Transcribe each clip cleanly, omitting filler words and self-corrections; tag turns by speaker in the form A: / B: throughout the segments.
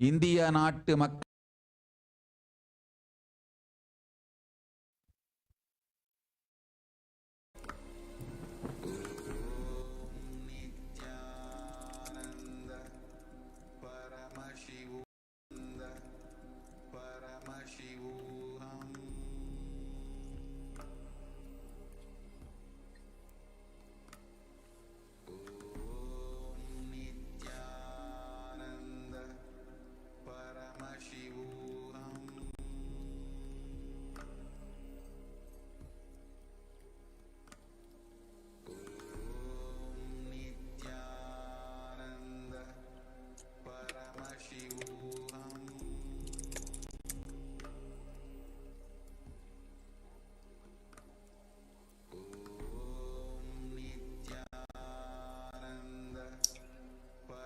A: இந்திய நாட்டு மக்கள்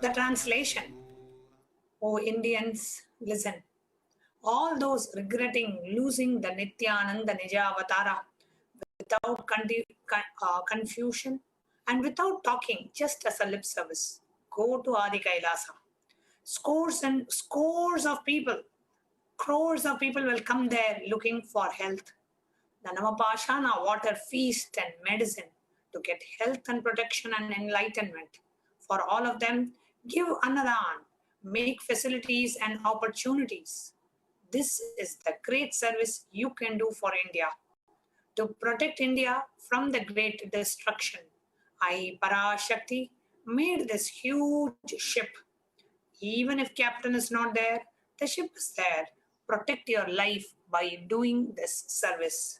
B: The translation. O Indians, listen. All those regretting losing the Nityananda Nijavatara without confusion and without talking, just as a lip service, go to Adi Kailasa. Scores and scores of people, crores of people will come there looking for health. The Namapashana water feast and medicine to get health and protection and enlightenment. For all of them, give Annadan, make facilities and opportunities. This is the great service you can do for India. To protect India from the great destruction, I, Parashakti, made this huge ship. Even if captain is not there, the ship is there. Protect your life by doing this service.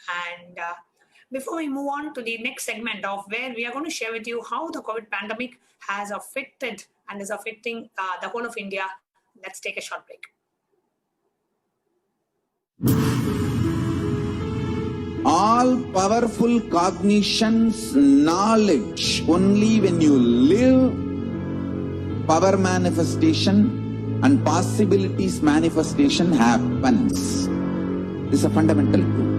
B: And before we move on to the next segment of where we are going to share with you how the COVID pandemic has affected and is affecting the whole of India, let's take a short break.
A: all powerful cognitions, knowledge, only when you live, power manifestation and possibilities manifestation happens. This is a fundamental truth.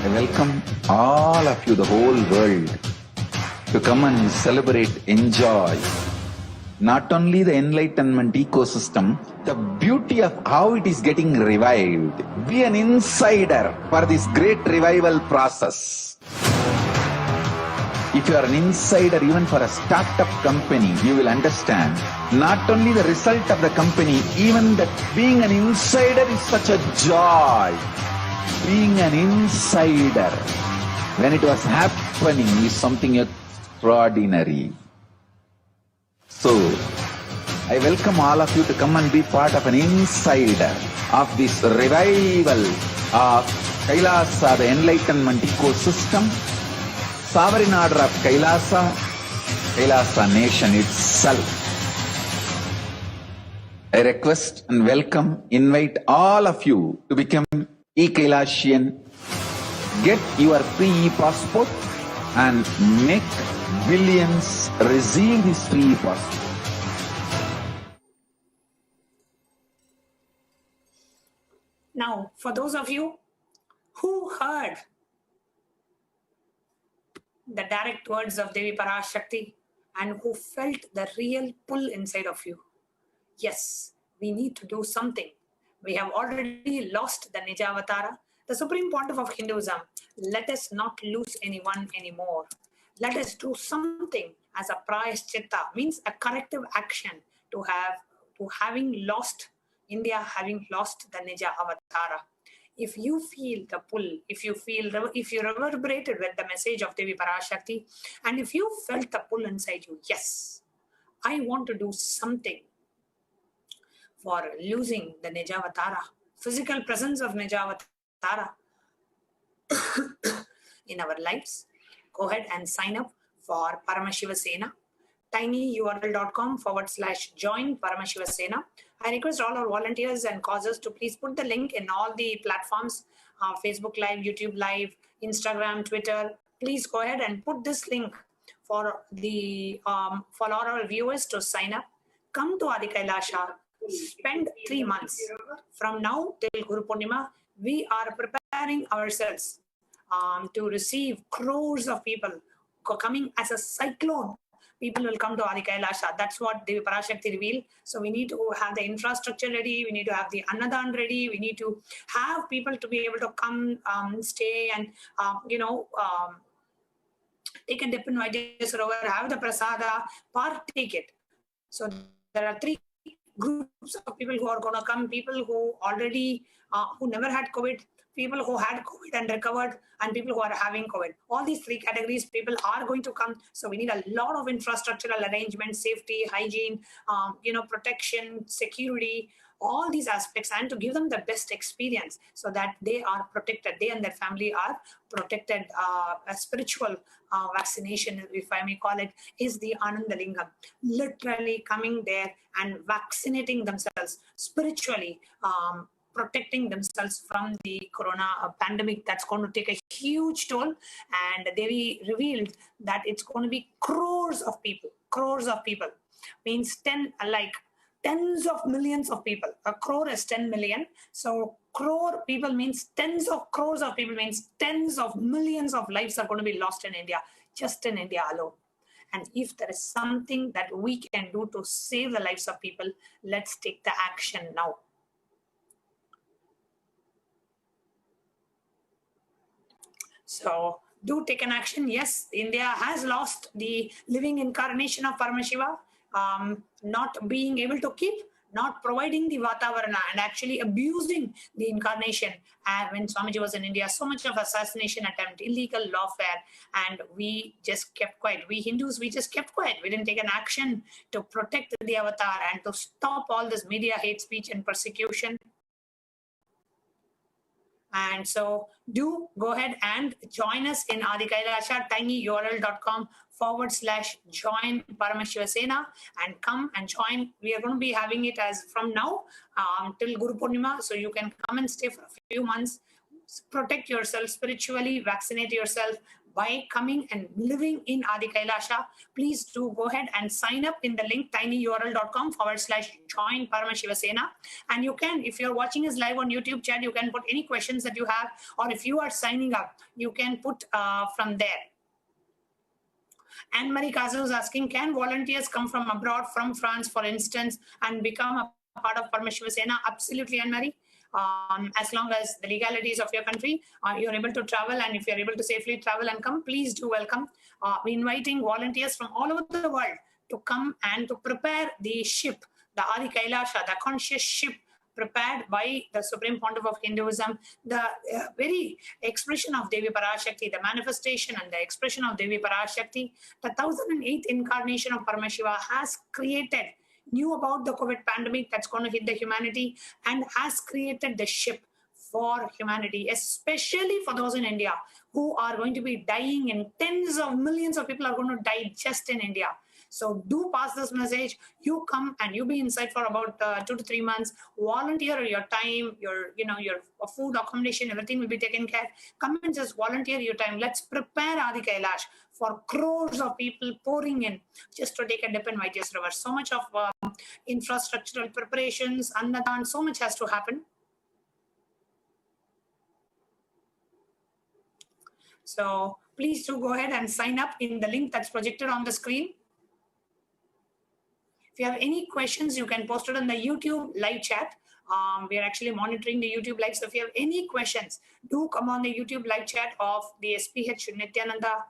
C: I welcome all of you, the whole world, to come and celebrate, enjoy not only the enlightenment ecosystem, the beauty of how it is getting revived. Be an insider for this great revival process. If you are an insider even for a startup company, you will understand not only the result of the company, even that being an insider is such a joy. Being an insider when it was happening is something extraordinary. So, I welcome all of you to come and be part of an insider of this revival of Kailasa, the enlightenment ecosystem, sovereign order of Kailasa, Kailasa nation itself. I request and welcome, invite all of you to become e-Kailasian, get your free e-passport and make billions receive this free e-passport.
B: Now, for those of you who heard the direct words of Devi Parashakti and who felt the real pull inside of you, yes, we need to do something. We have already lost the Nijavatara, the supreme pontiff of Hinduism. Let us not lose anyone anymore. Let us do something as a prayaschitta, means a corrective action to having lost India, having lost the Nija Avatara. If you feel the pull, if you reverberated with the message of Devi Parashakti, and if you felt the pull inside you, yes, I want to do something for losing the Nijavatara, physical presence of Nijavatara in our lives, go ahead and sign up for Paramashiva Sena. tinyurl.com/join Paramashivasena. I request all our volunteers and causers to please put the link in all the platforms, Facebook Live, YouTube Live, Instagram, Twitter. Please go ahead and put this link for all our viewers to sign up. Come to Adi Kailasha, spend 3 months. From now till Guru Purnima, we are preparing ourselves to receive crores of people coming as a cyclone. People will come to Adi Kailasha. That's what Devi Parashakti revealed. So we need to have the infrastructure ready. We need to have the Annadan ready. We need to have people to be able to come, stay, and take a dip in Vaidya Sarovar, have the prasada, partake it. So there are 3 groups of people who are going to come: people who already who never had COVID, people who had COVID and recovered, and people who are having COVID. All these 3 categories, people are going to come. So we need a lot of infrastructural arrangements, safety, hygiene, protection, security, all these aspects, and to give them the best experience so that they are protected. They and their family are protected. A spiritual vaccination, if I may call it, is the Anandalingam. Literally coming there and vaccinating themselves spiritually, protecting themselves from the corona pandemic that's going to take a huge toll. And Devi revealed that it's going to be crores of people. Means tens of millions of people. A crore is 10 million. So crore people means tens of crores of people, means tens of millions of lives are going to be lost in India, just in India alone. And if there is something that we can do to save the lives of people, let's take the action now. So do take an action. Yes, India has lost the living incarnation of Paramashiva, not being able to keep, not providing the Vatavarana, and actually abusing the incarnation. When Swamiji was in India, so much of assassination attempt, illegal lawfare, and we just kept quiet. We Hindus, we just kept quiet. We didn't take an action to protect the avatar and to stop all this media hate speech and persecution. And so do go ahead and join us in Adi Kailasha, tinyurl.com/join Paramashivasena, and come and join. We are going to be having it as from now till Guru Purnima. So you can come and stay for a few months, protect yourself spiritually, vaccinate yourself by coming and living in Adi Kailasha. Please do go ahead and sign up in the link tinyurl.com/join Paramashivasena. And you can, if you're watching us live on YouTube chat, you can put any questions that you have, or if you are signing up, you can put from there. Anne-Marie Kaza is asking, can volunteers come from abroad, from France, for instance, and become a part of Paramashivasena? Absolutely, Anne-Marie. As long as the legalities of your country, you're able to travel, and if you're able to safely travel and come, please do welcome. We're inviting volunteers from all over the world to come and to prepare the ship, the Adi Kailasha, the conscious ship prepared by the Supreme Pontiff of Hinduism, the very expression of Devi Parashakti, the manifestation and the expression of Devi Parashakti. The 1008th incarnation of Paramashiva has created, knew about the COVID pandemic that's going to hit the humanity, and has created the ship for humanity, especially for those in India who are going to be dying, and tens of millions of people are going to die just in India. So do pass this message. You come and you be inside for about 2 to 3 months. Volunteer your time, your food, accommodation, everything will be taken care. Come and just volunteer your time. Let's prepare Adi Kailash for crores of people pouring in just to take a dip in Vaidya River. So much of infrastructural preparations, Annadan, so much has to happen. So please do go ahead and sign up in the link that's projected on the screen. If you have any questions, you can post it in the YouTube live chat. We are actually monitoring the YouTube live. So if you have any questions, do come on the YouTube live chat of the SPH Nityananda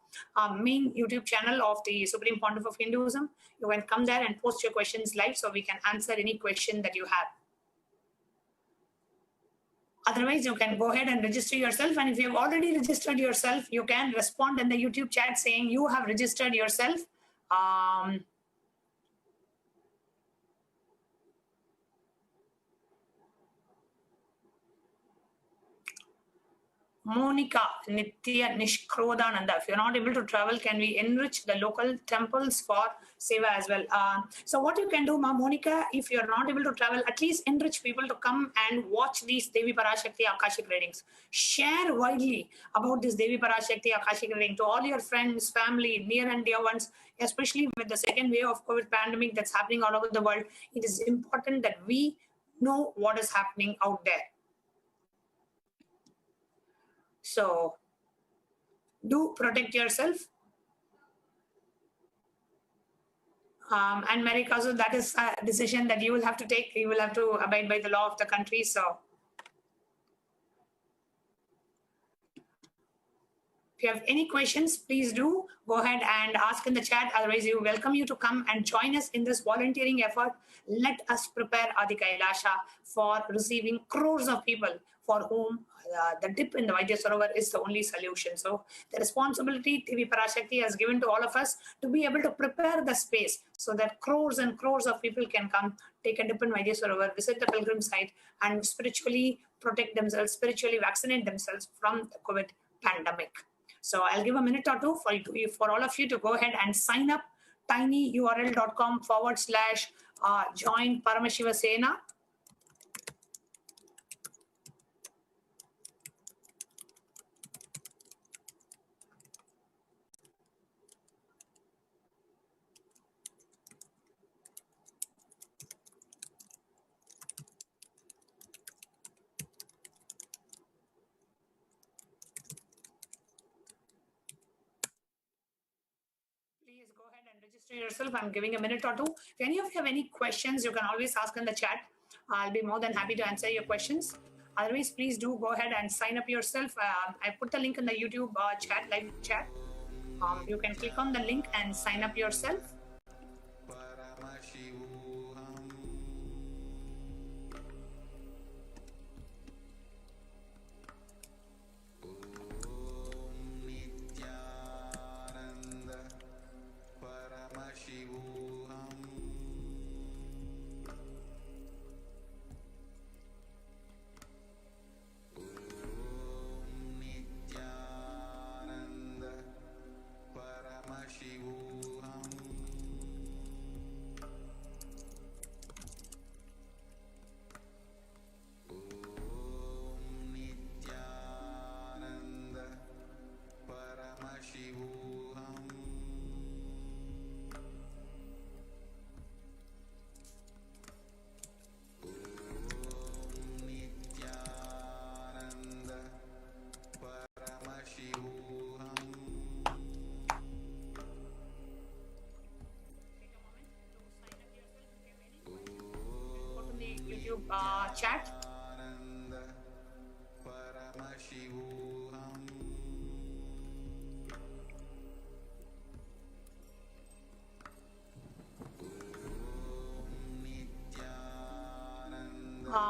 B: main YouTube channel of the Supreme Pontiff of Hinduism. You can come there and post your questions live so we can answer any question that you have. Otherwise, you can go ahead and register yourself. And if you have already registered yourself, you can respond in the YouTube chat saying you have registered yourself. Monica Nitya Nishkrodananda. If you're not able to travel, can we enrich the local temples for seva as well? So what you can do, Monica, if you're not able to travel, at least enrich people to come and watch these Devi Parashakti Akashic readings. Share widely about this Devi Parashakti Akashic reading to all your friends, family, near and dear ones, especially with the second wave of COVID pandemic that's happening all over the world. It is important that we know what is happening out there. So do protect yourself. And Mary Kazu, that is a decision that you will have to take. You will have to abide by the law of the country. So if you have any questions, please do go ahead and ask in the chat. Otherwise, we welcome you to come and join us in this volunteering effort. Let us prepare Adi Kailasha for receiving crores of people for whom the dip in the Vaidya Sarovar is the only solution. So the responsibility Devi Parashakti has given to all of us to be able to prepare the space so that crores and crores of people can come, take a dip in Vaidya Sarovar, visit the pilgrim site, and spiritually protect themselves, spiritually vaccinate themselves from the COVID pandemic. So I'll give a minute or two for all of you to go ahead and sign up tinyurl.com/join Paramashiva Sena. Please go ahead and register yourself. I'm giving a minute or two. If any of you have any questions, you can always ask in the chat. I'll be more than happy to answer your questions. Otherwise, please do go ahead and sign up yourself. I put the link in the YouTube chat, live chat. You can click on the link and sign up yourself. YouTube chat.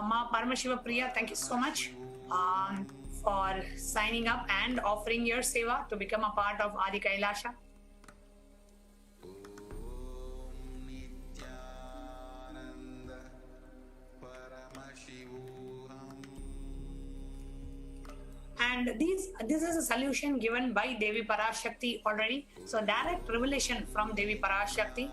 B: Ma Paramashiva Priya, thank you so much for signing up and offering your seva to become a part of Adi Kailasha. And this is a solution given by Devi Parashakti already. So direct revelation from Devi Parashakti.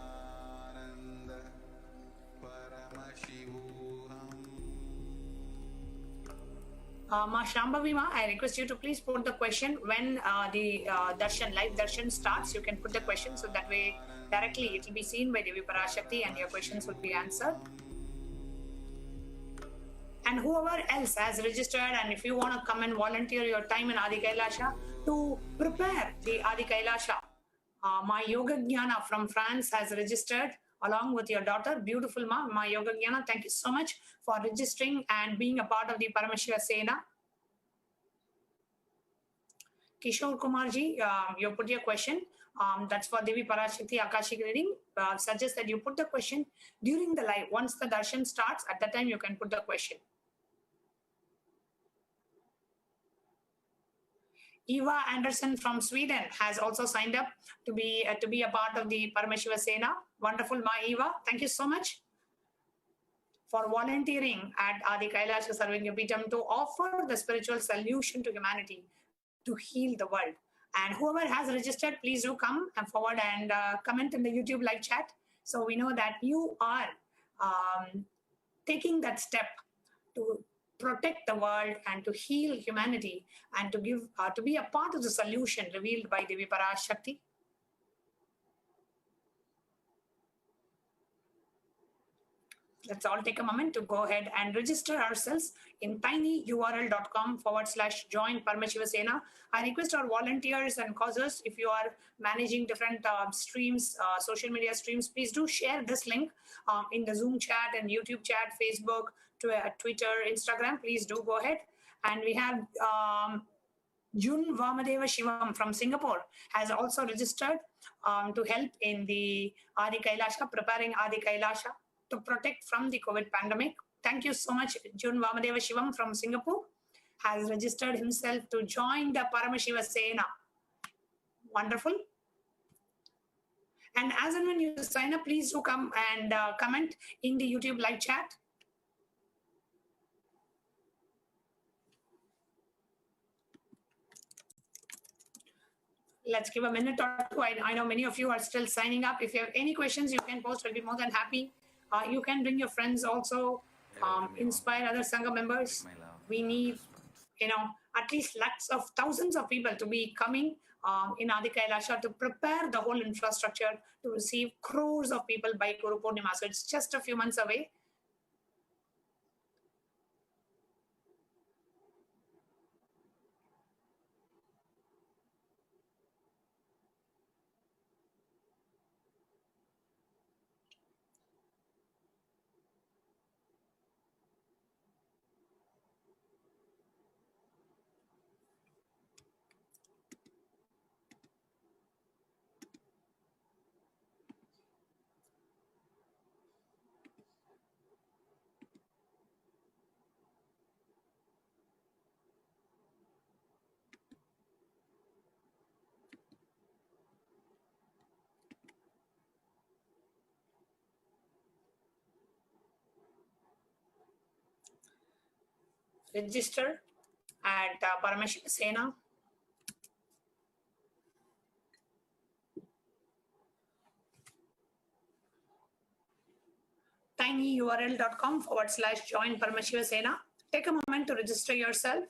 B: Ma Shambhavi Ma, I request you to please put the question when the live darshan starts. You can put the question so that way directly it will be seen by Devi Parashakti and your questions will be answered. And whoever else has registered, and if you want to come and volunteer your time in Adi Kailasha to prepare the Adi Kailasha, my Yoga Jnana from France has registered along with your daughter. Beautiful Ma, my Yoga Jnana. Thank you so much for registering and being a part of the Paramashiva Sena. Kishore Kumarji, you put your question. That's for Devi Parashakti Akashic reading. Suggest that you put the question during the live. Once the darshan starts, at that time you can put the question. Eva Anderson from Sweden has also signed up to be a part of the Paramashiva Sena. Wonderful, Ma Eva. Thank you so much for volunteering at Adi Kailasha Sarvingya Peetham to offer the spiritual solution to humanity to heal the world. And whoever has registered, please do come and forward and comment in the YouTube live chat, so we know that you are taking that step to protect the world and to heal humanity and to give to be a part of the solution revealed by Devi Parashakti. Let's all take a moment to go ahead and register ourselves in tinyurl.com/join Parameshiva Sena. I request our volunteers and causers, if you are managing different streams, social media streams, please do share this link in the Zoom chat and YouTube chat, Facebook, Twitter, Instagram. Please do go ahead. And we have Jun Vamadeva Shivam from Singapore has also registered to help in the Adi Kailasha, preparing Adi Kailasha to protect from the COVID pandemic. Thank you so much. Jun Vamadeva Shivam from Singapore has registered himself to join the Parameshiva Sena. Wonderful. And as and when you sign up, please do come and comment in the YouTube live chat. Let's give a minute or two. I know many of you are still signing up. If you have any questions, you can post. I'll be more than happy. You can bring your friends also, inspire other Sangha members. We need, at least lakhs of thousands of people to be coming in Adi Kailasha to prepare the whole infrastructure to receive crores of people by Guru Purnima. So it's just a few months away. Register at Parameshiva Sena. tinyurl.com/join Parameshiva Sena. Take a moment to register yourself.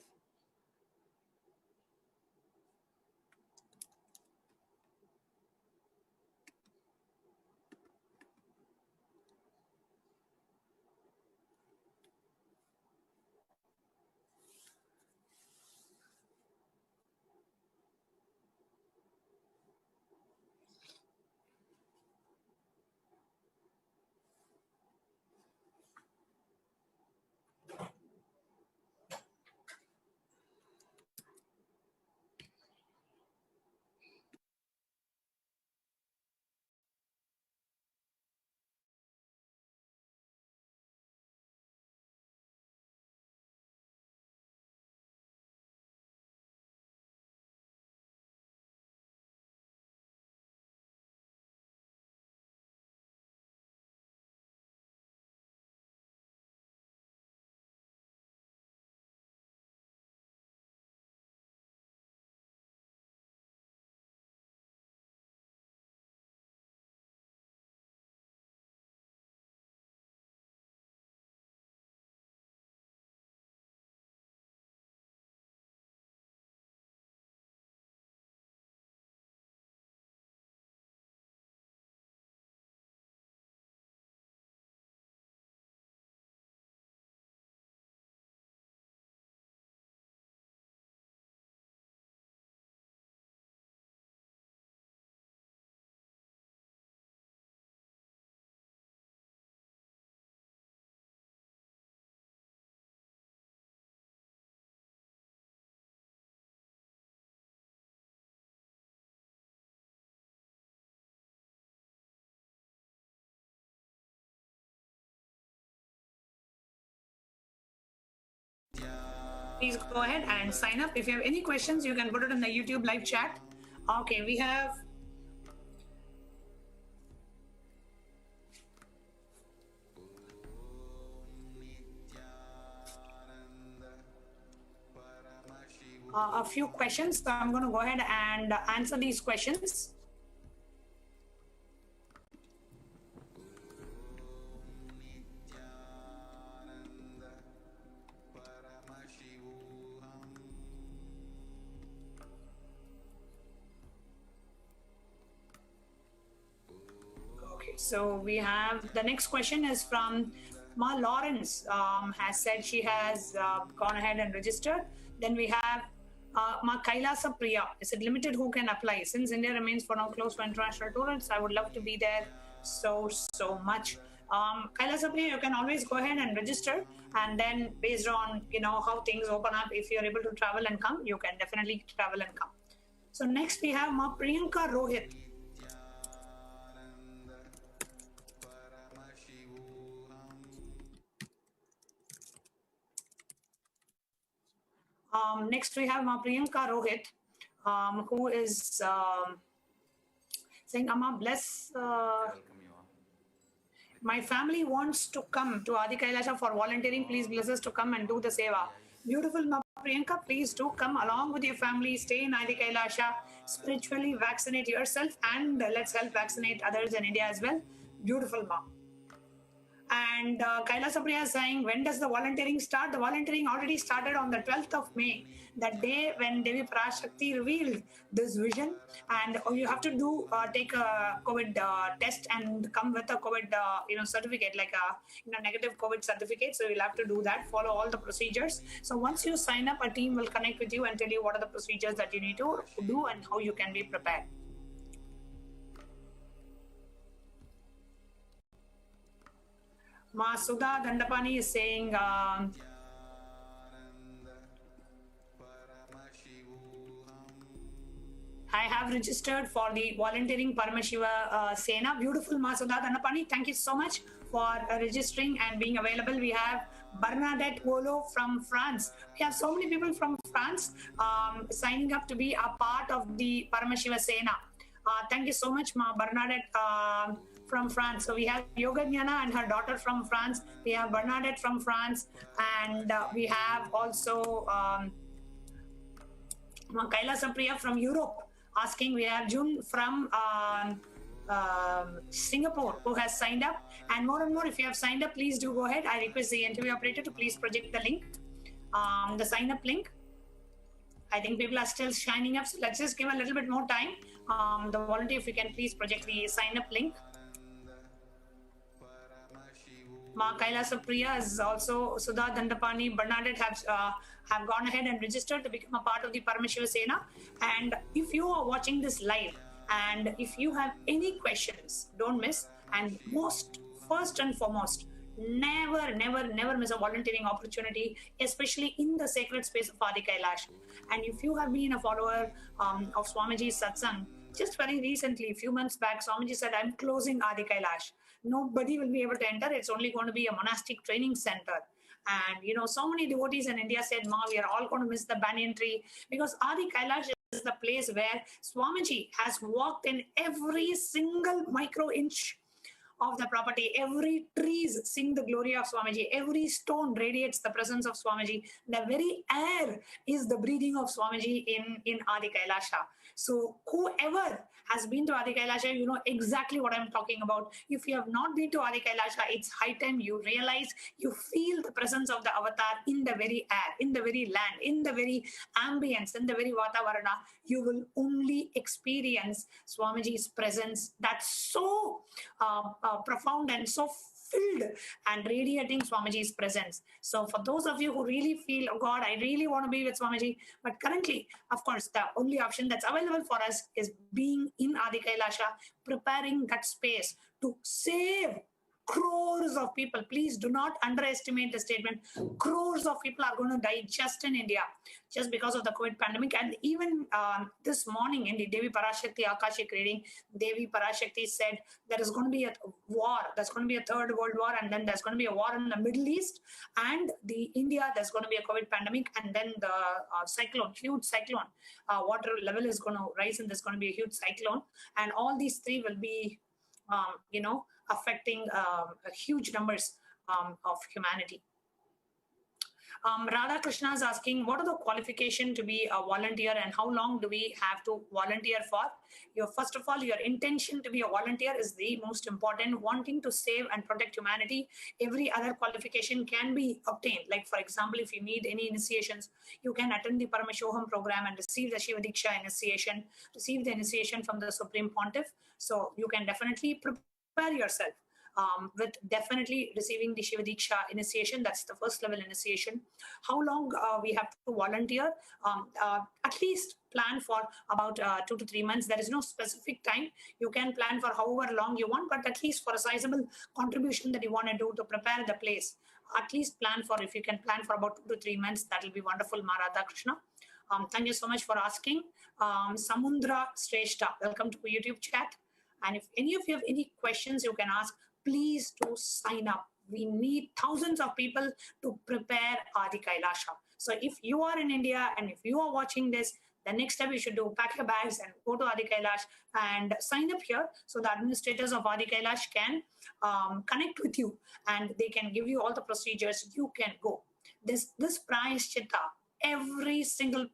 B: Please go ahead and sign up. If you have any questions, you can put it in the YouTube live chat. Okay, we have a few questions. So I'm going to go ahead and answer these questions. Okay, so we have the next question is from Ma Lawrence, has said she has gone ahead and registered. Then we have Ma Kailasa Priya. Is it limited who can apply? Since India remains for now closed for international tourists, I would love to be there so much. Kailasa Priya, you can always go ahead and register, and then based on how things open up, if you're able to travel and come, you can definitely travel and come. So next we have Ma Priyanka Rohit. Next we have Ma Priyanka Rohit, who is saying, Amma, bless. My family wants to come to Adi Kailasha for volunteering. Please bless us to come and do the seva. Beautiful Ma Priyanka, please do come along with your family. Stay in Adi Kailasha. Spiritually vaccinate yourself, and let's help vaccinate others in India as well. Beautiful Ma. And Kailasa Priya is saying, when does the volunteering start? The volunteering already started on the 12th of May, that day when Devi Parashakti revealed this vision. And you have to do take a COVID test and come with a COVID certificate, like a negative COVID certificate. So you'll have to do that, follow all the procedures. So once you sign up, a team will connect with you and tell you what are the procedures that you need to do and how you can be prepared. Ma Sudha Dandapani is saying, I have registered for the volunteering Paramashiva Sena. Beautiful Ma Sudha Dandapani. Thank you so much for registering and being available. We have Bernadette Wolo from France. We have so many people from France signing up to be a part of the Paramashiva Sena. Thank you so much, Ma Bernadette from France. So we have Yoga Jnana and her daughter from France. We have Bernadette from France, and we have also Kailasa Priya from Europe asking. We have June from Singapore who has signed up, and more, if you have signed up, please do go ahead. I request the interview operator to please project the link, the sign up link. I think people are still signing up, so let's just give a little bit more time. The volunteer, if you can please project the sign up link. Ma Kailasa Priya is also, Sudha Dandapani, Bernadette have gone ahead and registered to become a part of the Paramashiva Sena. And if you are watching this live, and if you have any questions, don't miss. And first and foremost, never miss a volunteering opportunity, especially in the sacred space of Adi Kailash. And if you have been a follower of Swamiji's satsang, just very recently, a few months back, Swamiji said, I'm closing Adi Kailash. Nobody will be able to enter. It's only going to be a monastic training center. And, so many devotees in India said, Ma, we are all going to miss the banyan tree, because Adi Kailash is the place where Swamiji has walked in every single micro inch of the property. Every trees sing the glory of Swamiji. Every stone radiates the presence of Swamiji. The very air is the breathing of Swamiji in Adi Kailasha. So whoever has been to Adi Kailasha, you know exactly what I'm talking about. If you have not been to Adi Kailasha, it's high time you realize, you feel the presence of the avatar in the very air, in the very land, in the very ambience, in the very Vatavarana. You will only experience Swamiji's presence that's so profound and so filled and radiating Swamiji's presence. So for those of you who really feel, oh God, I really want to be with Swamiji, but currently, of course, the only option that's available for us is being in Adi Kailasha, preparing that space to save crores of people. Please do not underestimate the statement. Crores of people are going to die just in India, just because of the COVID pandemic. And even this morning in the Devi Parashakti Akashic reading, Devi Parashakti said there is going to be a war. There's going to be a third world war, and then there's going to be a war in the Middle East, and the India, there's going to be a COVID pandemic, and then the cyclone, huge cyclone. Water level is going to rise, and there's going to be a huge cyclone. And all these three will be, affecting huge numbers of humanity. Radha Krishna is asking, what are the qualification to be a volunteer and how long do we have to volunteer for? First of all, your intention to be a volunteer is the most important. Wanting to save and protect humanity, every other qualification can be obtained. Like, for example, if you need any initiations, you can attend the Paramashoham program and receive the Shiva Diksha initiation, receive the initiation from the Supreme Pontiff. So you can definitely prepare yourself with definitely receiving the Shiva Diksha initiation. That's the first level initiation. How long we have to volunteer? At least plan for about 2 to 3 months. There is no specific time. You can plan for however long you want, but at least for a sizable contribution that you want to do to prepare the place, at least plan for, if you can plan for about 2 to 3 months, that will be wonderful, Maratha Krishna. Thank you so much for asking. Samundra Shrestha, welcome to YouTube chat. And if any of you have any questions you can ask, please do sign up. We need thousands of people to prepare Adi Kailasha. So if you are in India and if you are watching this, the next step you should do, pack your bags and go to Adi Kailash and sign up here so the administrators of Adi Kailash can connect with you and they can give you all the procedures. You can go. This Prayaschitta, every single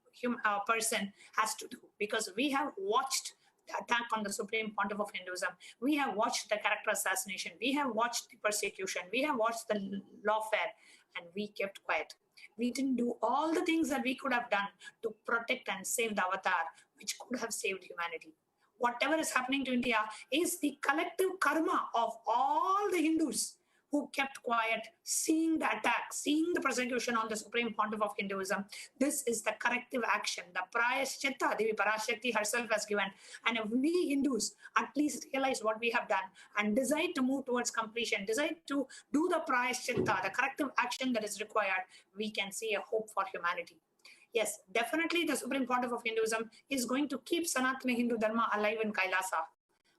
B: person has to do, because we have watched attack on the Supreme Pontiff of Hinduism. We have watched the character assassination. We have watched the persecution. We have watched the lawfare, and we kept quiet. We didn't do all the things that we could have done to protect and save the avatar, which could have saved humanity. Whatever is happening to India is the collective karma of all the Hindus who kept quiet, seeing the attack, seeing the persecution on the Supreme Pontiff of Hinduism. This is the corrective action. The Prayaschitta, Devi Parashakti herself has given. And if we Hindus at least realize what we have done and decide to move towards completion, decide to do the Prayaschitta, the corrective action that is required, we can see a hope for humanity. Yes, definitely the Supreme Pontiff of Hinduism is going to keep Sanatana Hindu Dharma alive in Kailasa.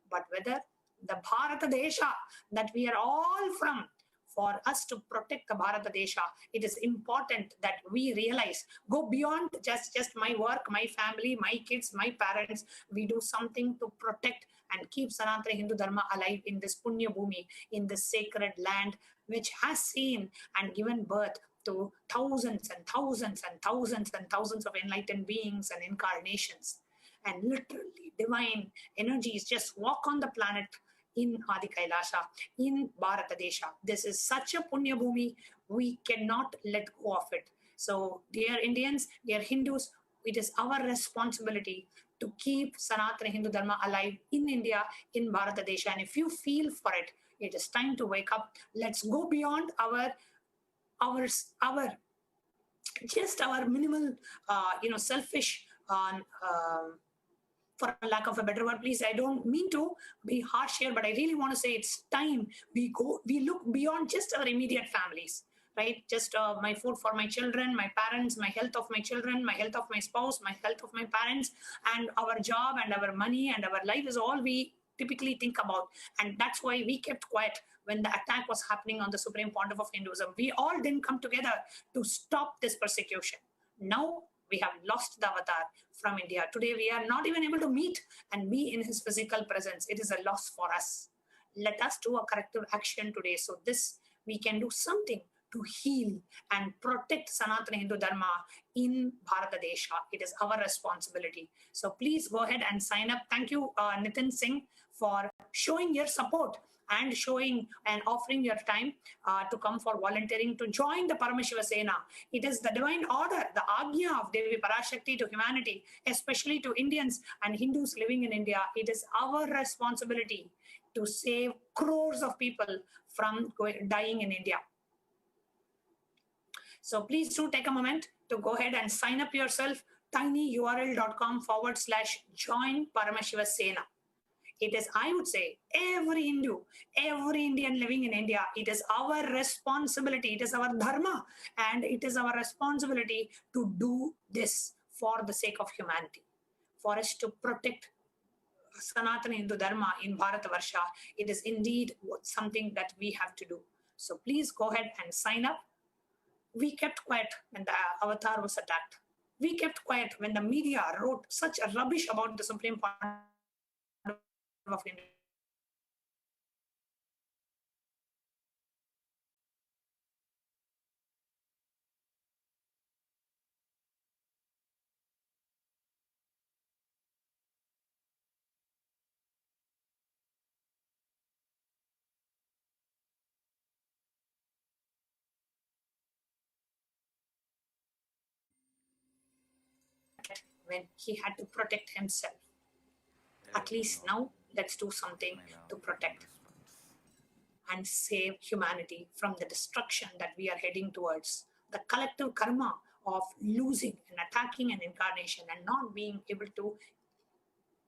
B: But whether the Bharata Desha that we are all from, for us to protect the Bharata Desha, it is important that we realize, go beyond just my work, my family, my kids, my parents. We do something to protect and keep Sanatana Hindu Dharma alive in this Punya Bhumi, in this sacred land, which has seen and given birth to thousands and thousands and thousands and thousands of enlightened beings and incarnations. And literally divine energies just walk on the planet in Adi Kailasha, in Bharata Desha. This is such a Punya Bhumi, we cannot let go of it. So, dear Indians, dear Hindus, it is our responsibility to keep Sanatana Hindu Dharma alive in India, in Bharata Desha. And if you feel for it, it is time to wake up. Let's go beyond our just our minimal, selfish, for lack of a better word, please, I don't mean to be harsh here, but I really want to say it's time we look beyond just our immediate families, right? Just my food for my children, my parents, my health of my children, my health of my spouse, my health of my parents, and our job and our money and our life is all we typically think about. And that's why we kept quiet when the attack was happening on the Supreme Pontiff of Hinduism. We all didn't come together to stop this persecution. Now we have lost the avatar from India. Today we are not even able to meet and be in his physical presence. It is a loss for us. Let us do a corrective action today. So this, we can do something to heal and protect Sanatana Hindu Dharma in Bharata Desha. It is our responsibility. So please go ahead and sign up. Thank you, Nitin Singh, for showing your support and showing and offering your time to come for volunteering to join the Paramashiva Sena. It is the divine order, the Agnya of Devi Parashakti to humanity, especially to Indians and Hindus living in India. It is our responsibility to save crores of people from dying in India. So please do take a moment to go ahead and sign up yourself, tinyurl.com/join Paramashiva Sena. It is, I would say, every Hindu, every Indian living in India, it is our responsibility, it is our dharma, and it is our responsibility to do this for the sake of humanity, for us to protect Sanatana Hindu Dharma in Bharatavarsha. It is indeed something that we have to do. So please go ahead and sign up. We kept quiet when the avatar was attacked. We kept quiet when the media wrote such a rubbish about the Supreme Pontiff of India. when he had to protect himself. At least now, let's do something to protect and save humanity from the destruction that we are heading towards. The collective karma of losing and attacking an incarnation and not being able to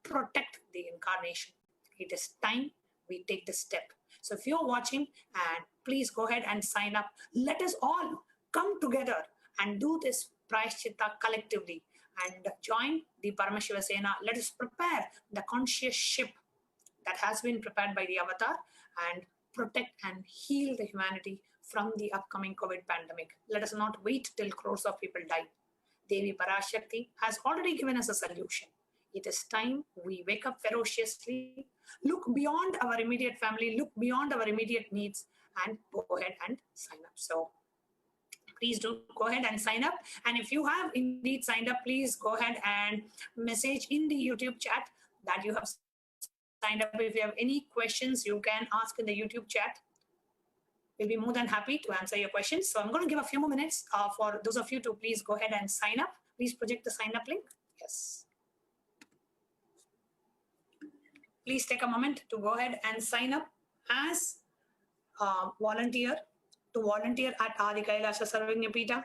B: protect the incarnation. It is time we take the step. So if you're watching, and please go ahead and sign up. Let us all come together and do this Prayaschitta collectively and join the Paramashiva Sena. Let us prepare the conscious ship that has been prepared by the avatar and protect and heal the humanity from the upcoming COVID pandemic. Let us not wait till crores of people die. Devi Parashakti has already given us a solution. It is time we wake up ferociously, look beyond our immediate family, look beyond our immediate needs, and go ahead and sign up. So please do go ahead and sign up. And if you have indeed signed up, please go ahead and message in the YouTube chat that you have signed up. If you have any questions, you can ask in the YouTube chat. We'll be more than happy to answer your questions. So I'm going to give a few more minutes for those of you to please go ahead and sign up. Please project the sign up link. Yes. Please take a moment to go ahead and sign up as a volunteer, to volunteer at Adi Kailasa Sarvajñapita.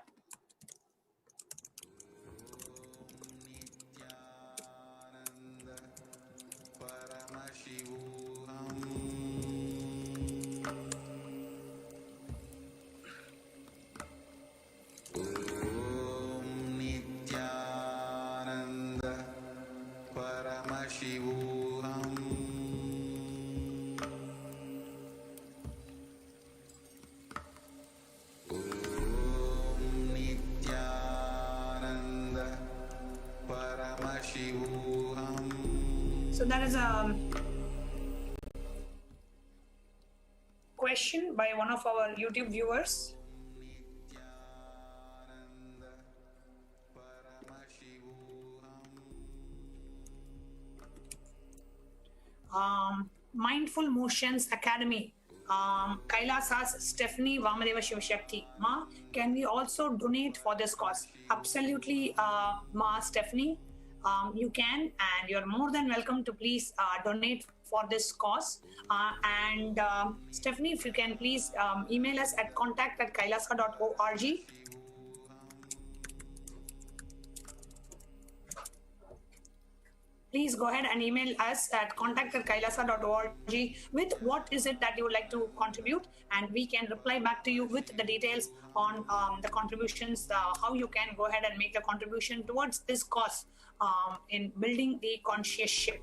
B: So that is a question by one of our YouTube viewers. Mindful Motions Academy. Kailasa's Stephanie Vamadeva Shivashakti. Ma, can we also donate for this cause? Absolutely, Ma Stephanie. You can, and you're more than welcome to please donate for this cause. And Stephanie, if you can please email us at contact@kailasa.org. Please go ahead and email us at contact@kailasa.org with what is it that you would like to contribute, and we can reply back to you with the details on the contributions, how you can go ahead and make a contribution towards this cause in building the conscious ship.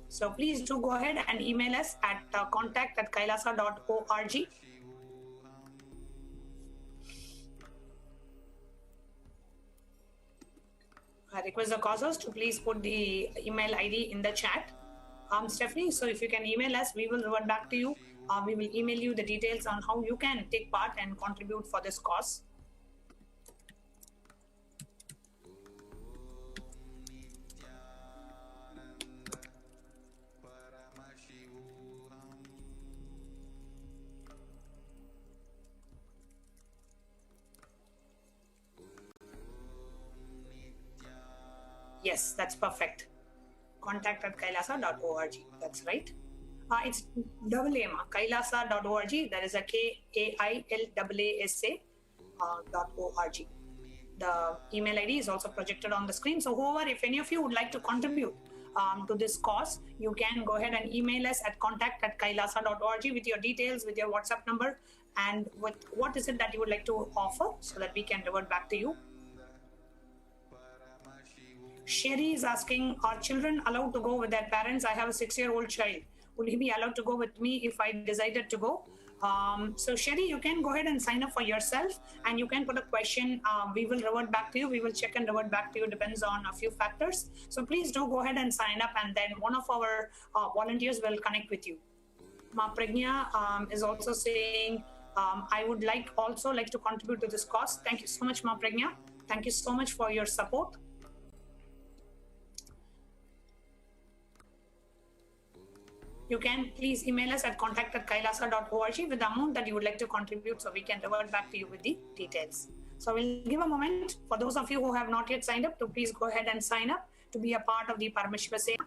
B: So please do go ahead and email us at contact@kailasa.org. I request the causers to please put the email ID in the chat. Stephanie, so if you can email us, we will revert back to you. We will email you the details on how you can take part and contribute for this cause. Yes, that's perfect. Contact@kailasa.org. That's right. It's double A, kailasa.org. That is a KAILAASA.org. The email ID is also projected on the screen. So whoever, if any of you would like to contribute to this cause, you can go ahead and email us at contact@kailasa.org with your details, with your WhatsApp number, and with what is it that you would like to offer so that we can revert back to you. Sherry is asking, are children allowed to go with their parents? I have a 6-year-old child. Would he be allowed to go with me if I decided to go? So Sherry, you can go ahead and sign up for yourself, and you can put a question. We will revert back to you. We will check and revert back to you. Depends on a few factors. So please do go ahead and sign up, and then one of our volunteers will connect with you. Ma Pragnya is also saying, I would also like to contribute to this cause. Thank you so much, Ma Pragnya. Thank you so much for your support. You can please email us at contact@kailasa.org with the amount that you would like to contribute, so we can revert back to you with the details. So we'll give a moment for those of you who have not yet signed up to please go ahead and sign up. to be a part of the Parameshwar Seva.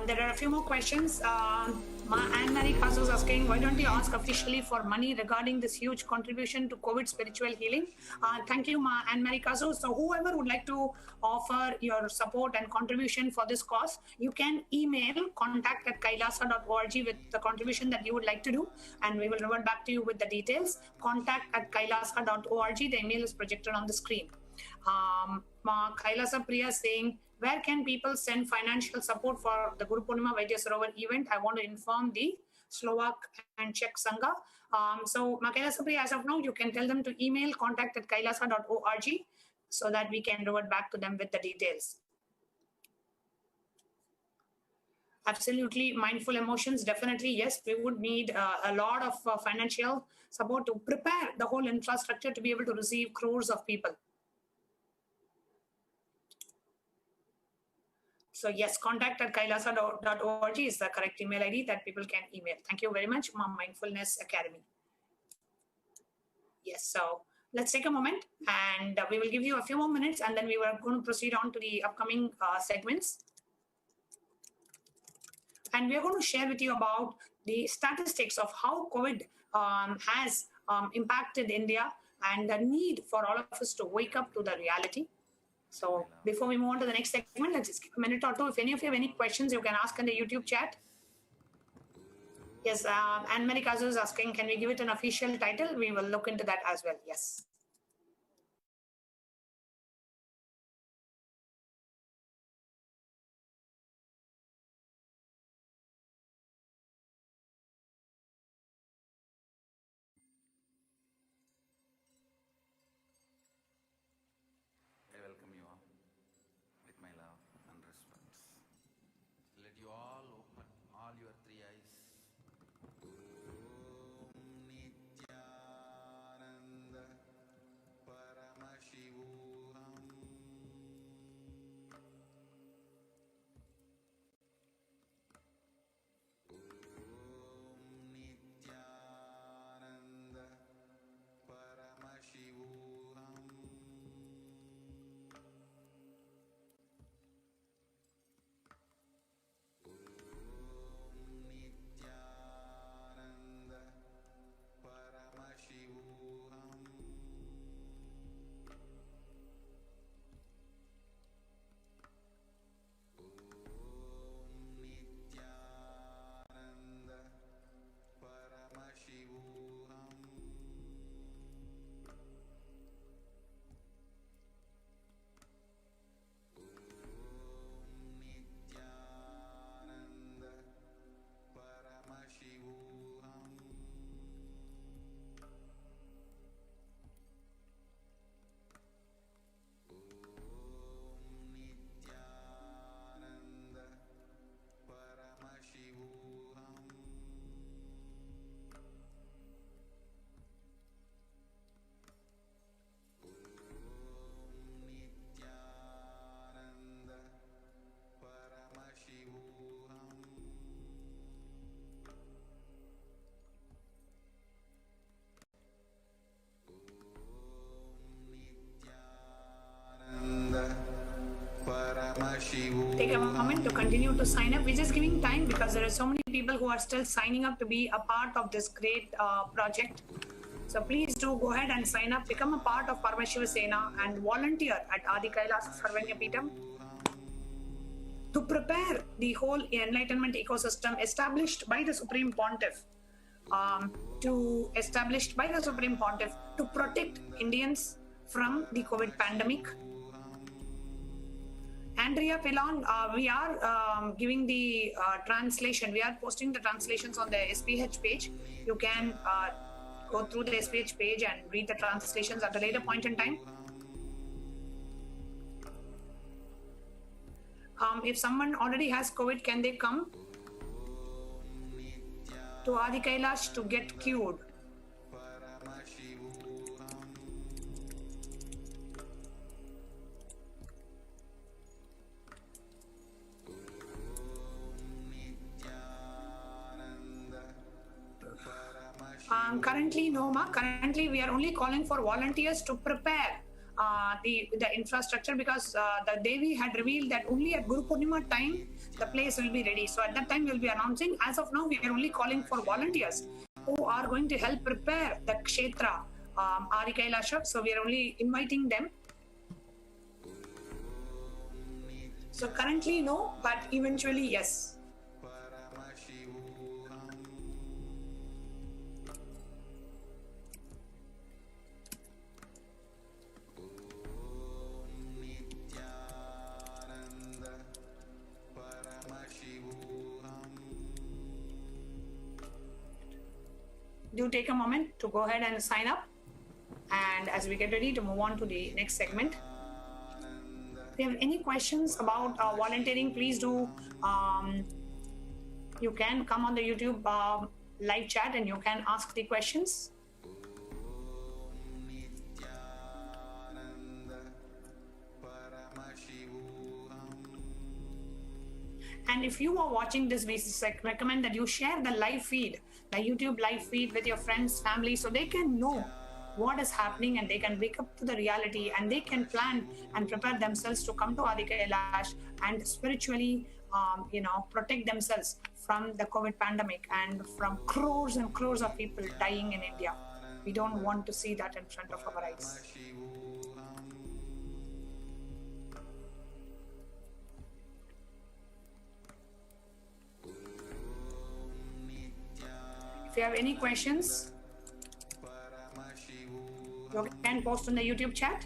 B: There are a few more questions. Anne-Marie Caso is asking, why don't you ask officially for money regarding this huge contribution to COVID spiritual healing? Thank you, Anne-Marie Caso. So whoever would like to offer your support and contribution for this cause, you can email contact@kailasa.org with the contribution that you would like to do, and we will revert back to you with the details. Contact@kailasa.org. The email is projected on the screen. Kailasa Priya saying, where can people send financial support for the Guru Purnima Vaidya Sarovar event? I want to inform the Slovak and Czech Sangha. So, Kailasa Priya, as of now, you can tell them to email contact@kailasa.org so that we can revert back to them with the details. Absolutely, mindful emotions, definitely, yes. We would need a lot of financial support to prepare the whole infrastructure to be able to receive crores of people. So yes, contact@kailasa.org is the correct email ID that people can email. Thank you very much, Mindfulness Academy. Yes, so let's take a moment and we will give you a few more minutes and then we are going to proceed on to the upcoming segments. And we are going to share with you about the statistics of how COVID has impacted India and the need for all of us to wake up to the reality. So before we move on to the next segment, let's just give a minute or two. If any of you have any questions, you can ask in the YouTube chat. Yes, and Marikazu is asking, can we give it an official title? We will look into that as well. Yes.
C: I welcome you all with my love and respect. Let you all open all your three eyes. Om Nityananda Paramashivoham. Om Nityananda Paramashivoham. Nityananda Paramashivoham. Nityananda Paramashivoham. Nityananda Paramashivoham. Nityananda Paramashivoham. Nityananda Paramashivoham. Nityananda Paramashivoham.
B: Take a moment to continue to sign up. We're just giving time because there are so many people who are still signing up to be a part of this great project. So please do go ahead and sign up, become a part of Paramashiva Sena and volunteer at Adi Kailas Sarvanya Peetam to prepare the whole enlightenment ecosystem established by the Supreme Pontiff, to protect Indians from the COVID pandemic. Andrea Pilon, we are giving the translation. We are posting the translations on the SPH page. You can go through the SPH page and read the translations at a later point in time. If someone already has COVID, can they come to Adi Kailash to get cured? Currently, no, ma. Currently, we are only calling for volunteers to prepare the infrastructure because the Devi had revealed that only at Guru Purnima time the place will be ready. So at that time, we will be announcing. As of now, we are only calling for volunteers who are going to help prepare the Kshetra Adi Kailasha. So we are only inviting them. So currently, no, but eventually, yes. Do take a moment to go ahead and sign up, and as we get ready to move on to the next segment, if you have any questions about volunteering, please do. You can come on the YouTube live chat and you can ask the questions. And if you are watching this, we recommend that you share the live feed, the YouTube live feed with your friends, family, so they can know what is happening and they can wake up to the reality and they can plan and prepare themselves to come to Adi Kailash and spiritually, protect themselves from the COVID pandemic and from crores and crores of people dying in India. We don't want to see that in front of our eyes. you have any questions, you can post in the YouTube chat.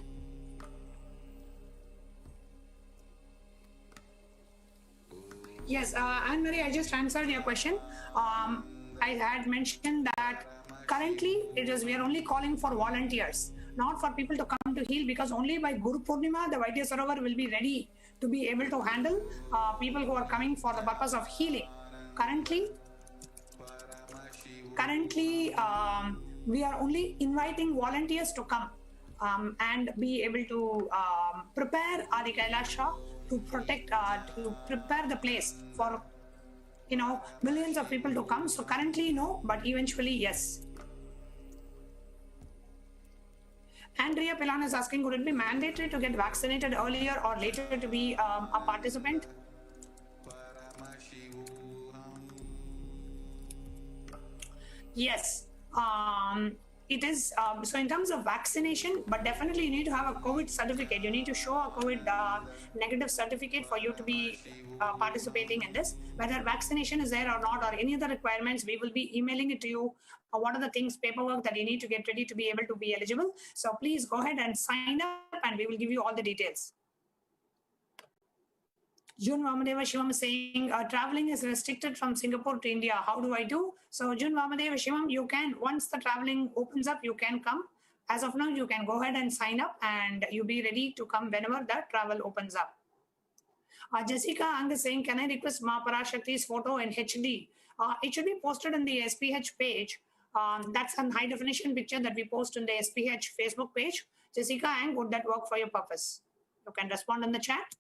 B: Yes, Anne-Marie, I just answered your question. I had mentioned that currently we are only calling for volunteers, not for people to come to heal, because only by Guru Purnima the Vaidya Sarovar will be ready to be able to handle people who are coming for the purpose of healing. Currently, we are only inviting volunteers to come and be able to prepare Adi Kailasha to prepare the place for millions of people to come. So currently no, but eventually yes. Andrea Pilan is asking, would it be mandatory to get vaccinated earlier or later to be a participant? Yes, it is. So in terms of vaccination, but definitely you need to have a COVID certificate. You need to show a COVID negative certificate for you to be participating in this. Whether vaccination is there or not, or any other requirements, we will be emailing it to you. What are the things, paperwork that you need to get ready to be able to be eligible. So please go ahead and sign up and we will give you all the details. June Vamadeva Shivam is saying, traveling is restricted from Singapore to India. How do I do? So June Vamadeva Shivam, you can, once the traveling opens up, you can come. As of now, you can go ahead and sign up and you'll be ready to come whenever the travel opens up. Jessica Ang is saying, can I request Ma Parashakti's photo in HD? It should be posted in the SPH page. That's a high definition picture that we post in the SPH Facebook page. Jessica Ang, would that work for your purpose? You can respond in the chat.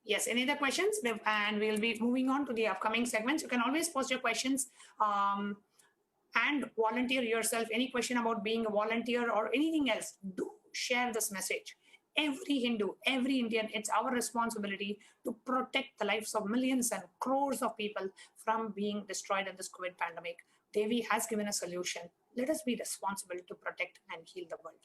B: Yes, any other questions? And we'll be moving on to the upcoming segments. You can always post your questions and volunteer yourself. Any question about being a volunteer or anything else, do share this message. Every Hindu, every Indian, it's our responsibility to protect the lives of millions and crores of people from being destroyed in this COVID pandemic. Devi has given a solution. Let us be responsible to protect and heal the world.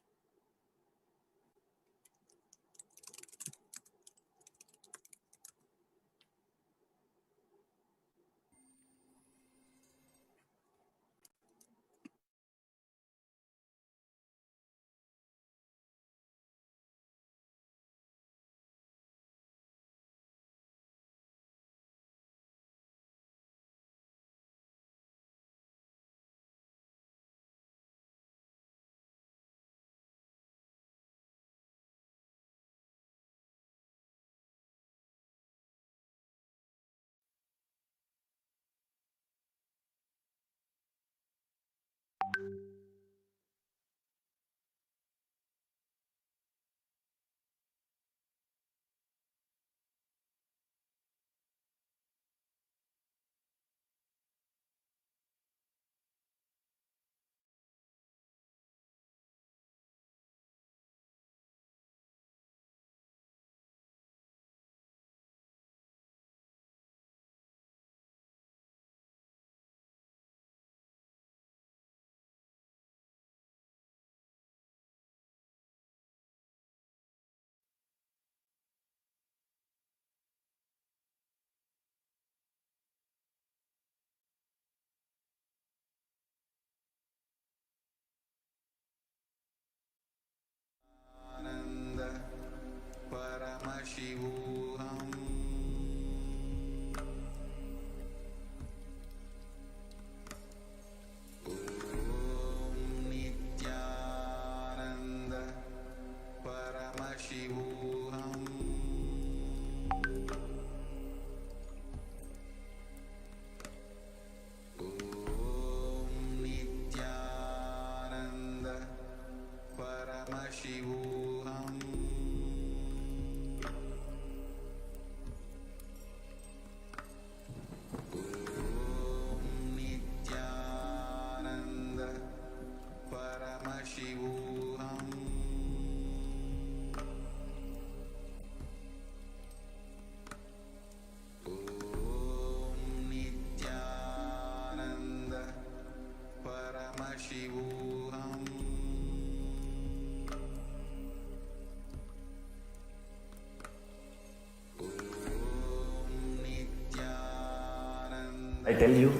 C: I tell you?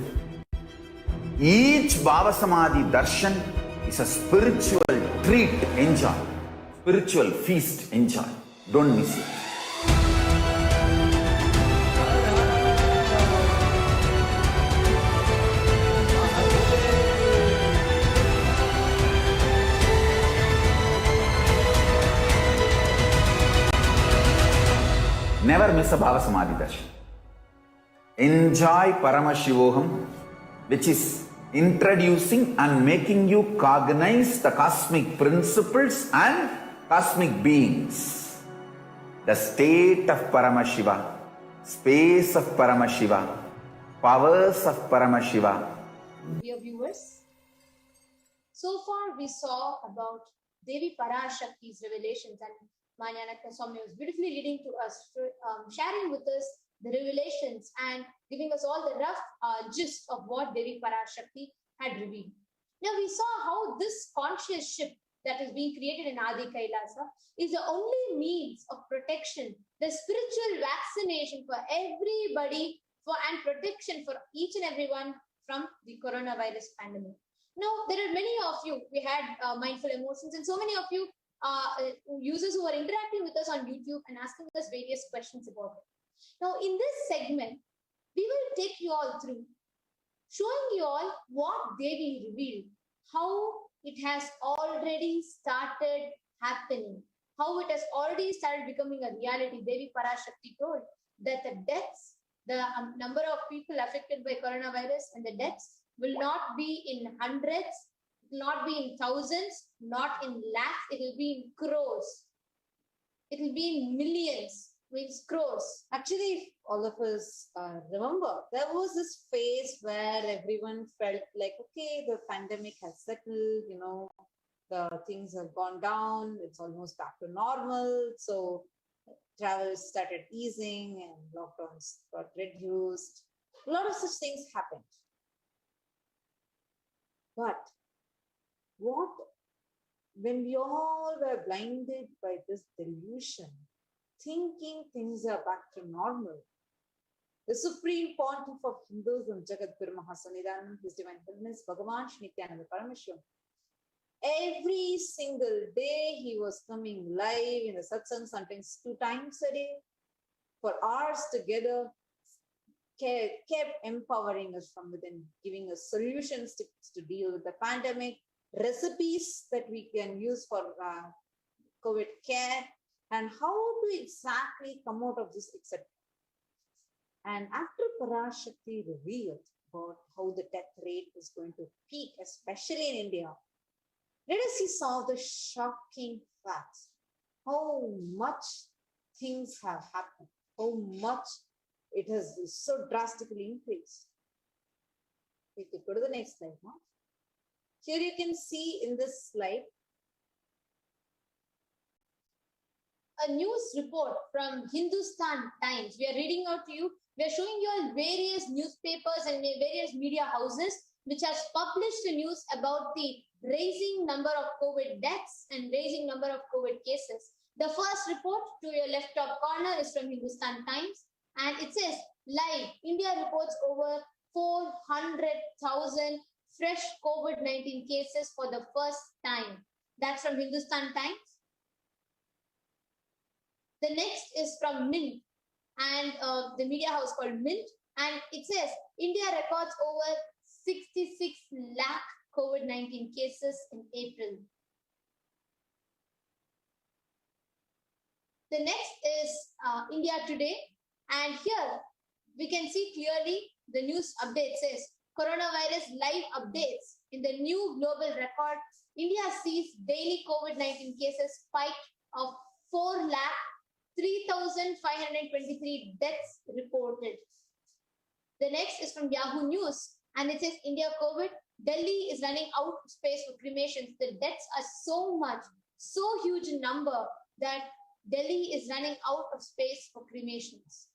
C: Each Bhava Samadhi darshan is a spiritual treat. Enjoy. Spiritual feast. Enjoy. Don't miss it. Never miss a Bhava Samadhi darshan. Enjoy Paramashivoham, which is introducing and making you cognize the cosmic principles and cosmic beings. The state of Paramashiva, space of Paramashiva, powers of Paramashiva.
D: Dear viewers, so far we saw about Devi Parashakti's revelations, and Manyanaka Swami was beautifully leading to us, sharing with us the revelations and giving us all the rough gist of what Devi Parashakti had revealed. Now we saw how this conscious ship that is being created in Adi Kailasa is the only means of protection, the spiritual vaccination for everybody and protection for each and everyone from the coronavirus pandemic. Now, there are many of you, we had mindful emotions, and so many of you users who are interacting with us on YouTube and asking us various questions about it. Now, in this segment, we will take you all through, showing you all what Devi revealed, how it has already started happening, how it has already started becoming a reality. Devi Parashakti told that the deaths, the number of people affected by coronavirus and the deaths will not be in hundreds, it will not be in thousands, not in lakhs, it will be in crores. It will be in millions, means crores.
E: Actually, if all of us remember, there was this phase where everyone felt like, okay, the pandemic has settled, the things have gone down, it's almost back to normal. So travel started easing and lockdowns got reduced. A lot of such things happened. But when we all were blinded by this delusion, thinking things are back to normal, the Supreme Pontiff of Hinduism, Jagadguru Mahasannidhanam, His Divine Holiness, Bhagavan Shri Nityananda Parameshwaran, every single day he was coming live in the satsang, sometimes 2 times a day, for hours together, kept empowering us from within, giving us solutions to deal with the pandemic, recipes that we can use for COVID care, and how to exactly come out of this, etc. And after Parashakti revealed about how the death rate is going to peak, especially in India, let us see some of the shocking facts. How much things have happened, how much it has so drastically increased. We could go to the next slide now. Here you can see in this slide
D: a news report from Hindustan Times. We are reading out to you. We are showing you all various newspapers and various media houses which has published the news about the rising number of COVID deaths and rising number of COVID cases. The first report to your left top corner is from Hindustan Times, and it says, live, India reports over 400,000 fresh COVID-19 cases for the first time. That's from Hindustan Times. The next is from Mint, and the media house called Mint, and it says, India records over 66 lakh COVID-19 cases in April. The next is India Today, and here we can see clearly the news update says, coronavirus live updates. In the new global record, India sees daily COVID-19 cases spike of 4,03,523 deaths reported. The next is from Yahoo News, and it says, India COVID, Delhi is running out of space for cremations. The deaths are so huge in number that Delhi is running out of space for cremations.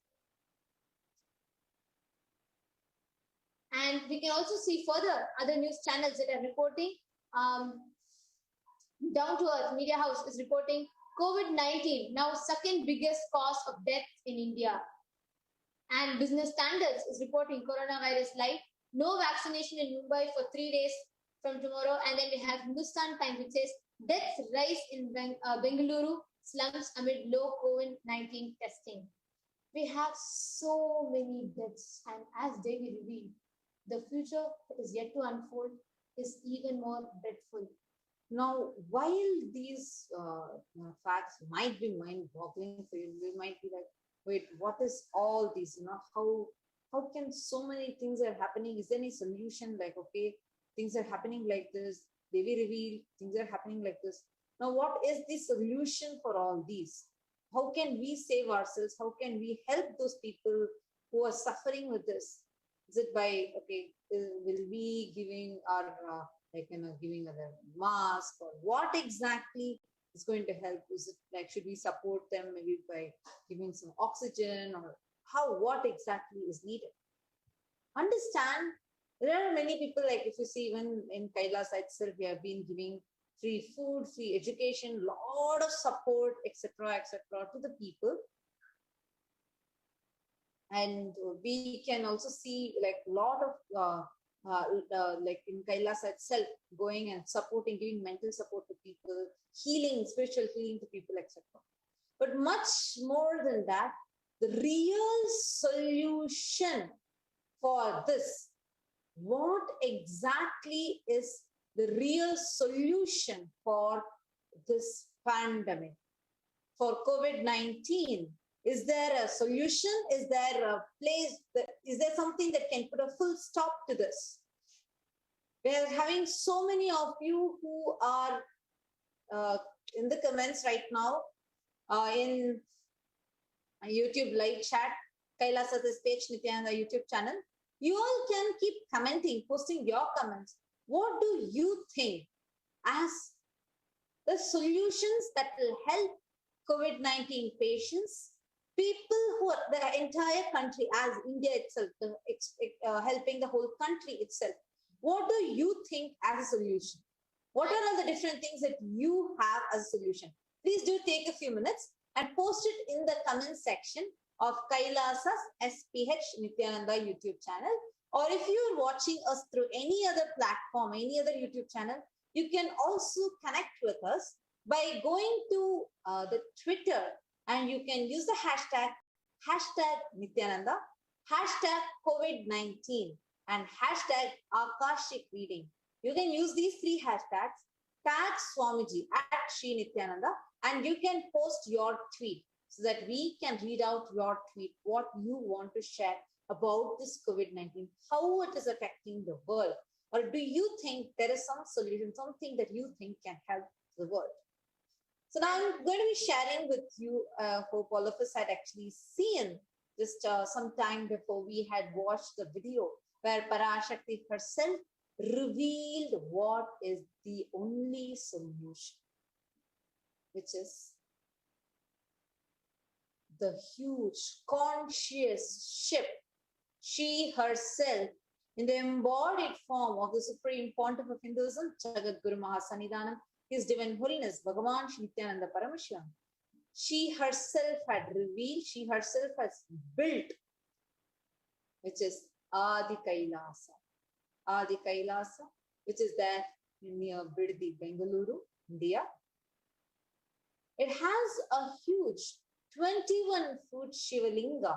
D: And we can also see further other news channels that are reporting. Down to Earth Media House is reporting COVID-19, now second biggest cause of death in India. And Business Standards is reporting coronavirus live. No vaccination in Mumbai for 3 days from tomorrow. And then we have Hindustan Times, which says deaths rise in Bengaluru slums amid low COVID-19 testing. We have so many deaths, and as Devi revealed, the future that is yet to unfold is even more dreadful.
E: Now, while these facts might be mind-boggling for you, we might be like, wait, what is all this? How can so many things are happening? Is there any solution? Like, okay, things are happening like this. They will reveal things are happening like this. Now, what is the solution for all these? How can we save ourselves? How can we help those people who are suffering with this? Is it by, okay, will we giving our giving a mask, or what exactly is going to help? Is it like, should we support them maybe by giving some oxygen, or what exactly is needed? Understand, there are many people, like if you see even in Kailasa itself, we have been giving free food, free education, lot of support, etc., to the people. And we can also see like a lot of like in Kailasa itself, going and supporting, giving mental support to people, healing, spiritual healing to people, etc. But much more than that, the real solution for this, what exactly is the real solution for this pandemic, for COVID-19? Is there a solution? Is there a place? Is there something that can put a full stop to this? We are having so many of you who are in the comments right now, in YouTube live chat, Kailasa's page, Nityananda YouTube channel. You all can keep commenting, posting your comments. What do you think as the solutions that will help COVID-19 patients, people who are the entire country, as India itself, helping the whole country itself? What do you think as a solution? What are all the different things that you have as a solution? Please do take a few minutes and post it in the comment section of Kailasa's SPH Nityananda YouTube channel. Or if you are watching us through any other platform, any other YouTube channel, you can also connect with us by going to the Twitter, and you can use the hashtag Nityananda, hashtag COVID-19, and hashtag Akashic reading. You can use these three hashtags, tag Swamiji at Sri Nityananda, and you can post your tweet so that we can read out your tweet, what you want to share about this COVID-19, how it is affecting the world. Or do you think there is some solution, something that you think can help the world? So now I'm going to be sharing with you, hope all of us had actually seen just some time before we had watched the video where Parashakti herself revealed what is the only solution, which is the huge conscious shift she herself, in the embodied form of the Supreme Pontiff of Hinduism, Jagat Guru Mahasannidhanam, His Divine Holiness, Bhagavan Shri Nityananda Paramashivam, she herself had revealed, she herself has built, which is Adi Kailasa. Adi Kailasa, which is there near Biddi, Bengaluru, India. It has a huge 21-foot Shivalinga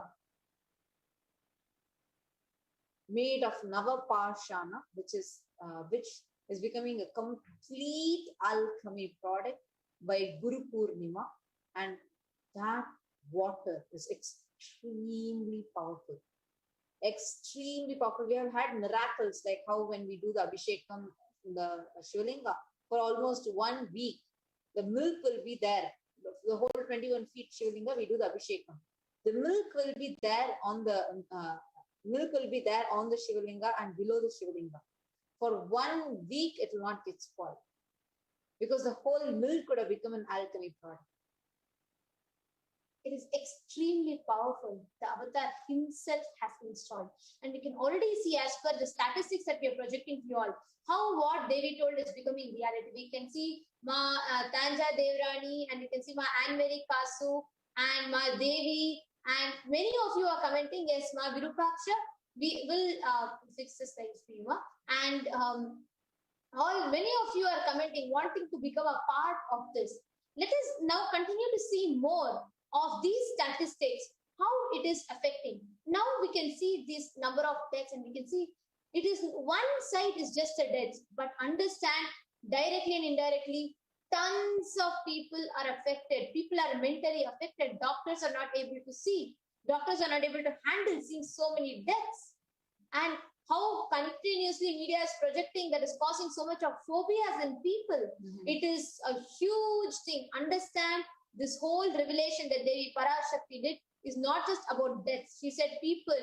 E: made of Navaparshana, which is becoming a complete alchemy product by Guru Purnima, and that water is extremely powerful. Extremely powerful. We have had miracles like how when we do the Abhishekam, the Shivalinga, for almost 1 week, the milk will be there. The whole 21 feet Shivalinga, we do the Abhishekam. The milk will be there on the Shivalinga and below the Shivalinga. For 1 week, it will not get spoiled because the whole milk could have become an alchemy product.
D: It is extremely powerful. The avatar himself has installed. And we can already see, as per the statistics that we are projecting to you all, how what Devi told is becoming reality. We can see Ma Tanja Devrani, and you can see Ma Anne Mary Kasu and Ma Devi And many of you are commenting, yes, Ma Virupaksha, we will fix this thing for you. And many of you are commenting, wanting to become a part of this. Let us now continue to see more of these statistics, how it is affecting. Now we can see this number of deaths, and we can see it is one side is just a death, but understand directly and indirectly, tons of people are affected. People are mentally affected. Doctors are not able to see. Doctors are not able to handle seeing so many deaths. And how continuously media is projecting that is causing so much of phobias in people. It is a huge thing. Understand this whole revelation that Devi Parashakti did is not just about death. She said, people,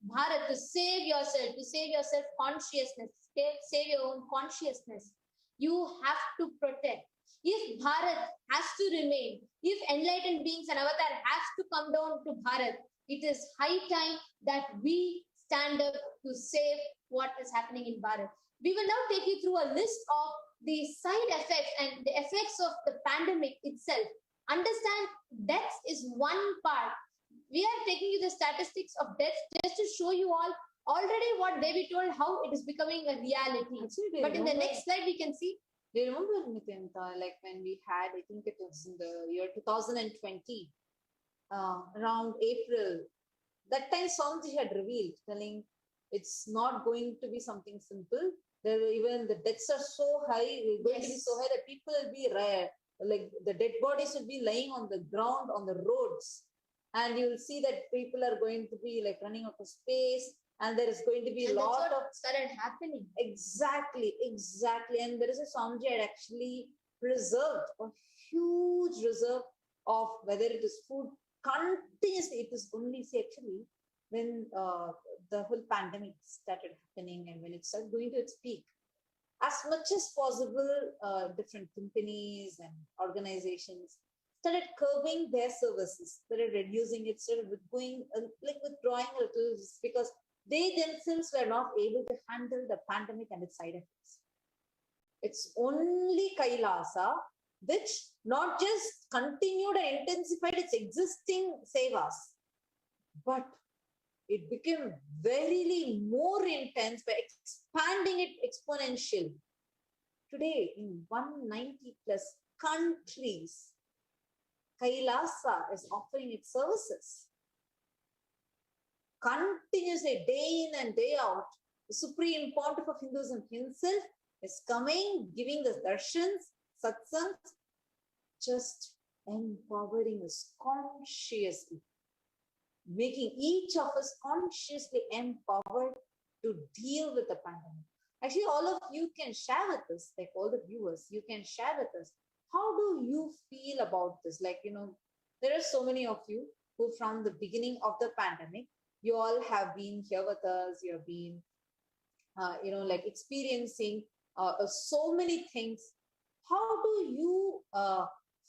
D: Bharat, to save yourself consciousness, save your own consciousness. You have to protect. If Bharat has to remain, if enlightened beings and avatar has to come down to Bharat, it is high time that we stand up to save what is happening in Bharat. We will now take you through a list of the side effects and the effects of the pandemic itself. Understand, death is one part. We are taking you the statistics of death just to show you all already what Devi told, how it is becoming a reality. But in the next slide, we can see.
E: Do you remember, Nityanita, like when we had, I think it was in the year 2020, around April, that time Swamiji had revealed, telling it's not going to be something simple. There even the deaths are so high, going to be so high that people will be rare. Like the dead bodies will be lying on the ground, on the roads. And you will see that people are going to be like running out of space. And there is going to be a lot of
D: started happening.
E: Exactly. And there is a Swamiji had actually preserved a huge reserve of whether it is food continuously. It is only say actually when the whole pandemic started happening and when it started going to its peak, as much as possible, different companies and organizations started curbing their services, started reducing it, started withdrawing a little, because they themselves were not able to handle the pandemic and its side effects. It's only Kailasa which not just continued and intensified its existing sevas, but it became verily more intense by expanding it exponentially. Today, in 190 plus countries, Kailasa is offering its services. Continuously, day in and day out, the Supreme Pontiff of Hinduism himself is coming, giving us darshans, satsangs, just empowering us consciously, making each of us consciously empowered to deal with the pandemic. Actually, all of you can share with us, like all the viewers, you can share with us. How do you feel about this? Like, there are so many of you who from the beginning of the pandemic, you all have been here with us. You have been, experiencing so many things. How do you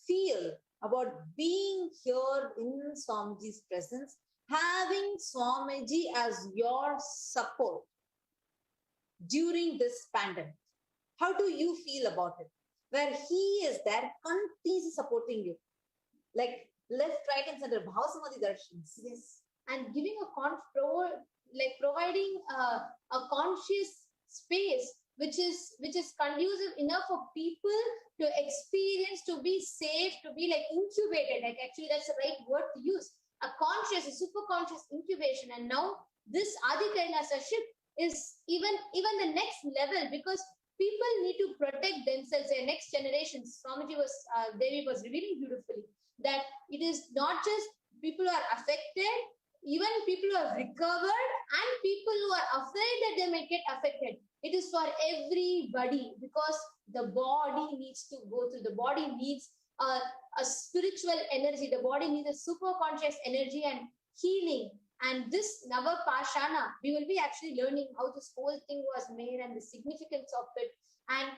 E: feel about being here in Swamiji's presence, having Swamiji as your support during this pandemic? How do you feel about it? Where he is there, continuously supporting you, like left, right, and center, Bhava Samadhi Darshans.
D: Yes, and giving providing a conscious space which is conducive enough for people to experience, to be safe, to be like incubated. Like actually, that's the right word to use. A super conscious incubation. And now this Adi Kailasa ship is even the next level, because people need to protect themselves, their next generations. Devi was revealing beautifully that it is not just people who are affected, even people who have recovered and people who are afraid that they may get affected. It is for everybody, because the body needs to go through. The body needs a spiritual energy. The body needs a super conscious energy and healing. And this Navapashana, we will be actually learning how this whole thing was made and the significance of it. And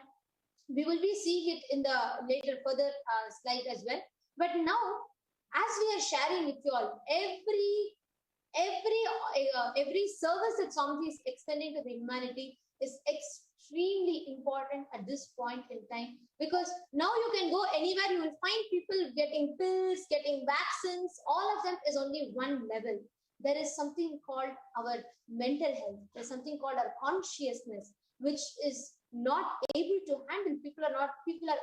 D: we will be seeing it in the further slide as well. But now, as we are sharing with you all, every service that Swamiji is extending to the humanity is extremely important at this point in time, because now you can go anywhere, you will find people getting pills, getting vaccines, all of them is only one level. There is something called our mental health. There's something called our consciousness, which is not able to handle. People are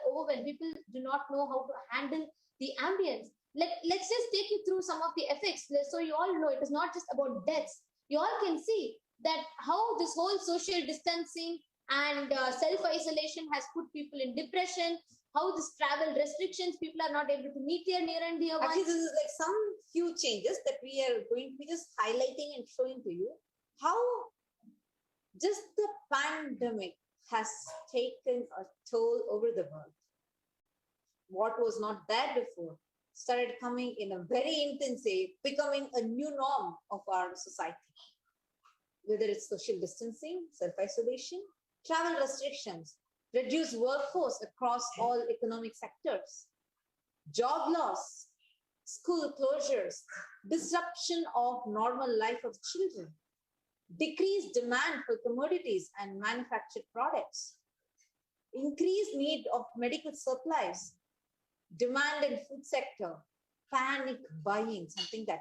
D: overwhelmed. People do not know how to handle the ambience. Let's just take you through some of the effects. So you all know it is not just about deaths. You all can see that how this whole social distancing and self-isolation has put people in depression, how this travel restrictions, people are not able to meet their near and dear ones.
E: Actually, this is like some few changes that we are going to be just highlighting and showing to you how just the pandemic has taken a toll over the world. What was not there before started coming in a very intense way, becoming a new norm of our society. Whether it's social distancing, self-isolation, travel restrictions, reduced workforce across all economic sectors, job loss, school closures, disruption of normal life of children, decreased demand for commodities and manufactured products, increased need of medical supplies, demand in food sector, panic buying, something that,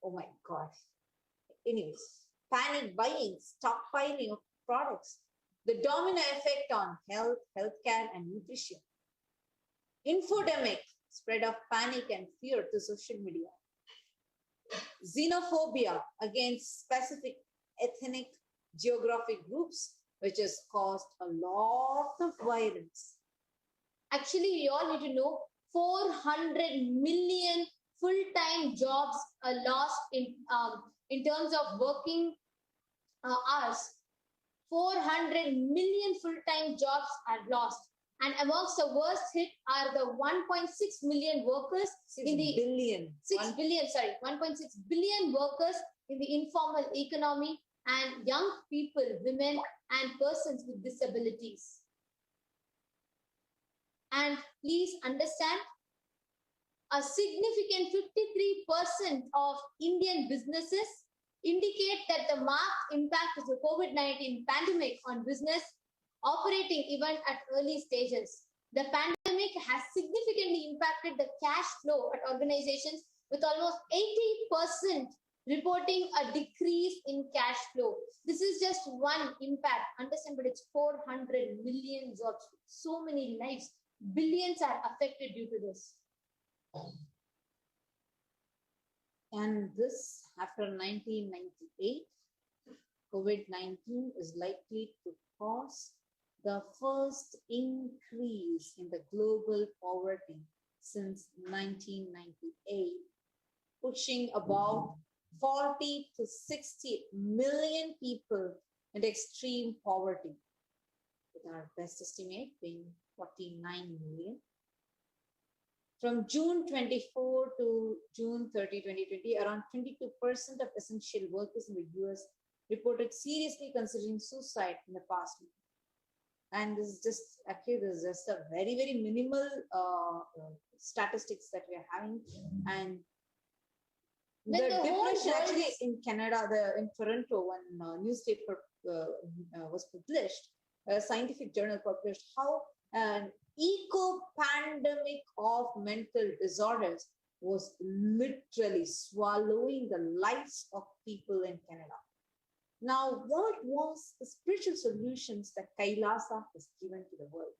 E: oh my God. Anyways, panic buying, stockpiling of products, the domino effect on health, healthcare, and nutrition, infodemic, spread of panic and fear to social media, xenophobia against specific ethnic geographic groups, which has caused a lot of violence.
D: Actually, you all need to know 400 million full-time jobs are lost in terms of working hours. 400 million full-time jobs are lost. And amongst the worst hit are the 1.6 million workers
E: 6 billion
D: 1.6 billion workers in the informal economy, and young people, women, and persons with disabilities. And please understand, a significant 53% of Indian businesses indicate that the marked impact of the COVID-19 pandemic on business operating even at early stages. The pandemic has significantly impacted the cash flow at organizations, with almost 80% reporting a decrease in cash flow. This is just one impact. Understand, but it's 400 million jobs, so many lives. Billions are affected due to this.
E: And this, after 1998, COVID-19 is likely to cause the first increase in the global poverty since 1998, pushing about 40 to 60 million people in extreme poverty, with our best estimate being 49 million. From June 24 to June 30, 2020, around 22% of essential workers in the US reported seriously considering suicide in the past week. And this is just, actually, this is just a very, very minimal statistics that we are having. And the depression, actually, in Canada, in Toronto, one newspaper was published, a scientific journal published how an eco-pandemic of mental disorders was literally swallowing the lives of people in Canada. Now, what was the spiritual solutions that Kailasa has given to the world?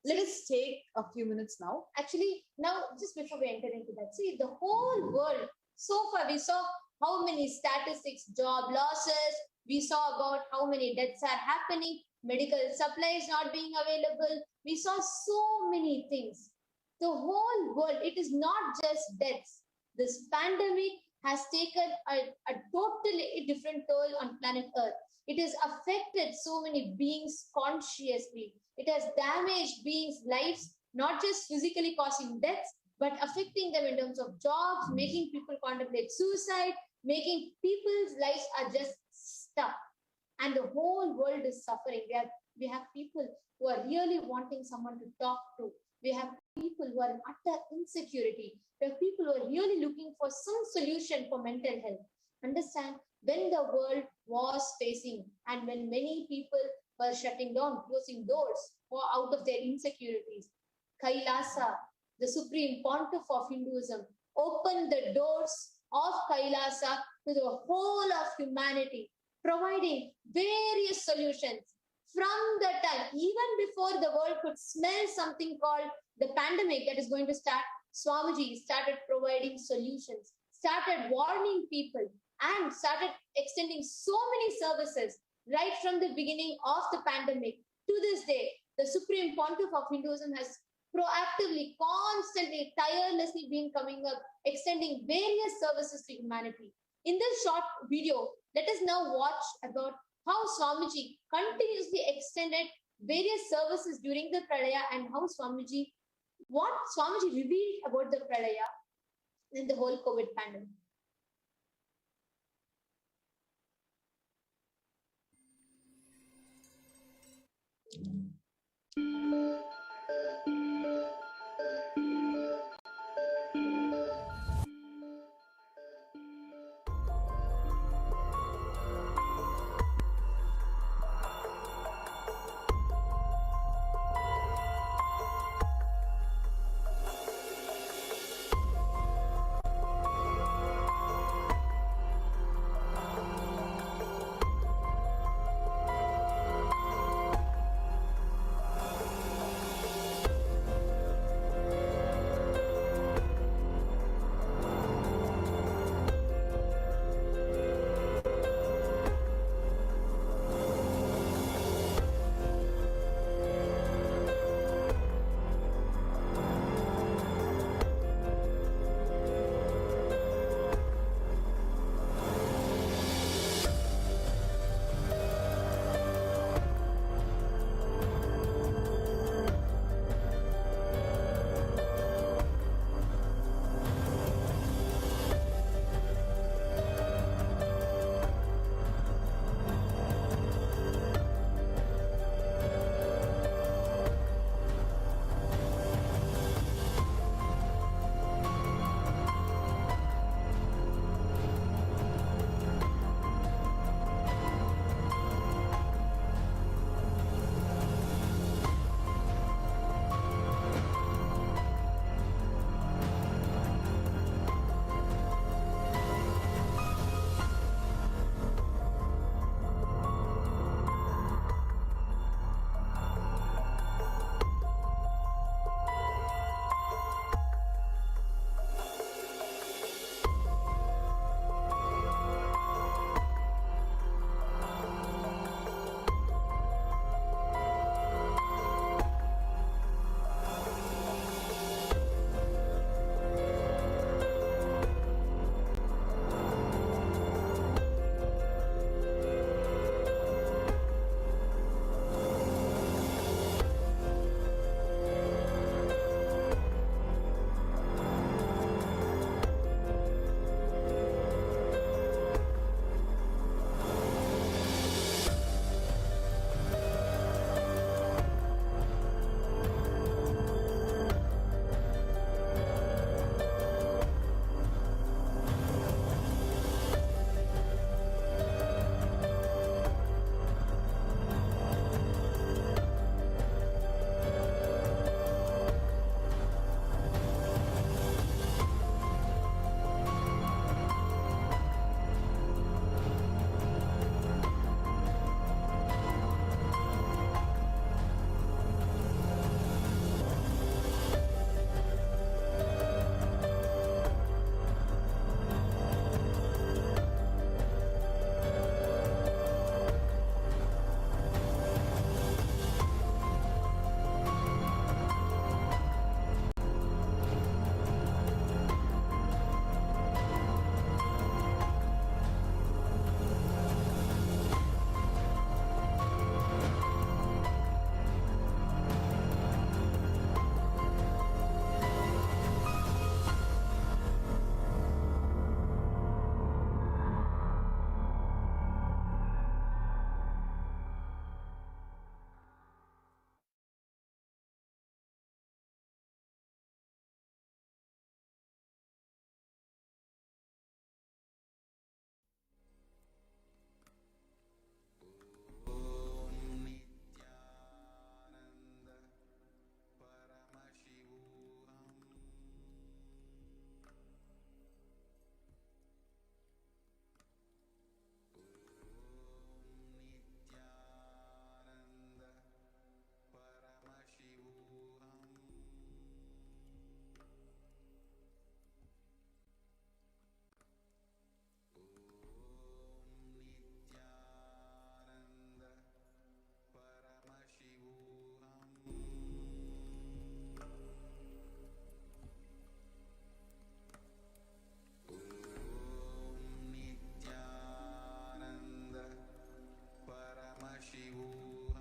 E: Let us take a few minutes now.
D: Actually, now, just before we enter into that, see, the whole world, so far we saw how many statistics, job losses, we saw about how many deaths are happening, medical supplies not being available. We saw so many things. The whole world, it is not just deaths. This pandemic has taken a totally different toll on planet Earth. It has affected so many beings consciously. It has damaged beings' lives, not just physically causing deaths, but affecting them in terms of jobs, making people contemplate suicide, making people's lives are just stuck. And the whole world is suffering. We have people who are really wanting someone to talk to. We have people who are in utter insecurity. We have people who are really looking for some solution for mental health. Understand, when the world was facing and when many people were shutting down, closing doors or out of their insecurities. Kailasa, the supreme pontiff of Hinduism, opened the doors of Kailasa to the whole of humanity, providing various solutions. From the time, even before the world could smell something called the pandemic that is going to start, Swamiji started providing solutions, started warning people, and started extending so many services right from the beginning of the pandemic to this day. The Supreme Pontiff of Hinduism has proactively, constantly, tirelessly been coming up, extending various services to humanity. In this short video, let us now watch about how Swamiji continuously extended various services during the Pralaya and how what Swamiji revealed about the Pralaya in the whole COVID pandemic.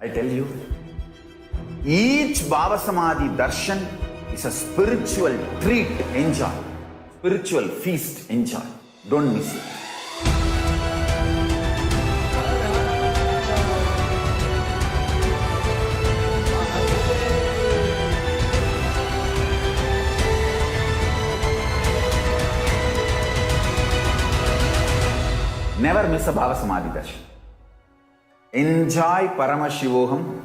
C: I tell you, each Bhava Samadhi darshan is a spiritual treat. Enjoy. Spiritual feast. Enjoy. Don't miss it. Never miss a Bhava Samadhi darshan. Enjoy Paramashivoham,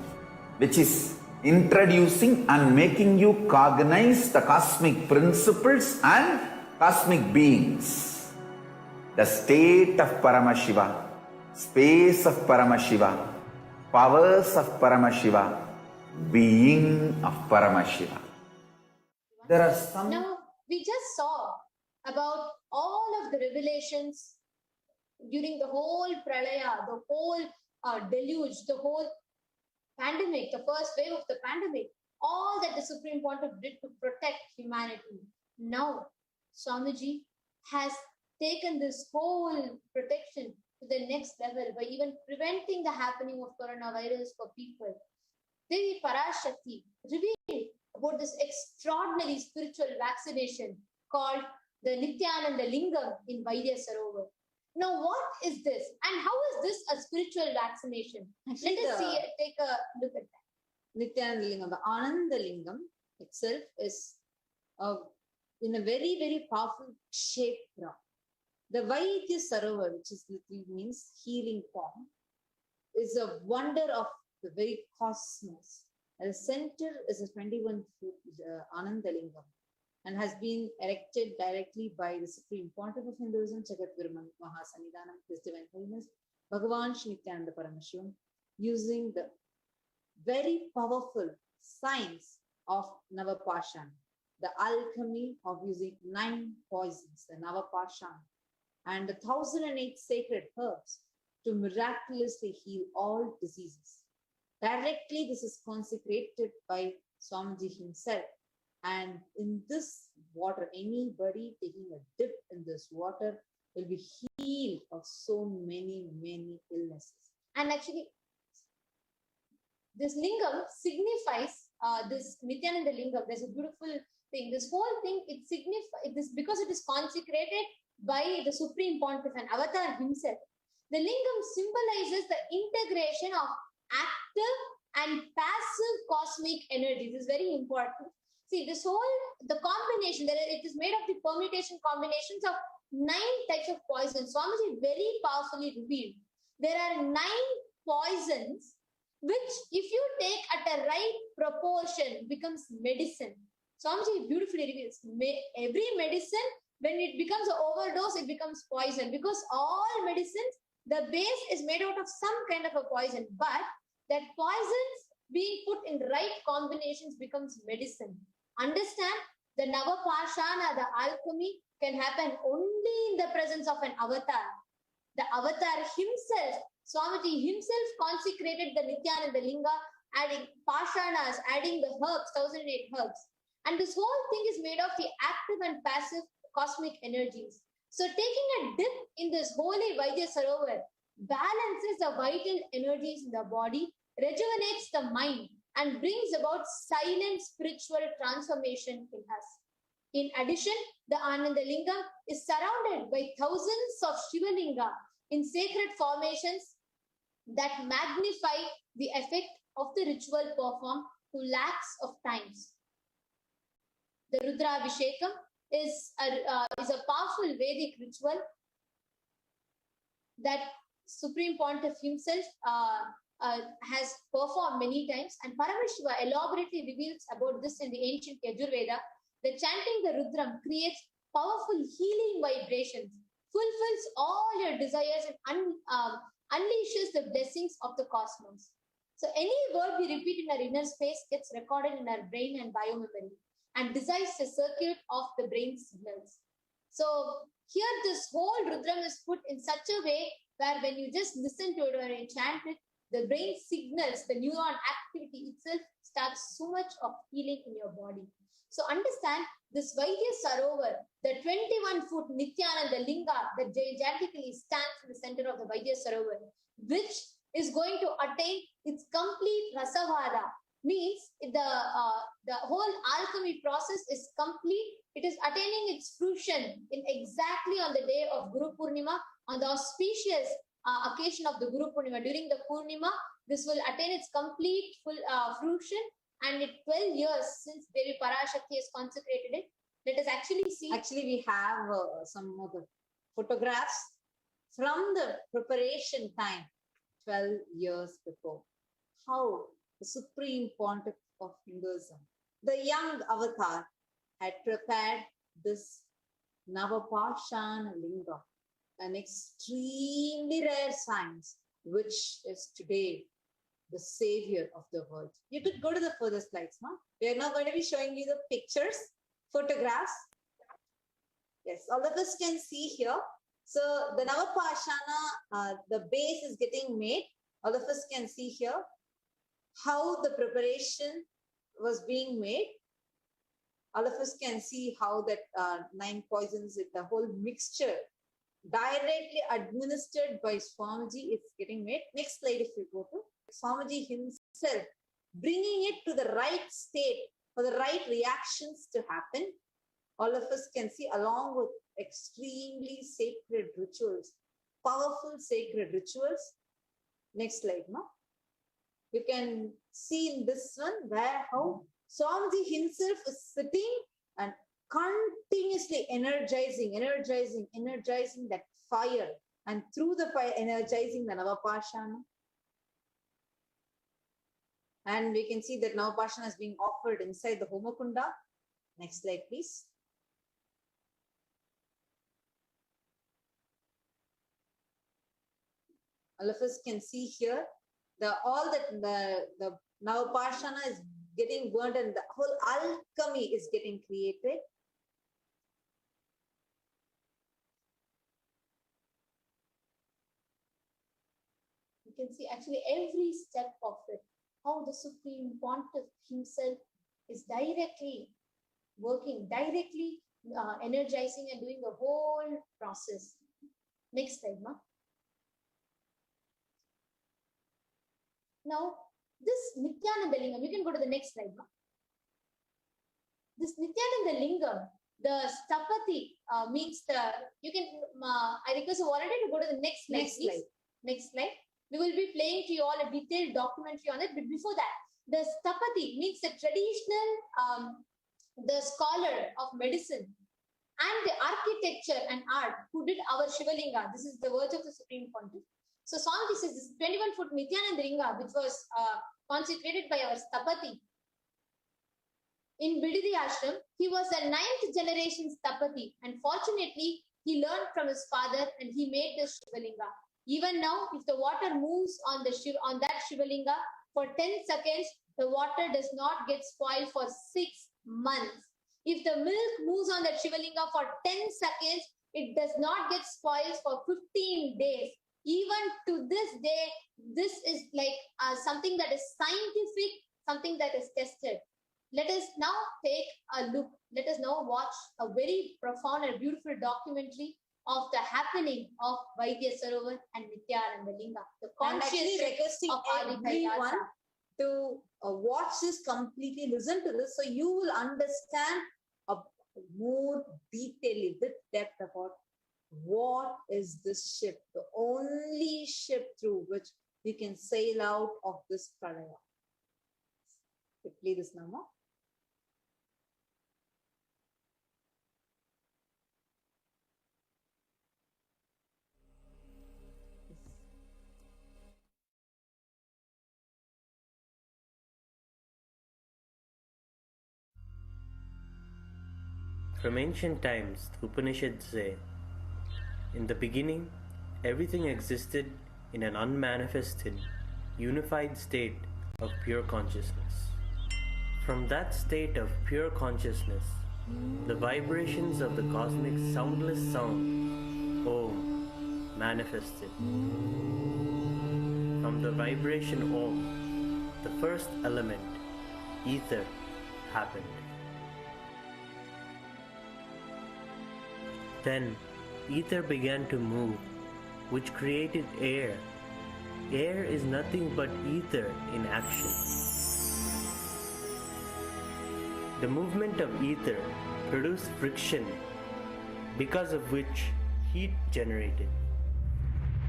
C: which is introducing and making you cognize the cosmic principles and cosmic beings. The state of Paramashiva, space of Paramashiva, powers of Paramashiva, being of Paramashiva. There are some...
D: Now, we just saw about all of the revelations during the whole pralaya, the whole deluge, the whole pandemic, the first wave of the pandemic, all that the Supreme Pontiff did to protect humanity. Now, Swamiji has taken this whole protection to the next level by even preventing the happening of coronavirus for people. Devi Parashakti revealed about this extraordinary spiritual vaccination called the Nityananda Lingam in Vaidya Sarovar. Now, what is this? And how is this a spiritual vaccination?
E: Actually,
D: Let us take a look at that.
E: Nityananda Lingam, the Ananda Lingam itself is in a very, very powerful kshetra. The Vaidya Sarovar, which is literally means healing form, is a wonder of the very cosmos. At the center is a 21-foot Ananda Lingam, and has been erected directly by the Supreme Pontiff of Hinduism, Jagadguru Mahasannidhanam, His Divine Holiness, Bhagavan Shri Nityananda Paramashivam, using the very powerful science of Navapashana, the alchemy of using 9 poisons, the Navapashana, and the 1008 sacred herbs to miraculously heal all diseases. Directly, this is consecrated by Swamiji himself. And in this water, anybody taking a dip in this water will be healed of so many, many illnesses.
D: And actually, this lingam signifies this Nityananda Lingam. There's a beautiful thing. This whole thing, it signifies this because it is consecrated by the Supreme Pontiff and Avatar himself. The lingam symbolizes the integration of active and passive cosmic energy. This is very important. See, this whole, the combination, it is made of the permutation combinations of 9 types of poisons. Swamiji very powerfully revealed. There are 9 poisons, which if you take at a right proportion, becomes medicine. Swamiji beautifully reveals, every medicine, when it becomes an overdose, it becomes poison. Because all medicines, the base is made out of some kind of a poison. But that poisons being put in right combinations becomes medicine. Understand, the Navapashana, the alchemy, can happen only in the presence of an avatar. The avatar himself, Swamiji himself consecrated the Nityananda Linga, adding pashanas, adding the herbs, 1008 herbs. And this whole thing is made of the active and passive cosmic energies. So taking a dip in this holy Vaidya Sarovar balances the vital energies in the body, rejuvenates the mind, and brings about silent spiritual transformation in us. In addition, the Ananda Lingam is surrounded by thousands of Shiva Linga in sacred formations that magnify the effect of the ritual performed to lakhs of times. The Rudra Abhishekam is a powerful Vedic ritual that Supreme Pontiff himself has performed many times, and Paramashiva elaborately reveals about this in the ancient Yajurveda. The chanting the Rudram creates powerful healing vibrations, fulfills all your desires, and unleashes the blessings of the cosmos. So any word we repeat in our inner space gets recorded in our brain and biomemory and decides the circuit of the brain signals. So here this whole Rudram is put in such a way where when you just listen to it or you chant it, the brain signals, the neuron activity itself starts so much of healing in your body. So understand this Vaidya Sarovar, the 21-foot Nityananda Linga that gigantically stands in the center of the Vaidya Sarovar, which is going to attain Its complete rasavada means the whole alchemy process is complete. It is attaining its fruition in exactly on the day of Guru Purnima, on the auspicious occasion of the Guru Purnima. During the Purnima, this will attain its complete full fruition, and it 12 years since Devi Parashakti has consecrated it. Let us actually see.
E: Actually, we have some of the photographs from the preparation time 12 years before. How the Supreme Pontiff of Hinduism, the young avatar, had prepared this Navapashana Linga, an extremely rare science, which is today the savior of the world. You could go to the further slides, no? We are now going to be showing you the pictures, photographs. Yes, all of us can see here. So the Navapashana, the base is getting made. All of us can see here how the preparation was being made. All of us can see how that 9 poisons, the whole mixture directly administered by Swamiji is getting made. Next slide if you go to. Swamiji himself bringing it to the right state for the right reactions to happen. All of us can see along with extremely sacred rituals, powerful sacred rituals. Next slide, no? You can see in this one where how Swamiji himself is sitting and continuously energizing that fire, and through the fire energizing the Navapashana. And we can see that Navapashana is being offered inside the Homakunda. Next slide, please. All of us can see here the Navapashana is getting burnt and the whole alchemy is getting created.
D: You can see actually every step of it, how the Supreme Pontiff himself is directly working, directly energizing and doing the whole process. Next slide, ma. Now, this Nityananda Lingam, you can go to the next slide, ma. This Nityananda Lingam, the Stapati means you can, I request the volunteer to go to the next slide, please. Next slide. We will be playing to you all a detailed documentary on it. But before that, the Stapati means the traditional, the scholar of medicine and the architecture and art who did our Shivalinga. This is the words of the Supreme Pontiff. So Swamiji says this 21-foot Nityananda Linga, which was consecrated by our Stapati in Bididi Ashram. He was a 9th generation Stapati, and fortunately, he learned from his father and he made this Shivalinga. Even now, if the water moves on that Shivalinga for 10 seconds, the water does not get spoiled for 6 months. If the milk moves on that Shivalinga for 10 seconds, it does not get spoiled for 15 days. Even to this day, this is like something that is scientific, something that is tested. Let us now take a look. Let us now watch a very profound and beautiful documentary of the happening of Vaidya Sarovar and Nityananda Linga. The consciousness
E: requesting
D: of
E: everyone to watch this completely, listen to this, so you will understand more detailedly, with depth about what is this ship, the only ship through which we can sail out of this Pralaya. Play this now.
F: From ancient times, the Upanishads say, in the beginning, everything existed in an unmanifested, unified state of pure consciousness. From that state of pure consciousness, the vibrations of the cosmic soundless sound, Om, manifested. From the vibration Om, the first element, ether, happened. Then, ether began to move, which created air, air is nothing but ether in action. The movement of ether produced friction, because of which heat generated.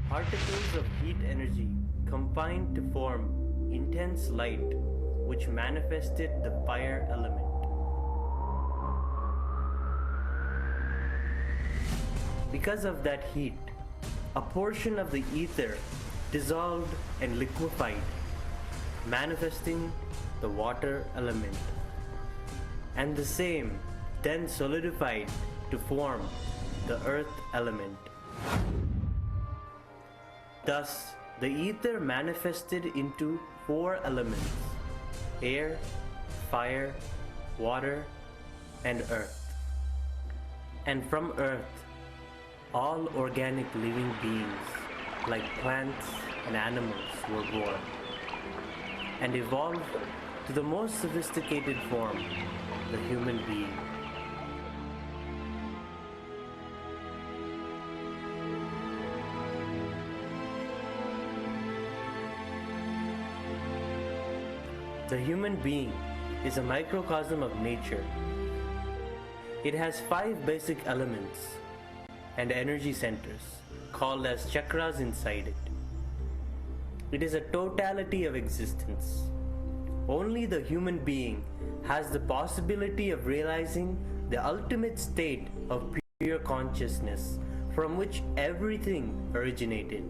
F: Particles of heat energy combined to form intense light, which manifested the fire element. Because of that heat, a portion of the ether dissolved and liquefied, manifesting the water element, and the same then solidified to form the earth element. Thus, the ether manifested into 4 elements: air, fire, water, and earth. And from earth, all organic living beings, like plants and animals, were born and evolved to the most sophisticated form, the human being. The human being is a microcosm of nature. It has 5 basic elements and energy centers, called as chakras, inside it. It is a totality of existence. Only the human being has the possibility of realizing the ultimate state of pure consciousness from which everything originated.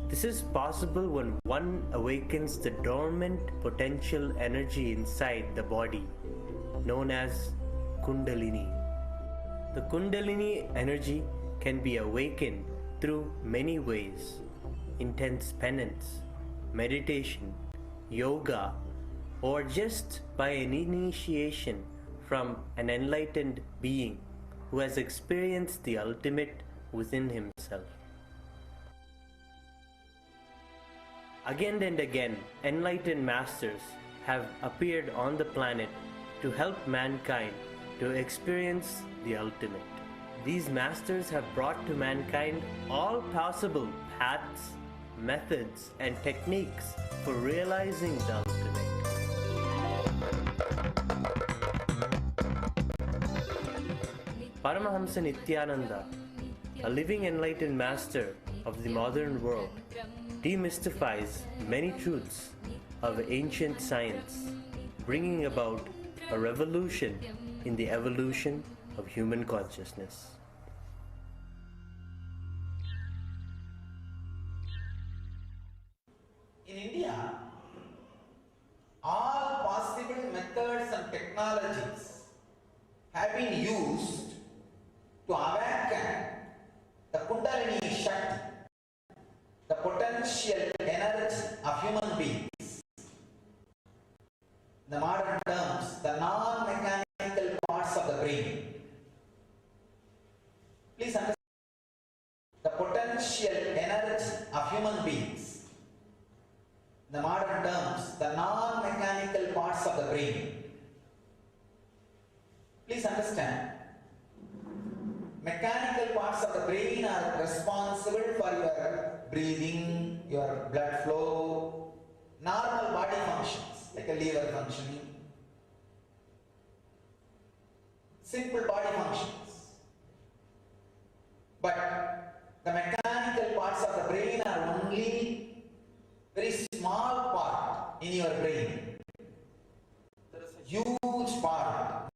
F: This is possible when one awakens the dormant potential energy inside the body, known as Kundalini. The Kundalini energy can be awakened through many ways: intense penance, meditation, yoga, or just by an initiation from an enlightened being who has experienced the ultimate within himself. Again and again, enlightened masters have appeared on the planet to help mankind to experience the ultimate. These masters have brought to mankind all possible paths, methods, and techniques for realizing the ultimate. Paramahamsa Nityananda, a living enlightened master of the modern world, demystifies many truths of ancient science, bringing about a revolution in the evolution of human consciousness.
A: In India, all possible methods and technologies have been used to awaken the Kundalini Shakti, the potential energy of human beings. In the modern terms, the non-mechanical parts of the brain. Please understand the potential energy of human beings. In the modern terms, the non-mechanical parts of the brain. Please understand, mechanical parts of the brain are responsible for your breathing, your blood flow, normal body functions like a liver functioning, simple body functions. But the mechanical parts of the brain are only very small part in your brain. There is a huge part,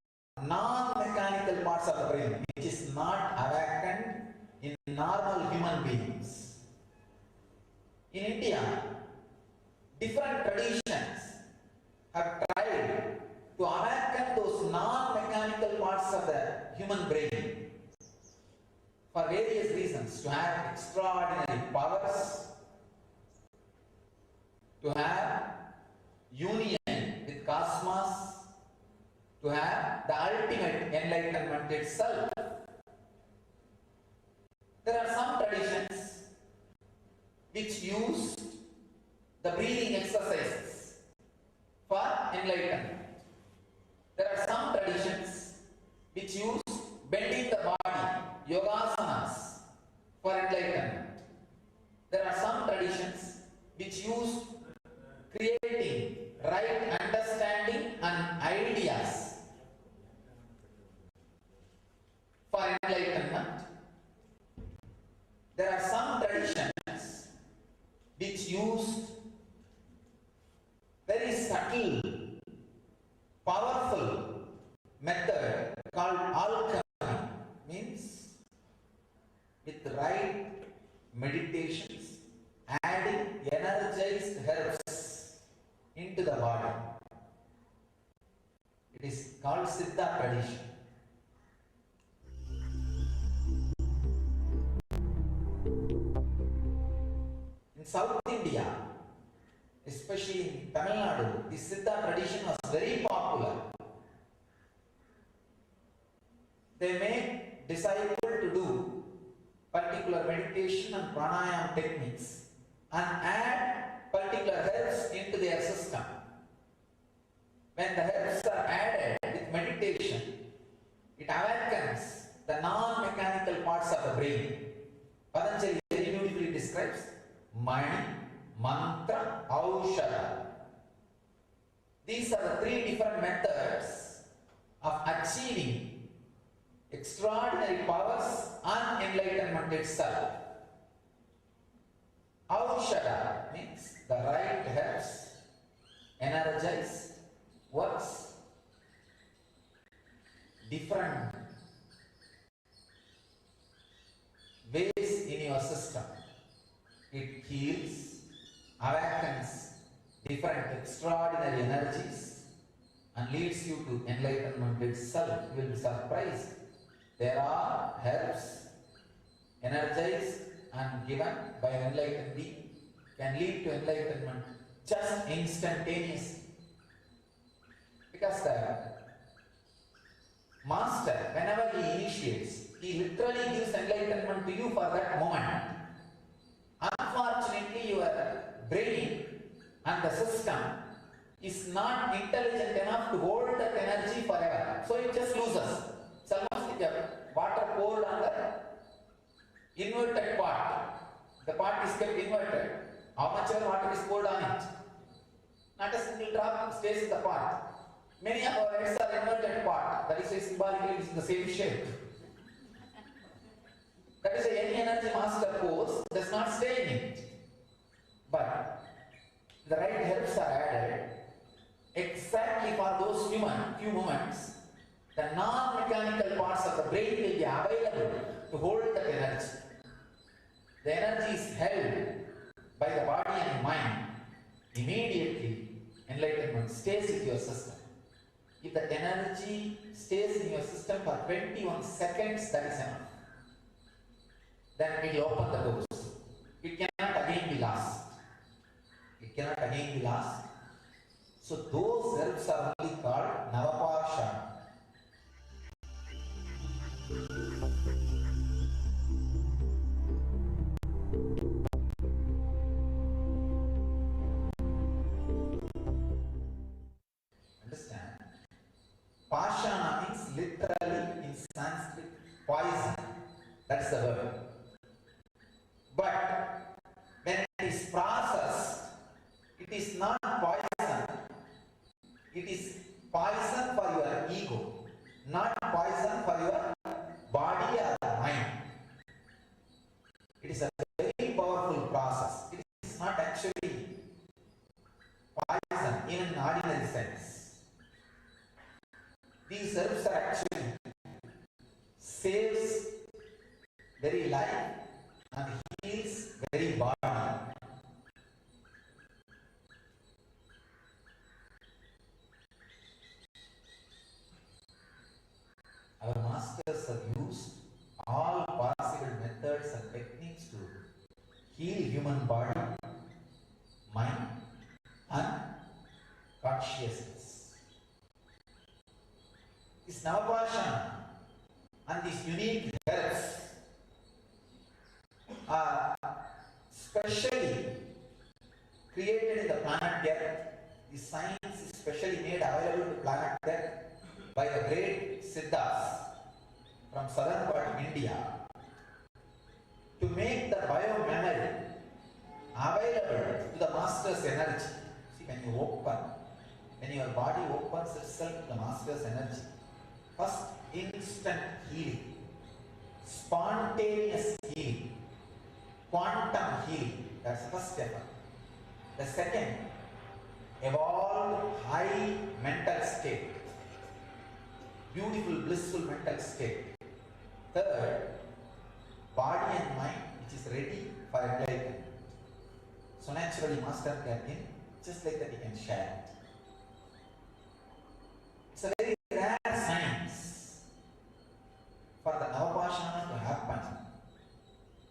A: non-mechanical parts of the brain, which is not awakened in normal human beings. In India, different traditions have tried to awaken those non-mechanical parts of the human brain for various reasons: to have extraordinary powers, to have union with cosmos, to have the ultimate enlightenment itself. There are some traditions which used the breathing exercises for enlightenment. There are some traditions which use bending the body, yogasanas, for enlightenment. There are some traditions which use creating right understanding and ideas for enlightenment. There are some traditions which use very subtle, powerful method called alchemy, means with right meditations, adding energized herbs into the body. It is called Siddha tradition. In South India, especially in Tamil Nadu, this Siddha tradition was very popular. They make disciples to do particular meditation and pranayama techniques and add particular herbs into their system. When the herbs are added with meditation, it awakens the non-mechanical parts of the brain. Patanjali very beautifully describes Mani, Mantra, Aushadha. These are the three different methods of achieving extraordinary powers and enlightenment itself. Aushadha means the right herbs, energize, works different ways in your system. It heals, awakens different extraordinary energies and leads you to enlightenment itself. You will be surprised. There are herbs energized and given by an enlightened being can lead to enlightenment just instantaneously. Because the master, whenever he initiates, he literally gives enlightenment to you for that moment. Unfortunately, your brain and the system is not intelligent enough to hold that energy forever. So it just loses. It's almost like a water poured on the inverted pot. The pot is kept inverted. How much ever water is poured on it? Not a single drop stays in the pot. Many of our heads are inverted pot. That is why symbolically it is the same shape. That is why any energy master pours does not stay in it. But the right herbs are added exactly for those few moments. The non-mechanical parts of the brain will be available to hold that energy. The energy is held by the body and mind. Immediately, enlightenment stays in your system. If the energy stays in your system for 21 seconds, that is enough. Then it will open the doors. It cannot again be lost. It cannot again be lost. So those herbs are only called Navapashana. Understand? Pashana means literally in Sanskrit poison. That's the word. But when it is processed, it is not poison. It is poison for your ego, not poison for your body or mind. It is a very powerful process. It is not actually poison even in ordinary sense. These herbs are actually saves very life and heals very body. Our masters have used all possible methods and techniques to heal human body, mind and consciousness. This Navapashana and these unique herbs are specially created in the planet Earth. The science is specially made available to planet Earth by the great Siddhas from southern part of India to make the bio-memory available to the master's energy. See, when you open, when your body opens itself to the master's energy, first instant healing, spontaneous healing, quantum healing. That's the first step. The second, evolved high mental state, beautiful blissful mental state. Third, body and mind which is ready for enlightenment. So naturally master can in, just like that he can share it. It's a very rare science for the Navapashana to happen.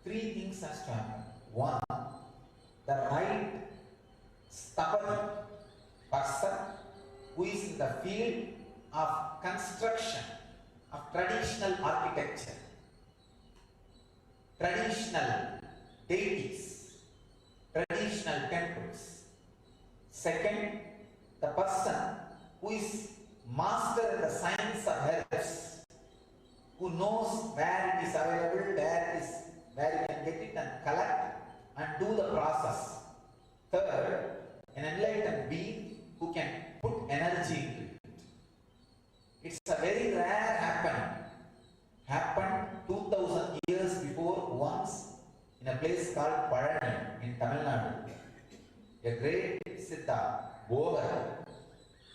A: Three things has to happen. One, the right stubborn person who is in the field of construction of traditional architecture, traditional deities, traditional temples. Second, the person who is master in the science of herbs, who knows where it is available, where you can get it and collect and do the process. Third, an enlightened being who can put energy into it. It's a very rare happening. Happened 2000 years before once in a place called Parashakti in Tamil Nadu. A great Siddha, Bogar.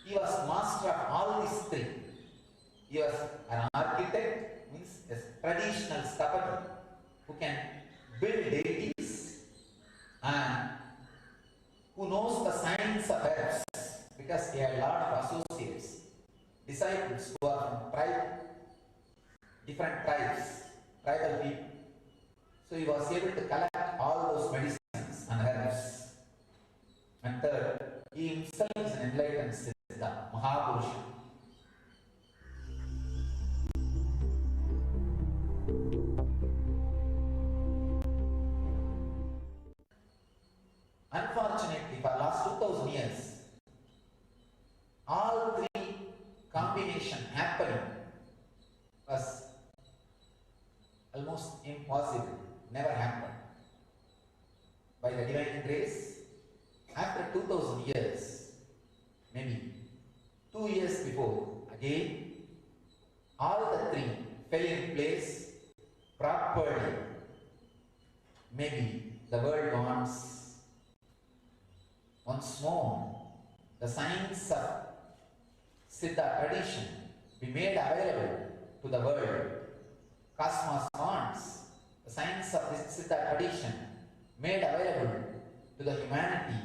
A: He was master of all these three. He was an architect, means a traditional stubborn who can build deities and who knows the science of herbs, because he had a lot of associates, disciples who are from different tribes, tribal people. So he was able to collect all those medicines and herbs. And third, he himself is an enlightened Siddha, Mahapurusha. Unfortunately, for the last 2000 years, all three combination happening was almost impossible, never happened. By the divine grace, after 2000 years, maybe 2 years before, again, all the three fell in place properly. Maybe the world wants once more the science of Siddha tradition be made available to the world. Cosmos wants the science of this Siddha tradition made available to the humanity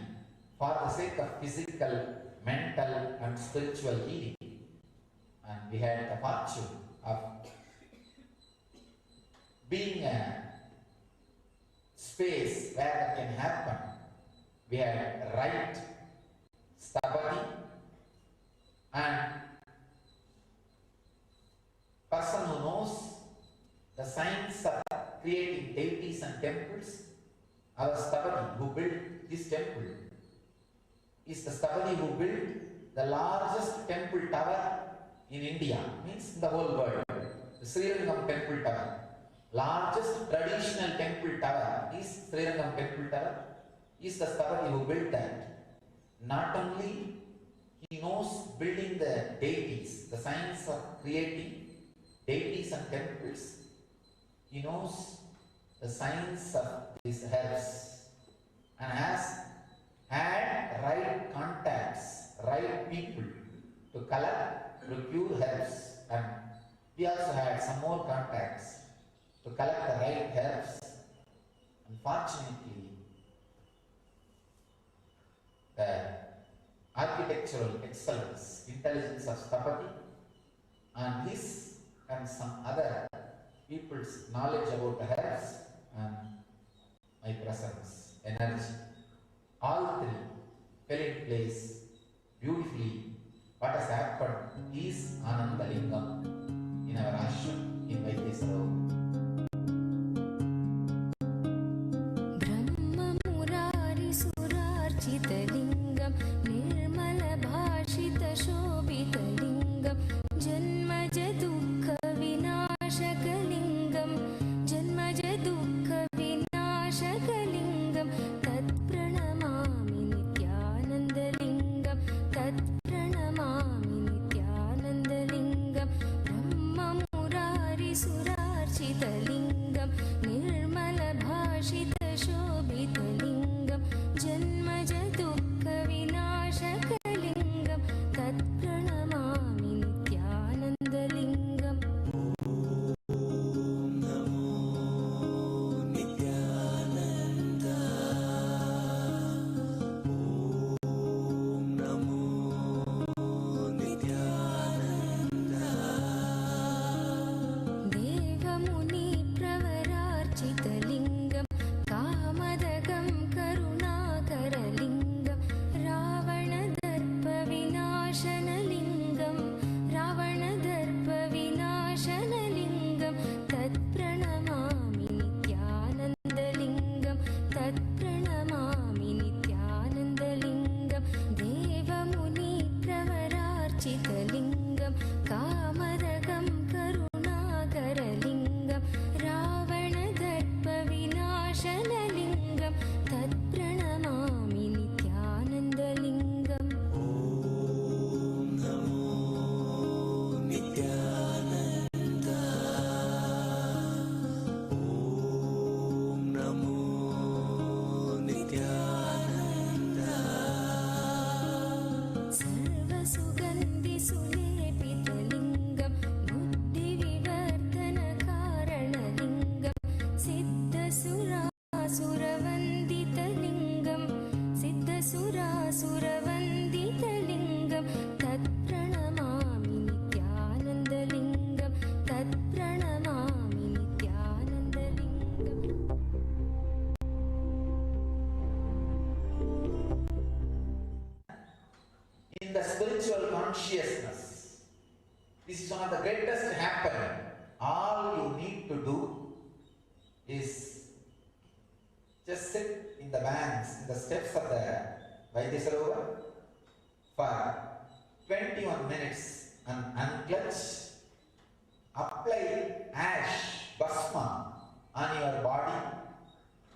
A: for the sake of physical, mental and spiritual healing. And we had the fortune of being a space where that can happen. We had right stability and person who knows the science of creating deities and temples. Our Sthabadi who built this temple is the Sthabadi who built the largest temple tower in India, means in the whole world. The Srirangam temple tower. Largest traditional temple tower is Srirangam temple tower. Is the Sthabadi who built that. Not only he knows building the deities, the science of creating deities and temples, he knows the science of these herbs and has had right contacts, right people to collect, procure herbs, and we also had some more contacts to collect the right herbs. Unfortunately, the architectural excellence, intelligence of Sthabadi and his and some other people's knowledge about the herbs and my presence, energy, all three fell in place beautifully. What has happened is Ananda Lingam in our ashram in Vaidesaro.
G: Lingam, Nirmala Bhashita Shobhita Lingam, Janmaja Dukkha Vinashaka Lingam, Janmaja Dukkha Vinashaka Lingam, Tat त्रिसुरार्चितलिङ्गं निर्मलभाषितशोभितलिङ्गं जन्मजदुःखविनाशकलिङ्गं तत्प्रणमामि नित्यानन्दलिङ्गम् देवमुनिप्रवरार्चितलिङ्गं कामदगं करुणाकरलिङ्गं रावणदर्पविनाशनलिङ्गं तत्प्रणमामि नित्यानन्दलिङ्गं तत्प्रणमामि नित्यानन्दलिङ्गं देवमुनिप्रवरार्चितलिङ्गं कामदगं करुणाकरलिङ्गं रावणदर्पविनाशनलिङ्गं तत्प्रणमामि नित्यानन्दलिङ्गम् सर्वसुगन्धिसुलेपितलिङ्गं बुद्धिविवर्धनकारणलिङ्गं सिद्धसुरासुरवन्दितलिङ्गं तत्प्रणमामि नित्यानन्दलिङ्गं तत्प्रणमामि नित्यानन्दलिङ्गम्
A: In the spiritual consciousness, this is one of the greatest happening. All you need to do is just sit in the banks, in the steps of the Vaidyasarovar for 21 minutes and unclutch, apply ash, basma on your body,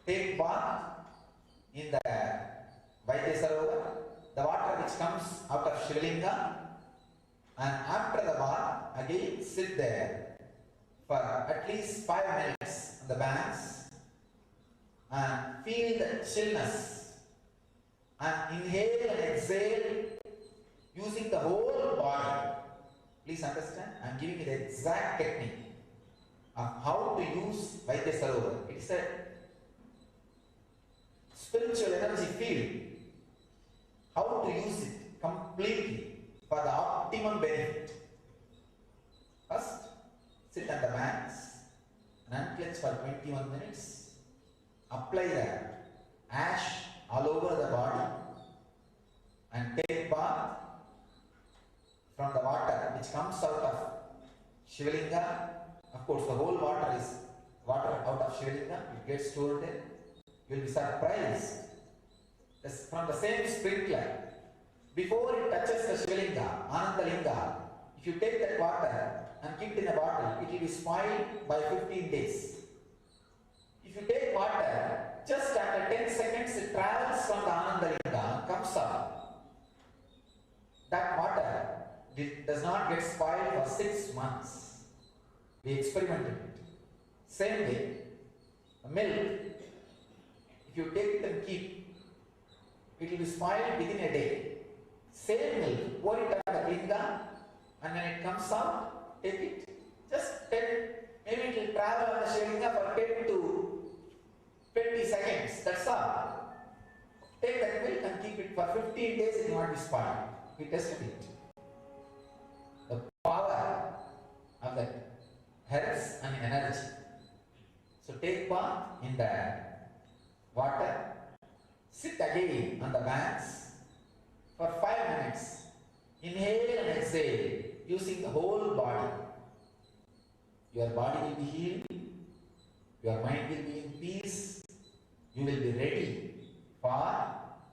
A: take bath in the Vaidyasarovar, the water which comes out of Shivalinga, and after the bath, again sit there for at least 5 minutes on the banks and feel the chillness and inhale and exhale using the whole body. Please understand, I am giving you the exact technique of how to use Vaidyasarovar. It is a spiritual energy field. How to use it completely for the optimum benefit. First, sit on the mats and unclench for 21 minutes. Apply the ash all over the body and take bath from the water which comes out of Shivalinga. Of course, the whole water is water out of Shivalinga. It gets stored there. You will be surprised. From the same sprinkler, before it touches the Shivalinga, Anandalinga, if you take that water and keep it in a bottle, it will be spoiled by 15 days. If you take water, just after 10 seconds it travels from the Anandalinga and comes out. That water does not get spoiled for 6 months. We experimented it. Same way, the milk, if you take it and keep, it will be spoiled within a day. Same milk, pour it on the linga, and when it comes out, take it. Just 10, maybe it will travel on the Shivalinga for 10 to 20 seconds. That's all. Take that milk and keep it for 15 days. It will not be spoiled. We tested it. The power of the herbs and energy. So take bath in the water. Sit again on the banks for 5 minutes. Inhale and exhale using the whole body. Your body will be healed. Your mind will be in peace. You will be ready for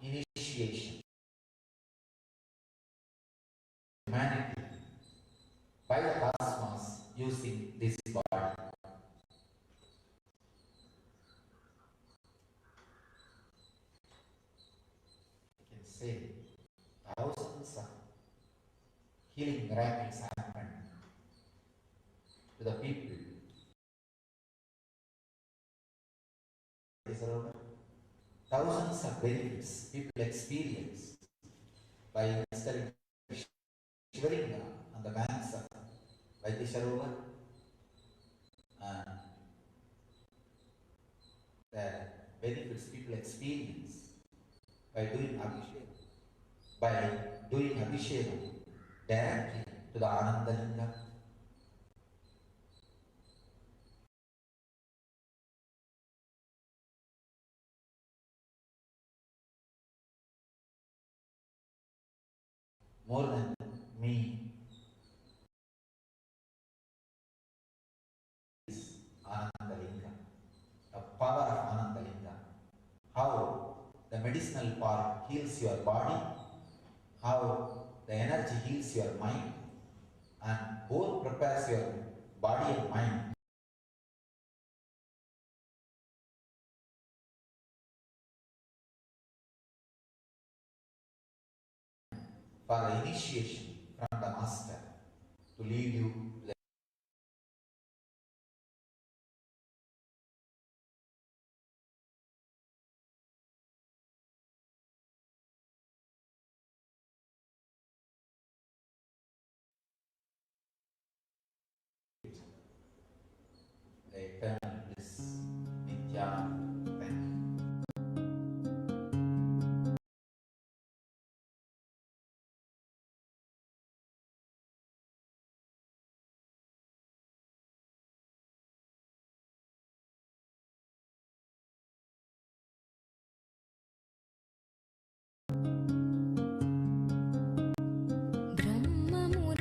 A: initiation. Humanity by the cosmos using this body. Say thousands of healing miracles happened to the people thousands of benefits people experience by studying shivering on the banks of Vaidisharovar, and the benefits people experience by doing Abhishekam directly to the Ananda Linga. More than me is Ananda Linga, the power of Ananda Linga. How the medicinal part heals your body, how the energy heals your mind, and both prepares your body and mind for the initiation from the master to lead you to the eternal bliss, Nityananda. Thank you.
G: ब्रह्ममुर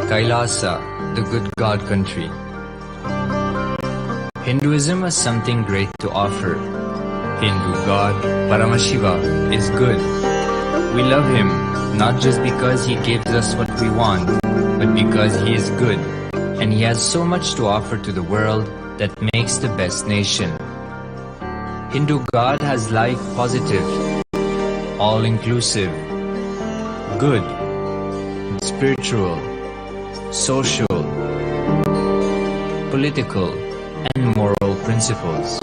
H: Kailasa, the good God country. Hinduism has something great to offer. Hindu God, Paramashiva, is good. We love him not just because he gives us what we want, but because he is good, and he has so much to offer to the world that makes the best nation. Hindu God has life positive, all-inclusive, good, spiritual, social, political, and moral principles.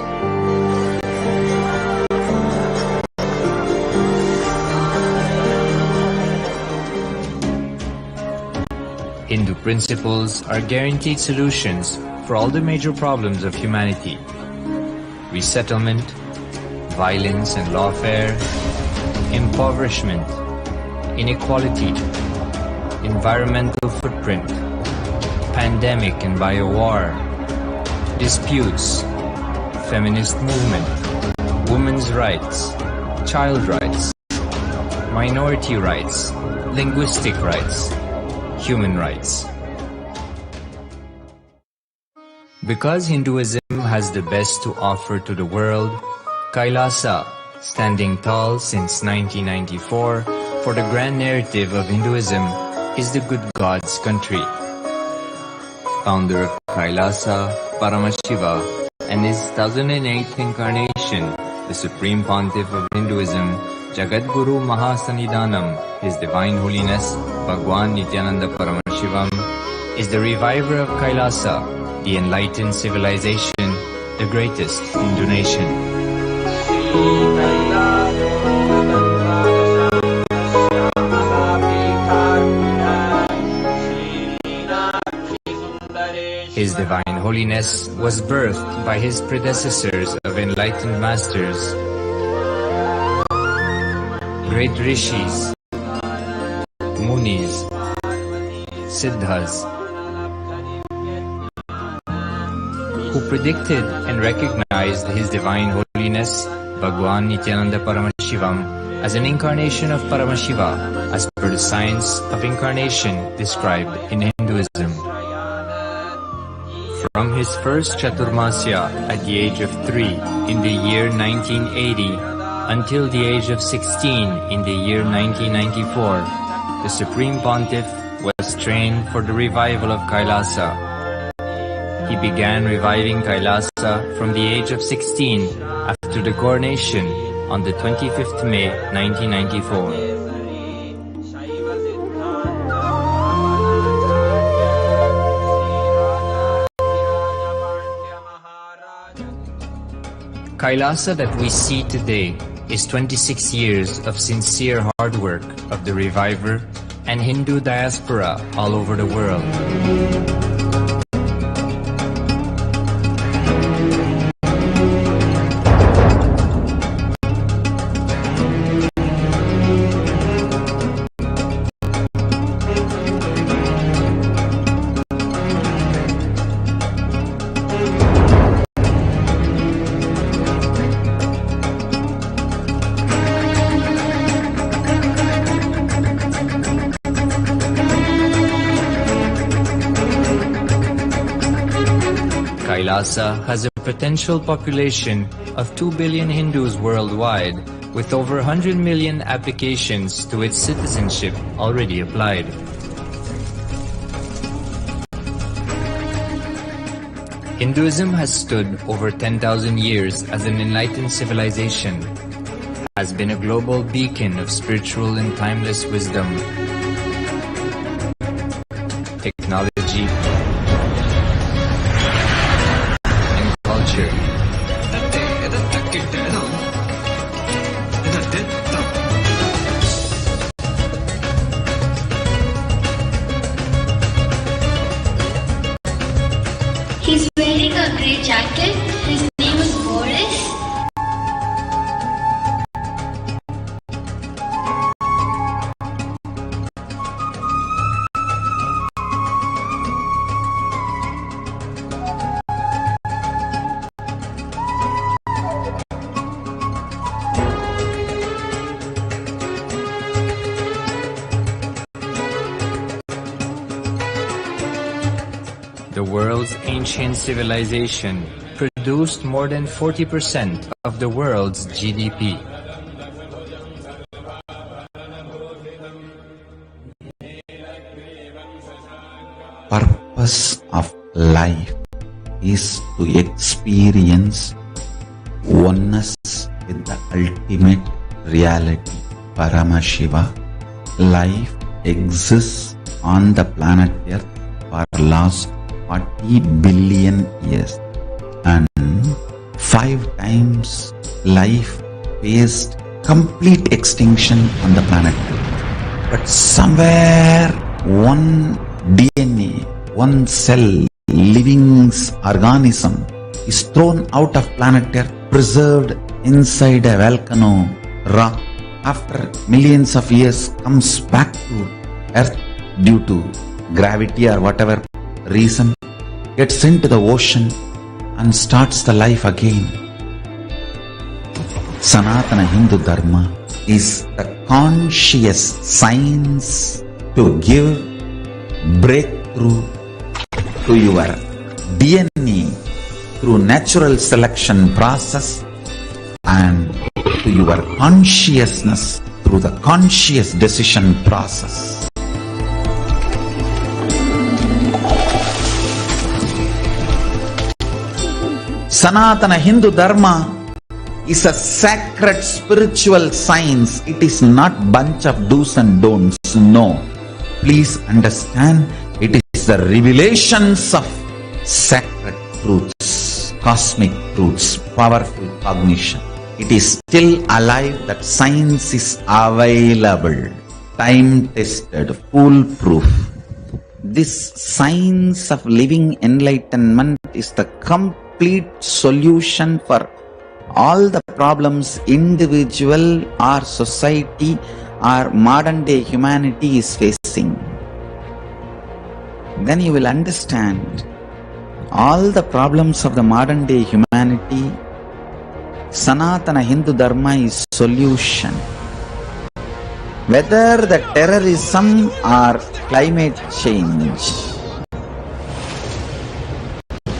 H: Hindu principles are guaranteed solutions for all the major problems of humanity: resettlement, violence and lawfare, impoverishment, inequality, environmental footprint, pandemic and biowar, disputes, feminist movement, women's rights, child rights, minority rights, linguistic rights, human rights. Because Hinduism has the best to offer to the world, Kailasa, standing tall since 1994 for the grand narrative of Hinduism, is the good God's country. Founder of Kailasa, Paramashiva, and his 1008th incarnation, the Supreme Pontiff of Hinduism, Jagadguru Mahasannidhanam, His Divine Holiness, Bhagwan Nityananda Paramashivam, is the reviver of Kailasa, the enlightened civilization, the greatest Hindu nation. His Divine Holiness was birthed by his predecessors of enlightened masters, great rishis, munis, siddhas, who predicted and recognized his Divine Holiness Bhagwan Nityananda Paramashivam as an incarnation of Paramashiva as per the science of incarnation described in Hinduism. From his first Chaturmasya at the age of 3 in the year 1980 until the age of 16 in the year 1994, the Supreme Pontiff was trained for the revival of Kailasa. He began reviving Kailasa from the age of 16 after the coronation on the 25th May 1994. Kailasa that we see today is 26 years of sincere hard work of the reviver and Hindu diaspora all over the world. Kailasa has a potential population of 2 billion Hindus worldwide, with over 100 million applications to its citizenship already applied. Hinduism has stood over 10,000 years as an enlightened civilization, has been a global beacon of spiritual and timeless wisdom, technology, culture.
I: He's wearing a grey jacket. His name is Boris.
H: The world's ancient civilization produced more than 40% of the world's GDP.
C: Purpose of life is to experience oneness with the ultimate reality, Paramashiva. Life exists on the planet Earth for last 40 billion years, and 5 times life faced complete extinction on the planet Earth. But somewhere one DNA, one cell, living organism is thrown out of planet Earth, preserved inside a volcano rock. After millions of years comes back to Earth due to gravity or whatever reason, gets into the ocean and starts the life again. Sanatana Hindu Dharma is the conscious science to give breakthrough to your DNA through natural selection process and to your consciousness through the conscious decision process. Sanatana Hindu Dharma is a sacred spiritual science. It is not bunch of do's and don'ts. No. Please understand, it is the revelations of sacred truths. cosmic truths, powerful cognition. It is still alive, that science is available, time-tested, foolproof. This science of living enlightenment is the complete solution for all the problems individual or society or modern day humanity is facing. Then you will understand all the problems of the modern day humanity. Sanatana Hindu Dharma is solution. Whether the terrorism or climate change,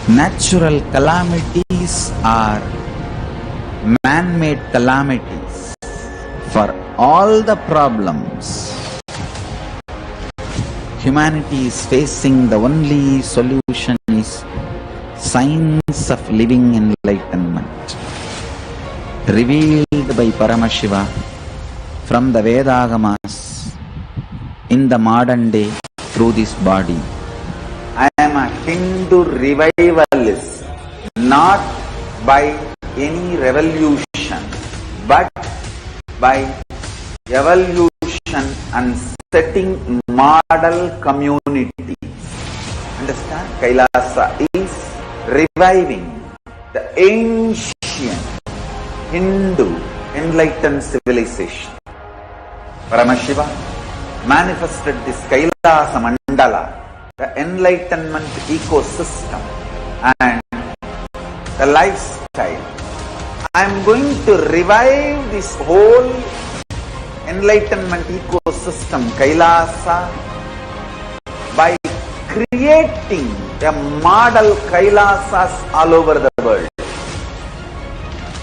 C: natural calamities or man-made calamities, for all the problems humanity is facing, the only solution is science of living enlightenment, revealed by Paramashiva from the Vedagamas in the modern day through this body. I am a Hindu revivalist, not by any revolution, but by evolution and setting model communities. Understand? Kailasa is reviving the ancient Hindu enlightened civilization. Paramashiva manifested this Kailasa Mandala, the enlightenment ecosystem and the lifestyle. I am going to revive this whole enlightenment ecosystem, Kailasa, by creating a model Kailasas all over the world.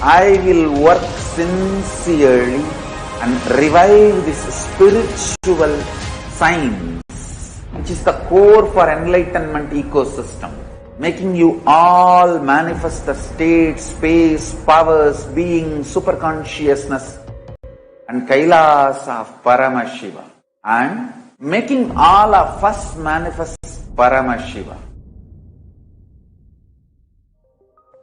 C: I will work sincerely and revive this spiritual science, which is the core for enlightenment ecosystem, making you all manifest the state, space, powers, being, superconsciousness and Kailasa of Paramashiva, and making all of us manifest Paramashiva.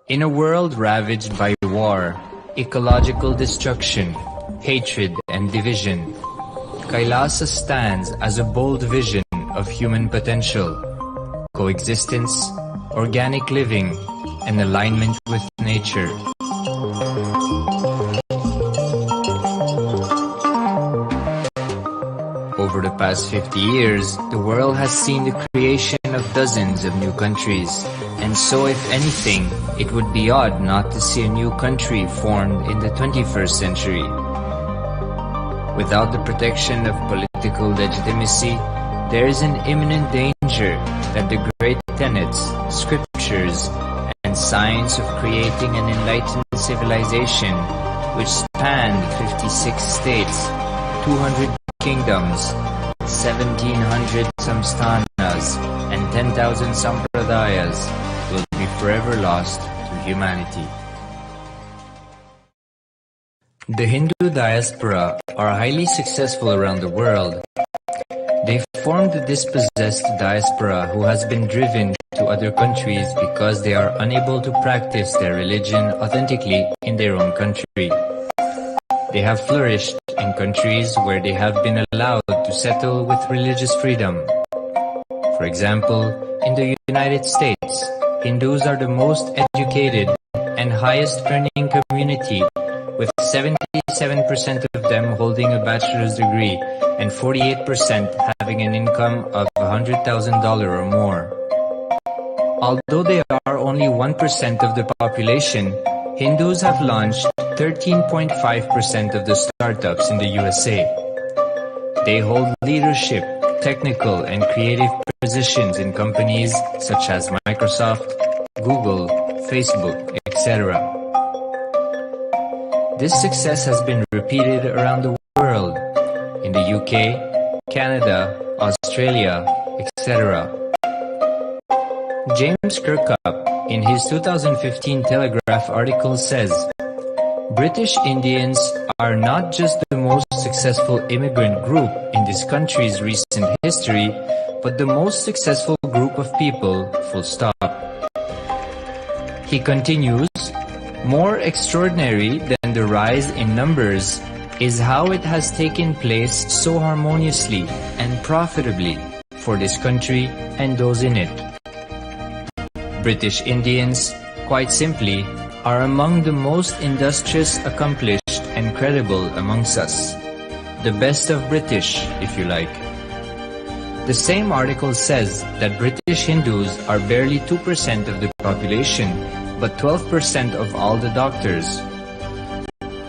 H: In a world ravaged by war, ecological destruction, hatred and division, Kailasa stands as a bold vision of human potential, coexistence, organic living, and alignment with nature. Over the past 50 years, the world has seen the creation of dozens of new countries, and so if anything, it would be odd not to see a new country formed in the 21st century. Without the protection of political legitimacy, there is an imminent danger that the great tenets, scriptures, and science of creating an enlightened civilization, which spanned 56 states, 200 kingdoms, 1700 samsthanas, and 10,000 sampradayas, will be forever lost to humanity. The Hindu diaspora are highly successful around the world. They formed the dispossessed diaspora who has been driven to other countries because they are unable to practice their religion authentically in their own country. They have flourished in countries where they have been allowed to settle with religious freedom. For example, in the United States, Hindus are the most educated and highest earning community, with 77% of them holding a bachelor's degree and 48% having an income of $100,000 or more. Although they are only 1% of the population, Hindus have launched 13.5% of the startups in the USA. They hold leadership, technical and creative positions in companies such as Microsoft, Google, Facebook, etc. This success has been repeated around the world, in the UK, Canada, Australia, etc. James Kirkup, in his 2015 Telegraph article says, British Indians are not just the most successful immigrant group in this country's recent history, but the most successful group of people, full stop. He continues, more extraordinary than the rise in numbers is how it has taken place so harmoniously and profitably for this country and those in it. British Indians, quite simply, are among the most industrious, accomplished, and credible amongst us. The best of British, if you like. The same article says that British Hindus are barely 2% of the population, but 12% of all the doctors.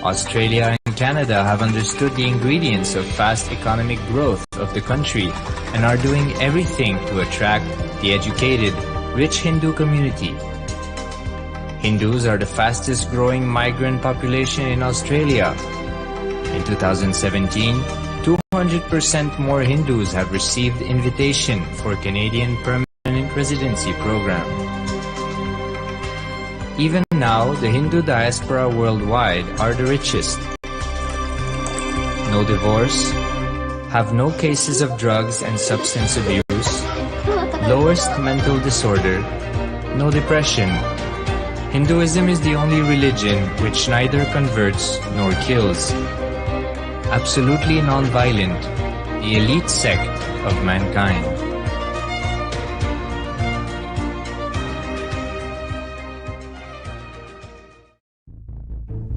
H: Australia and Canada have understood the ingredients of fast economic growth of the country and are doing everything to attract the educated, rich Hindu community. Hindus are the fastest growing migrant population in Australia. In 2017, 200% more Hindus have received invitation for Canadian Permanent Residency Program. Even now, the Hindu diaspora worldwide are the richest. No divorce, have no cases of drugs and substance abuse, lowest mental disorder, no depression. Hinduism is the only religion which neither converts nor kills. Absolutely non-violent, the elite sect of mankind.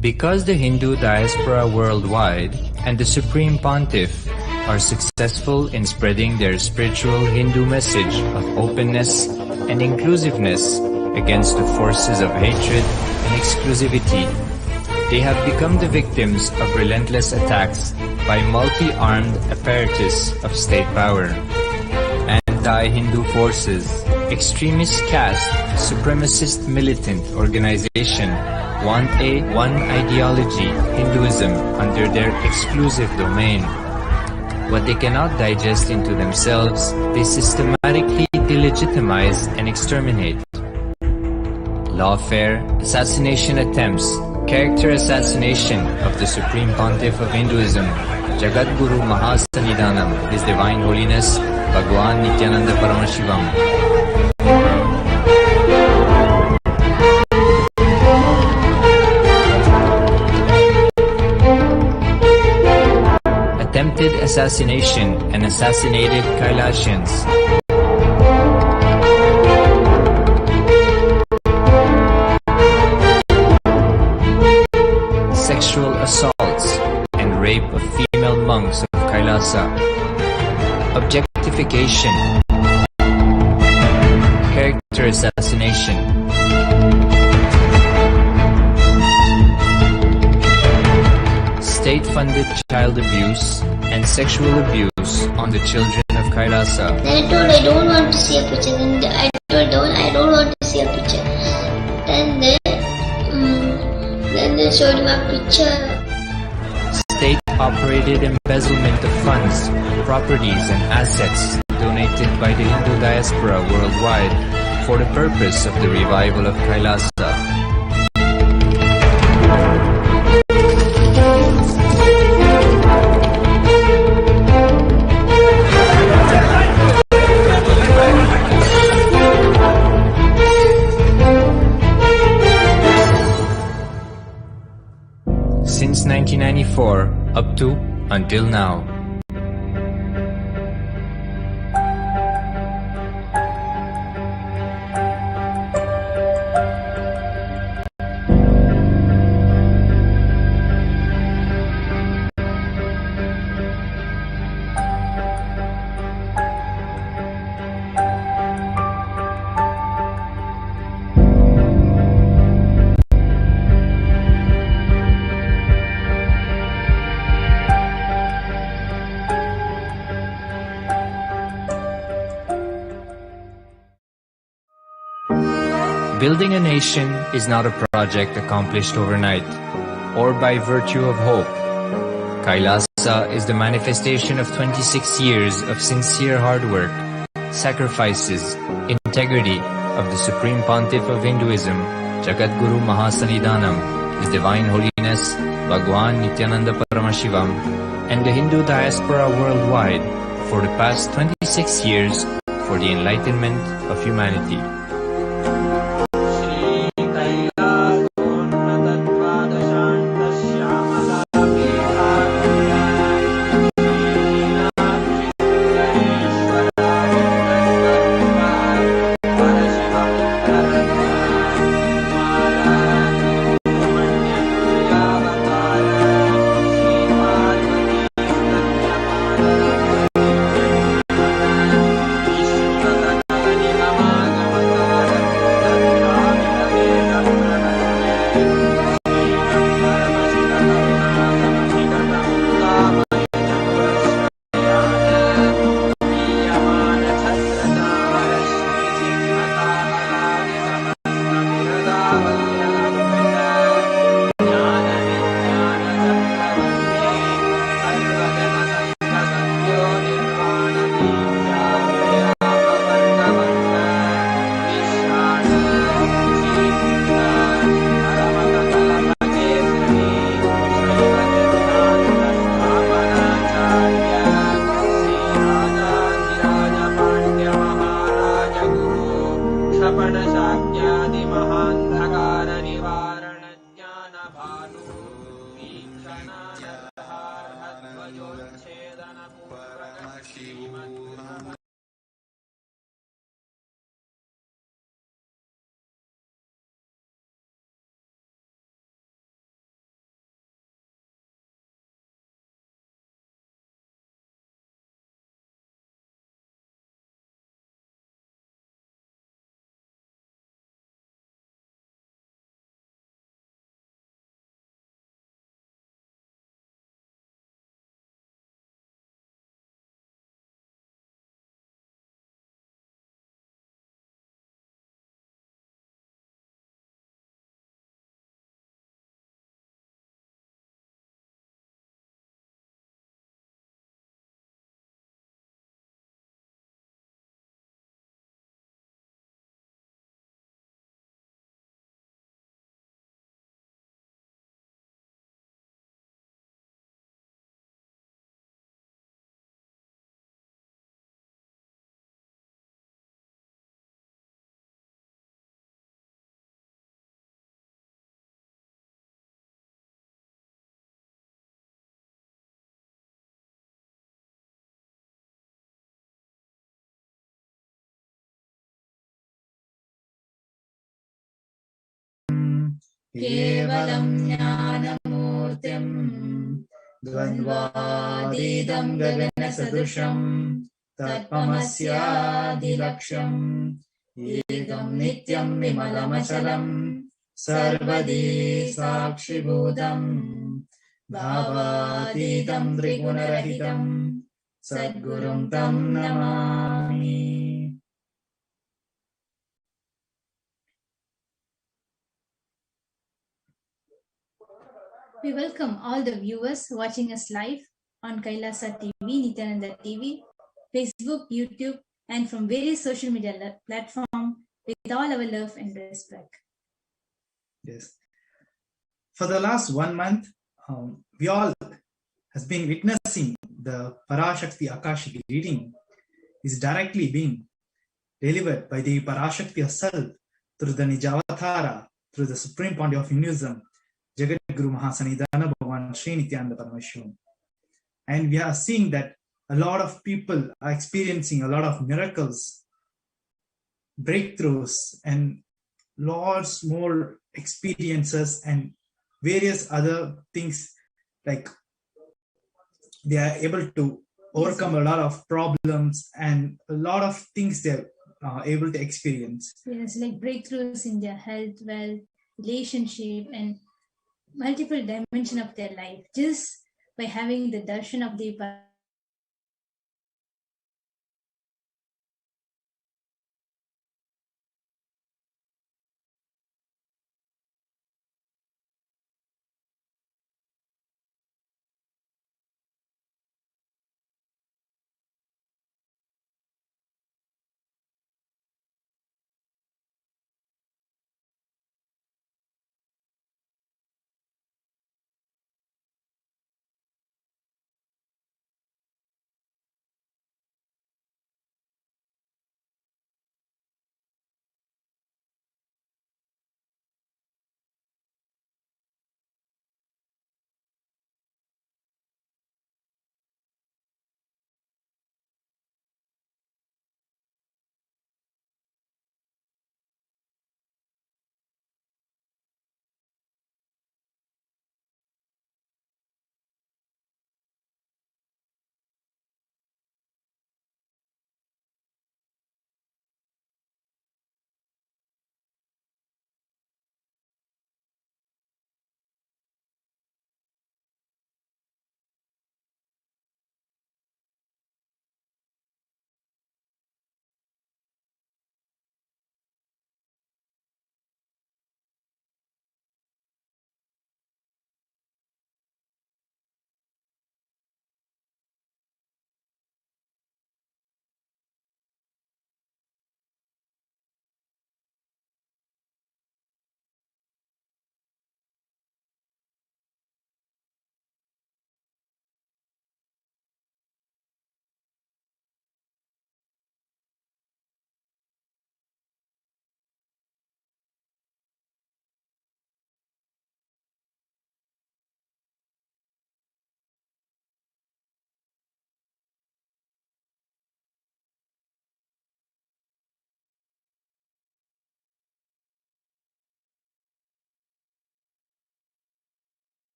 H: Because the Hindu diaspora worldwide and the Supreme Pontiff are successful in spreading their spiritual Hindu message of openness and inclusiveness against the forces of hatred and exclusivity, they have become the victims of relentless attacks by multi-armed apparatus of state power. Anti-Hindu forces, extremist caste, supremacist militant organization want a one ideology, Hinduism, under their exclusive domain. What they cannot digest into themselves, they systematically delegitimize and exterminate. Lawfare, assassination attempts, character assassination of the Supreme Pontiff of Hinduism, Jagadguru Mahasannidhanam, His Divine Holiness, Bhagwan Nityananda Paramashivam. Attempted assassination and assassinated Kailasians. Sexual assaults and rape of female monks of Kailasa. Objectification. Character assassination. State-funded child abuse and sexual abuse on the children of Kailasa.
I: Then I told I don't want to see a picture. Then I told I don't want to see a picture. Then they showed me a picture.
H: State-operated embezzlement of funds, properties and assets donated by the Hindu diaspora worldwide for the purpose of the revival of Kailasa. Since 1994 up to until now. Building a nation is not a project accomplished overnight or by virtue of hope. Kailasa is the manifestation of 26 years of sincere hard work, sacrifices, integrity of the Supreme Pontiff of Hinduism, Jagadguru Mahasannidhanam, His Divine Holiness, Bhagwan Nityananda Paramashivam, and the Hindu diaspora worldwide for the past 26 years for the enlightenment of humanity.
J: केवलं ज्ञानमूर्तिम् द्वन्द्वातीतं गगनसदृशं तत्त्वमस्यादिलक्ष्यम् एकं नित्यं विमलमचलं सर्वदी साक्षिभूतम् भावातीतं त्रिगुणरहितं सद्गुरुं तं Namami.
D: We welcome all the viewers watching us live on Kailasa TV, Nityananda TV, Facebook, YouTube, and from various social media platforms with all our love and respect.
J: Yes. For the last 1 month, we all has been witnessing the Parashakti Akashic reading is directly being delivered by the Parashakti herself through the Nijavatara, through the Supreme Pontiff of Hinduism, Jagadguru Mahasanidana Bhagavan Sri Nityananda Parameshwaran. And we are seeing that a lot of people are experiencing a lot of miracles, breakthroughs, and lots more experiences and various other things, like they are able to overcome a lot of problems and a lot of things they're able to experience.
D: Yes, like breakthroughs in their health, wealth, relationship, and multiple dimension of their life just by having the darshan of the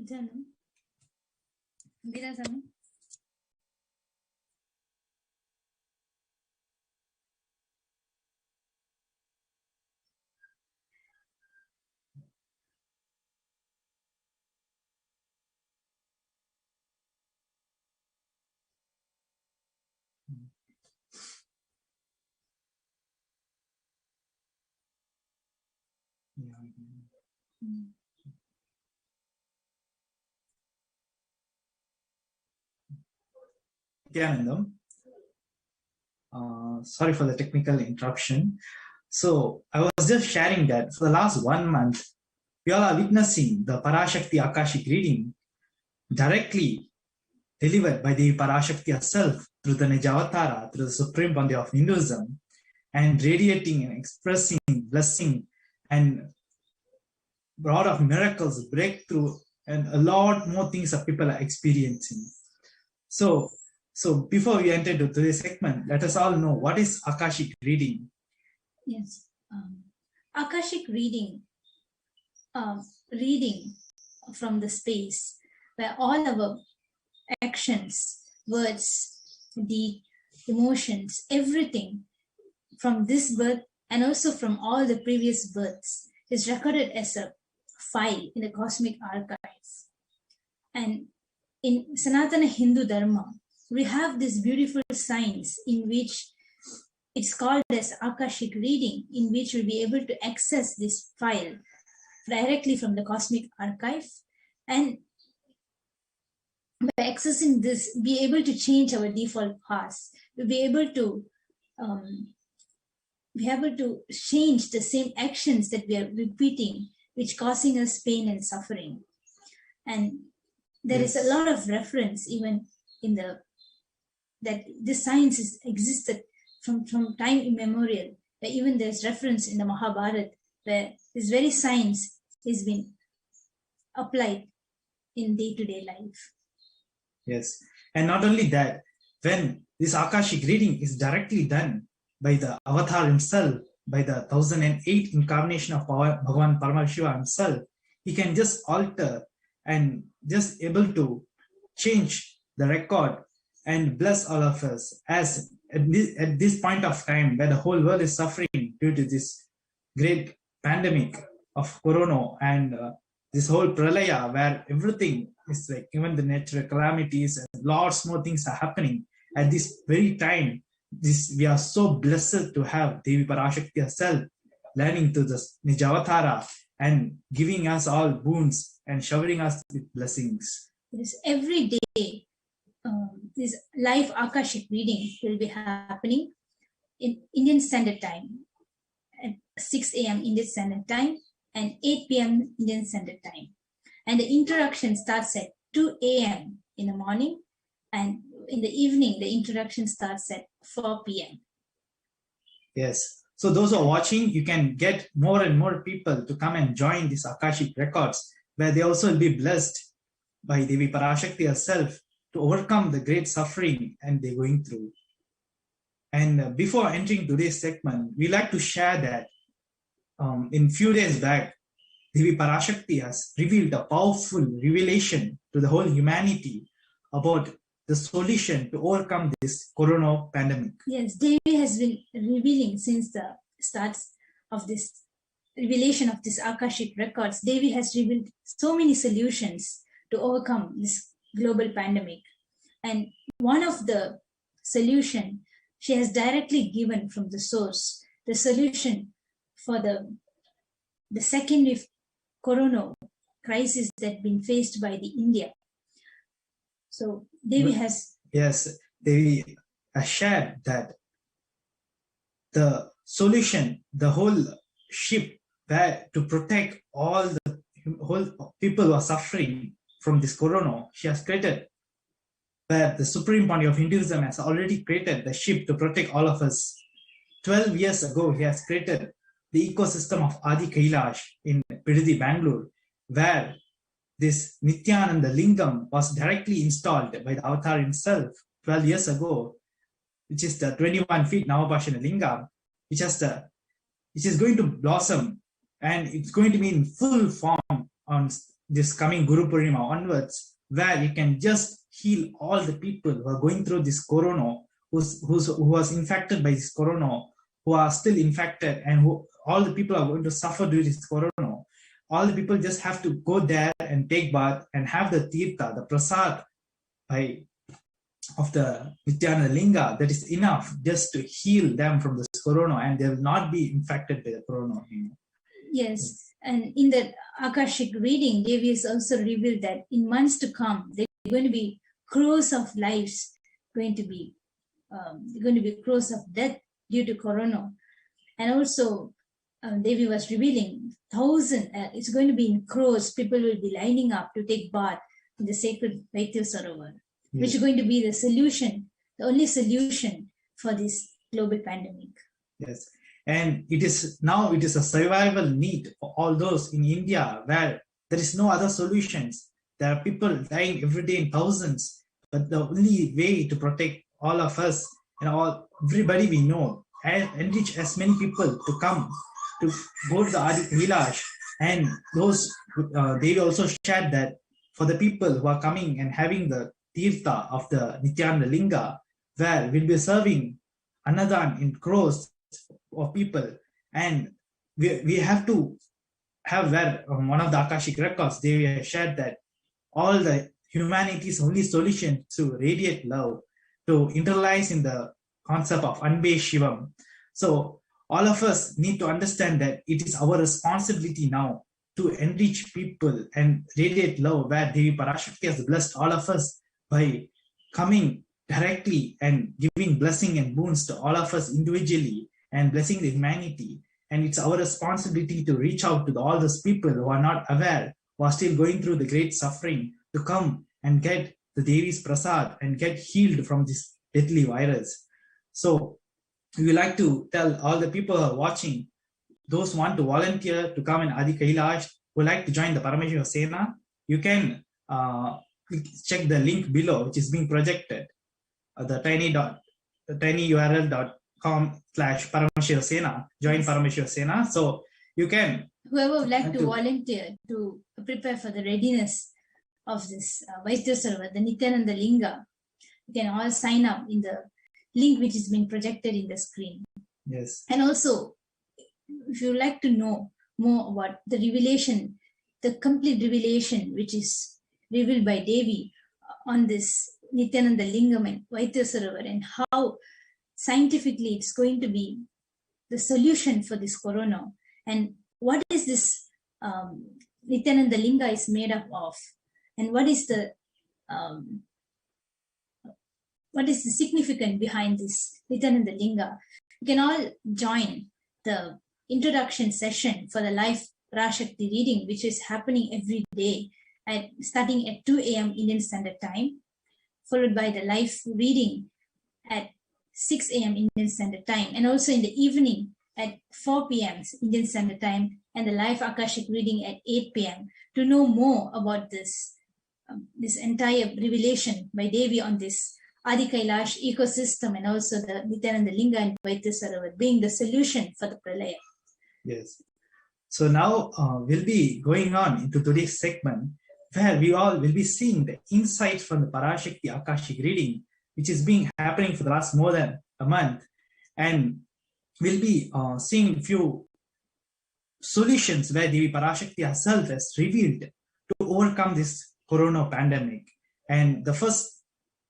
D: Janu. Girazanu.
J: Nityanandam. Sorry for the technical interruption. So I was just sharing that for the last 1 month, we all are witnessing the Parashakti Akashic reading directly delivered by the Parashakti herself through the Nijavatara, through the Supreme Body of Hinduism, and radiating and expressing blessing and lot of miracles, breakthrough, and a lot more things that people are experiencing. So before we enter into today's segment, let us all know what is Akashic reading.
D: Yes. Akashic reading, reading from the space where all our actions, words, the emotions, everything from this birth and also from all the previous births is recorded as a file in the cosmic archive. And in Sanatana Hindu Dharma, we have this beautiful science in which it's called as Akashic reading, in which we'll be able to access this file directly from the cosmic archive, and by accessing this, be able to change our default paths. We'll be able to change the same actions that we are repeating, which causing us pain and suffering. And there is a lot of reference even in that this science is existed from time immemorial. Where even there's reference in the Mahabharata where this very science is being applied in day-to-day life.
J: Yes, and not only that, when this Akashic reading is directly done by the Avatar himself, by the 1008 incarnation of Bhagavan Paramashiva himself, he can just alter and just able to change the record and bless all of us. As at this point of time where the whole world is suffering due to this great pandemic of Corona and this whole pralaya, where everything is like even the natural calamities and lots more things are happening at this very time. We are so blessed to have Devi Parashakti herself learning to this Nijavatara and giving us all boons and showering us with blessings.
D: Yes, every day this live Akashic reading will be happening in Indian Standard Time at 6 a.m. Indian Standard Time and 8 p.m. Indian Standard Time. And the introduction starts at 2 a.m. in the morning, and in the evening, the introduction starts at 4 p.m.
J: Yes. So those who are watching, you can get more and more people to come and join these Akashic records, where they also will be blessed by Devi Parashakti herself to overcome the great suffering and they're going through. And before entering today's segment, we like to share that in few days back, Devi Parashakti has revealed a powerful revelation to the whole humanity about the solution to overcome this corona pandemic.
D: Yes, Devi has been revealing since the starts of this revelation of this Akashic records. Devi has revealed so many solutions to overcome this global pandemic. And one of the solution she has directly given from the source, the solution for the second wave corona crisis that been faced by the India. So Devi has...
J: Yes, Devi has shared that the solution, the whole ship where to protect all the whole people who are suffering from this corona, she has created, where the Supreme Body of Hinduism has already created the ship to protect all of us. 12 years ago, he has created the ecosystem of Adi Kailash in Pididi, Bangalore, where this Nityananda Lingam was directly installed by the Avatar himself 12 years ago, which is the 21 feet Navapashana Lingam, which has the which is going to blossom, and it's going to be in full form on this coming Guru Purnima onwards, where you can just heal all the people who are going through this corona, who was infected by this corona, who are still infected, and who all the people are going to suffer due to this corona. All the people just have to go there and take bath and have the tirtha, the prasad of the Nityananda Linga. That is enough just to heal them from this corona, and they will not be infected by the corona.
K: Yes, and in the Akashic reading, Devi has also revealed that in months to come, there are going to be crores of lives going to be crores of death due to corona. And also, Devi was revealing it's going to be in crores, people will be lining up to take bath in the sacred Vaitya Sarovar, which is going to be the solution, the only solution for this global pandemic.
J: Yes. And it is a survival need for all those in India where there is no other solutions. There are people dying every day in thousands, but the only way to protect all of us and everybody we know, and enrich as many people to come to go to the Adi Kailash. And those they also shared that for the people who are coming and having the tirtha of the Nityananda Linga, where we'll be serving Annadan in crores of people, and we have to have where one of the Akashic records they shared that all the humanity's only solution to radiate love, to internalize in the concept of Anbe Shivam. So all of us need to understand that it is our responsibility now to enrich people and radiate love, where Devi Parashakti has blessed all of us by coming directly and giving blessing and boons to all of us individually and blessing the humanity. And it's our responsibility to reach out to all those people who are not aware, who are still going through the great suffering, to come and get the Devi's prasad and get healed from this deadly virus. So we would like to tell all the people who are watching, those who want to volunteer to come in Adi Kailash, would like to join the Parameshwara Sena, you can check the link below, which is being projected, the tinyurl.com/Parameshwara Sena, join Parameshwara Sena. So you can,
K: whoever would like to volunteer to prepare for the readiness of this Vaitya Sarovar, the Nityananda Linga, you can all sign up in the link which is being projected in the screen.
J: Yes.
K: And also, if you would like to know more about the revelation, the complete revelation which is revealed by Devi on this Nityananda Lingam and Vaitya Sarovar, and how scientifically it's going to be the solution for this corona, and what is this Nityananda Linga is made up of, and what is the significance behind this Nityananda Linga. You can all join the introduction session for the live Parashakti reading, which is happening every day starting at 2 a.m. Indian Standard Time, followed by the live reading at 6 a.m. Indian Standard Time, and also in the evening at 4 p.m. Indian Standard Time, and the live Akashic reading at 8 p.m. To know more about this entire revelation by Devi on this Adi Kailash ecosystem, and also the Nityananda Linga and Vaitya Sarovar being the solution for the Pralaya.
J: Yes. So now we'll be going on into today's segment, where we all will be seeing the insights from the Parashakti Akashic reading, which is being happening for the last more than a month. And we'll be seeing a few solutions where Devi Parashakti herself has revealed to overcome this corona pandemic. And the first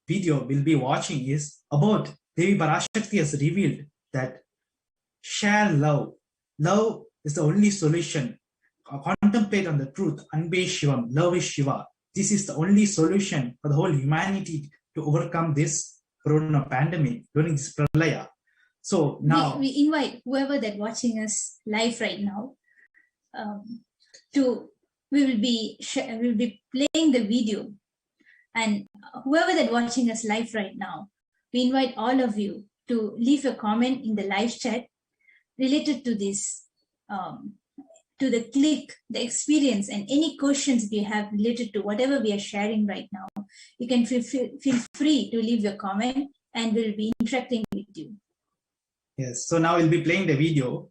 J: video we'll be watching is about Devi Parashakti has revealed that share love. Love is the only solution. Contemplate on the truth. Anbe Shivam. Love is Shiva. This is the only solution for the whole humanity to overcome this corona pandemic during this pralaya. So now
K: we invite whoever that watching us live right now we will be playing the video, and whoever that watching us live right now, we invite all of you to leave a comment in the live chat related to this, to the click, the experience, and any questions you have related to whatever we are sharing right now. You can feel free to leave your comment, and we'll be interacting with you.
J: Yes, so now we'll be playing the video.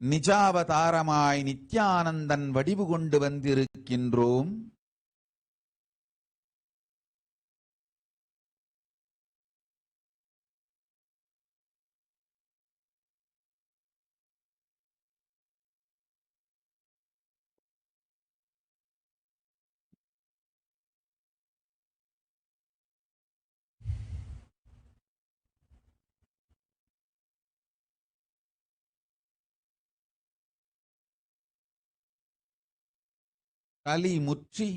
C: நிஜாவதாரமாய் Nithyanandan வடிவு கொண்டு வந்திருக்கின்றோம். கலி முற்றி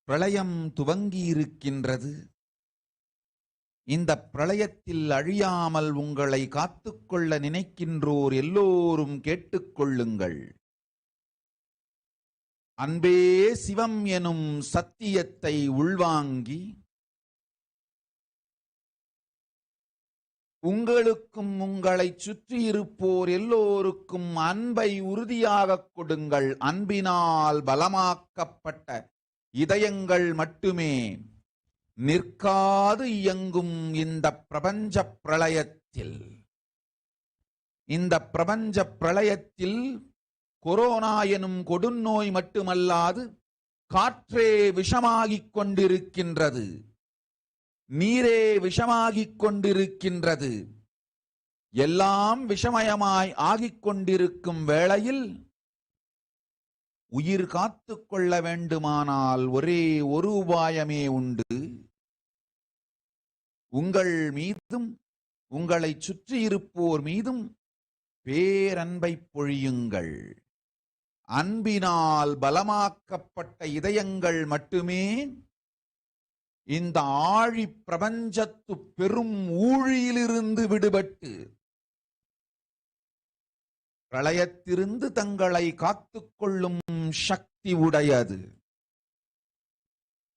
C: பிரளயம் துவங்கியிருக்கின்றது. இந்த பிரளயத்தில் அழியாமல் உங்களை காத்துக்கொள்ள நினைக்கின்றோர் எல்லோரும் கேட்டுக்கொள்ளுங்கள். அன்பே சிவம் எனும் சத்தியத்தை உள்வாங்கி உங்களுக்கும் உங்களை சுற்றியிருப்போர் எல்லோருக்கும் அன்பை உறுதியாக கொடுங்கள். அன்பினால் பலமாக்கப்பட்ட இதயங்கள் மட்டுமே நிற்காது இயங்கும் இந்த பிரபஞ்ச பிரளயத்தில் கொரோனா எனும் கொடுநோய் மட்டுமல்லாது காற்றே விஷமாகிக் கொண்டிருக்கின்றது, நீரே விஷமாகிக் கொண்டிருக்கின்றது. எல்லாம் விஷமயமாய் ஆகிக் கொண்டிருக்கும் வேளையில் உயிர் காத்து கொள்ள வேண்டுமானால் ஒரே ஒரு உபாயமே உண்டு. உங்கள் மீதும் உங்களை சுற்றியிருப்போர் மீதும் பேரன்பை பொழியுங்கள். அன்பினால் பலமாக்கப்பட்ட இதயங்கள் மட்டுமே இந்த ஆழி பிரபஞ்சத்து பெரும் ஊழியிலிருந்து விடுபட்டு பிரளயத்திலிருந்து தங்களை காத்துக்கொள்ளும் சக்தி உடையது.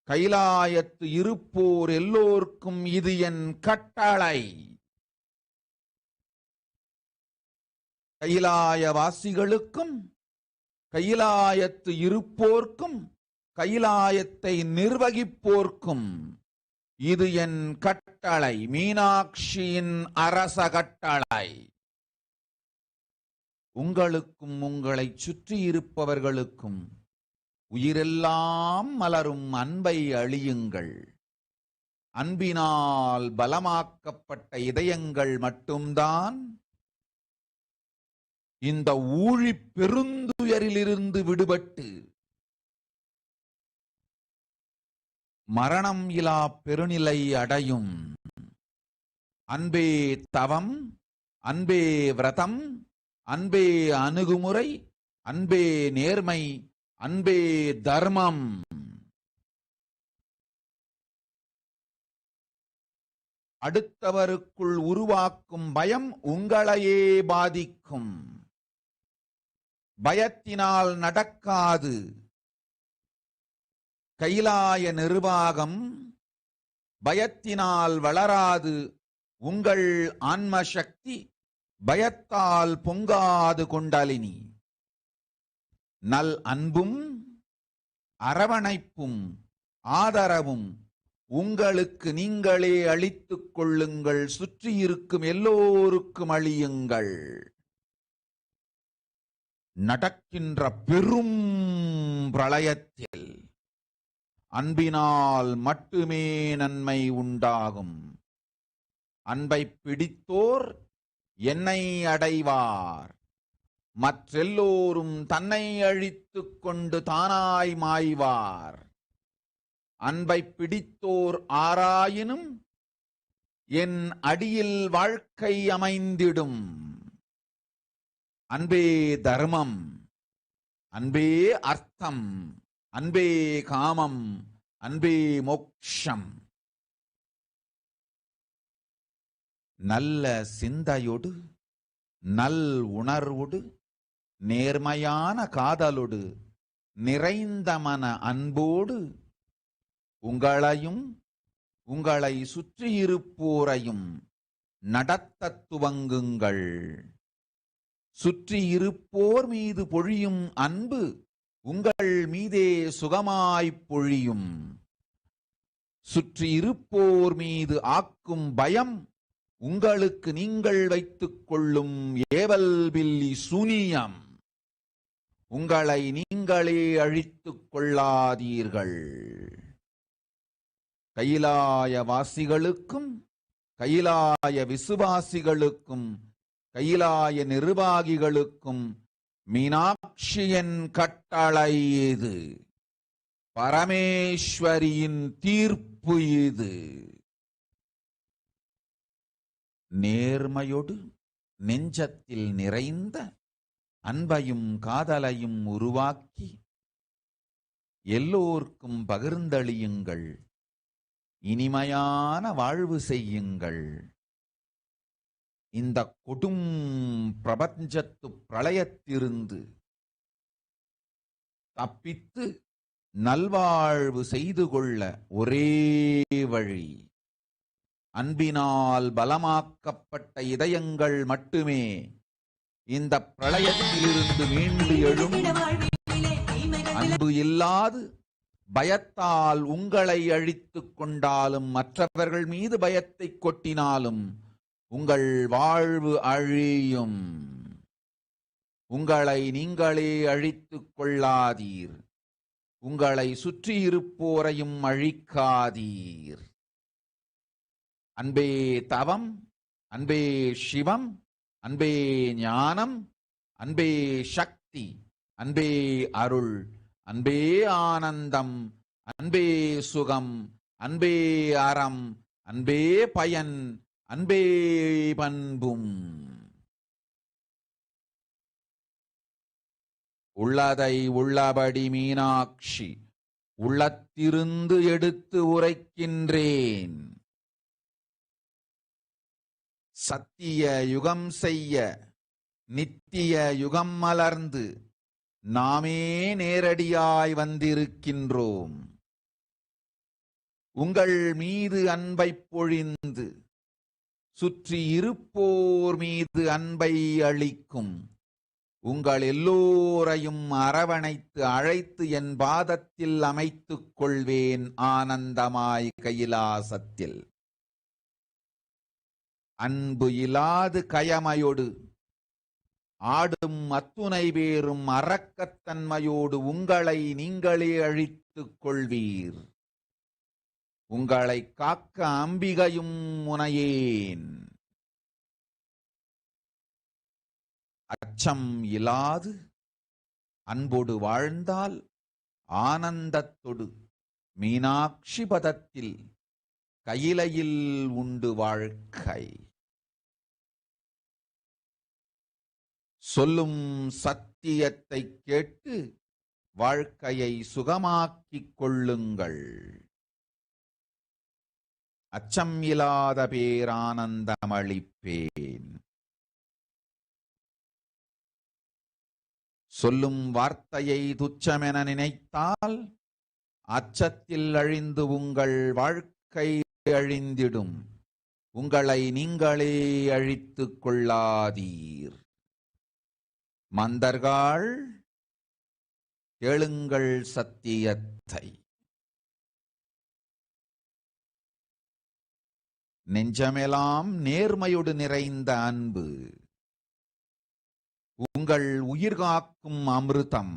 C: கைலாயத்து இருப்போர் எல்லோருக்கும் இது என் கட்டளை. கைலாயவாசிகளுக்கும் கைலாயத்து இருப்போர்க்கும் கைலாயத்தை நிர்வகிப்போர்க்கும் இது என் கட்டளை, மீனாட்சியின் அரச கட்டளை. உங்களுக்கும் உங்களை சுற்றி இருப்பவர்களுக்கும் உயிரெல்லாம் மலரும் அன்பை அழியுங்கள். அன்பினால் பலமாக்கப்பட்ட இதயங்கள் மட்டும்தான் இந்த ஊழி பெருந்துயரிலிருந்து விடுபட்டு மரணம் இலா பெருநிலை அடையும். அன்பே தவம், அன்பே விரதம், அன்பே அணுகுமுறை, அன்பே நேர்மை, அன்பே தர்மம். அடுத்தவருக்குள் உருவாக்கும் பயம் உங்களையே பாதிக்கும். பயத்தினால் நடக்காது. கைலாய நிர்வாகம் பயத்தினால் வளராது. உங்கள் ஆன்ம சக்தி பயத்தால் பொங்காது. கொண்டாலினி நல் அன்பும் அரவணைப்பும் ஆதரவும் உங்களுக்கு நீங்களே அளித்துக் கொள்ளுங்கள். சுற்றியிருக்கும் எல்லோருக்கும் அளியுங்கள். நடக்கின்ற பெரும் பிரளயத்தில் அன்பினால் மட்டுமே நன்மை உண்டாகும். அன்பை பிடித்தோர் என்னை அடைவார். மற்றெல்லோரும் தன்னை அழித்துக் கொண்டு தானாய் மாய்வார். அன்பை பிடித்தோர் ஆராயினும் என் அடியில் வாழ்க்கை அமைந்திடும். அன்பே தர்மம், அன்பே அர்த்தம், அன்பே காமம், அன்பே மோக்ஷம். நல்ல சிந்தையோடு, நல் உணர்வோடு, நேர்மையான காதலோடு, நிறைந்த மன அன்போடு உங்களையும் உங்களை சுற்றியிருப்போரையும் நடத்தத் துவங்குங்கள். சுற்றியிருப்போர் மீது பொழியும் அன்பு உங்கள் மீதே சுகமாய்ப் பொழியும். சுற்றியிருப்போர் மீது ஆக்கும் பயம் உங்களுக்கு நீங்கள் வைத்துக் கொள்ளும் ஏவல் பில்லி சூனியம். உங்களை நீங்களே அழித்துக் கொள்ளாதீர்கள். கைலாய வாசிகளுக்கும் கைலாய விசுவாசிகளுக்கும் கைலாய நிர்வாகிகளுக்கும் மீனாட்சியின் கட்டளை இது. பரமேஸ்வரியின் தீர்ப்பு இது. நேர்மையோடு நெஞ்சத்தில் நிறைந்த அன்பையும் காதலையும் உருவாக்கி எல்லோர்க்கும் பகிர்ந்தளியுங்கள். இனிமையான வாழ்வு செய்யுங்கள். இந்த கொடும் பிரபஞ்சத்து பிரளயத்திலிருந்து தப்பித்து நல்வாழ்வு செய்து கொள்ள ஒரே வழி அன்பினால் பலமாக்கப்பட்ட இதயங்கள் மட்டுமே இந்த பிரளயத்திலிருந்து மீண்டு எழும். அன்பு இல்லாது பயத்தால் உங்களை அழித்துக் கொண்டாலும் மற்றவர்கள் மீது பயத்தை கொட்டினாலும் உங்கள் வாழ்வு அழியும். உங்களை நீங்களே அழித்துக் கொள்ளாதீர். உங்களை சுற்றியிருப்போரையும் அழிக்காதீர். அன்பே தவம், அன்பே சிவம், அன்பே ஞானம், அன்பே சக்தி, அன்பே அருள், அன்பே ஆனந்தம், அன்பே சுகம், அன்பே அறம், அன்பே பயன், அன்பே பண்பும். உள்ளதை உள்ளபடி மீனாட்சி உள்ளத்திருந்து எடுத்து உரைக்கின்றேன். சத்திய யுகம் செய்ய நித்திய யுகம் மலர்ந்து நாமே நேரடியாய் வந்திருக்கின்றோம். உங்கள் மீது அன்பை பொழிந்து சுற்றி இருப்போர் மீது அன்பை அளிக்கும் உங்கள் எல்லோரையும் அரவணைத்து அழைத்து என் பாதத்தில் அமைத்துக் கொள்வேன் ஆனந்தமாய் கைலாசத்தில். அன்பு இல்லாது கயமையோடு ஆடும் அத்துணை பேரும் அரக்கத்தன்மையோடு உங்களை நீங்களே அழித்துக் கொள்வீர். உங்களை காக்க அம்பிகையும் முனையேன். அச்சம் இல்லாது அன்போடு வாழ்ந்தால் ஆனந்தத்தொடு மீனாட்சி பதத்தில் கையிலையில் உண்டு வாழ்க்கை. சொல்லும் சத்தியத்தை கேட்டு வாழ்க்கையை சுகமாக்கிக் கொள்ளுங்கள். அச்சம் இல்லாத பேரானந்தமளிப்பேன். சொல்லும் வார்த்தையை துச்சமென நினைத்தால் அச்சத்தில் அழிந்து உங்கள் வாழ்க்கை அழிந்திடும். உங்களை நீங்களே அழித்துக் கொள்ளாதீர். மந்தர்கள் கேளுங்கள் சத்தியத்தை. நெஞ்சமெல்லாம் நேர்மையோடு நிறைந்த அன்பு உங்கள் உயிர் காக்கும் அமிர்தம்.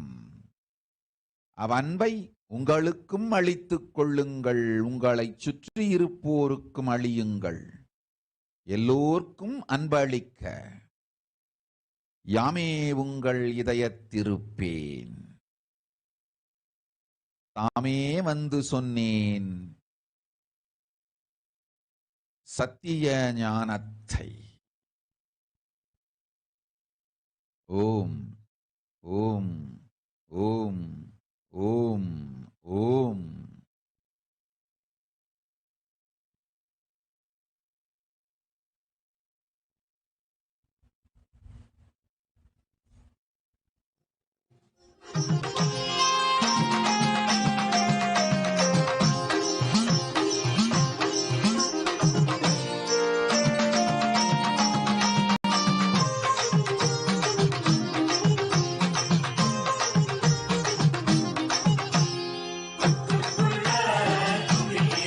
C: அவ்வன்பை உங்களுக்கும் அளித்துக் கொள்ளுங்கள். உங்களை சுற்றி இருப்போருக்கும் அளியுங்கள். எல்லோர்க்கும் அன்பளிக்க யாமே உங்கள் இதயத்திருப்பேன். தாமே வந்து சொன்னேன் சத்திய ஞானத்தை. ஓம் ஓம் ஓம் ஓம் ஓம்.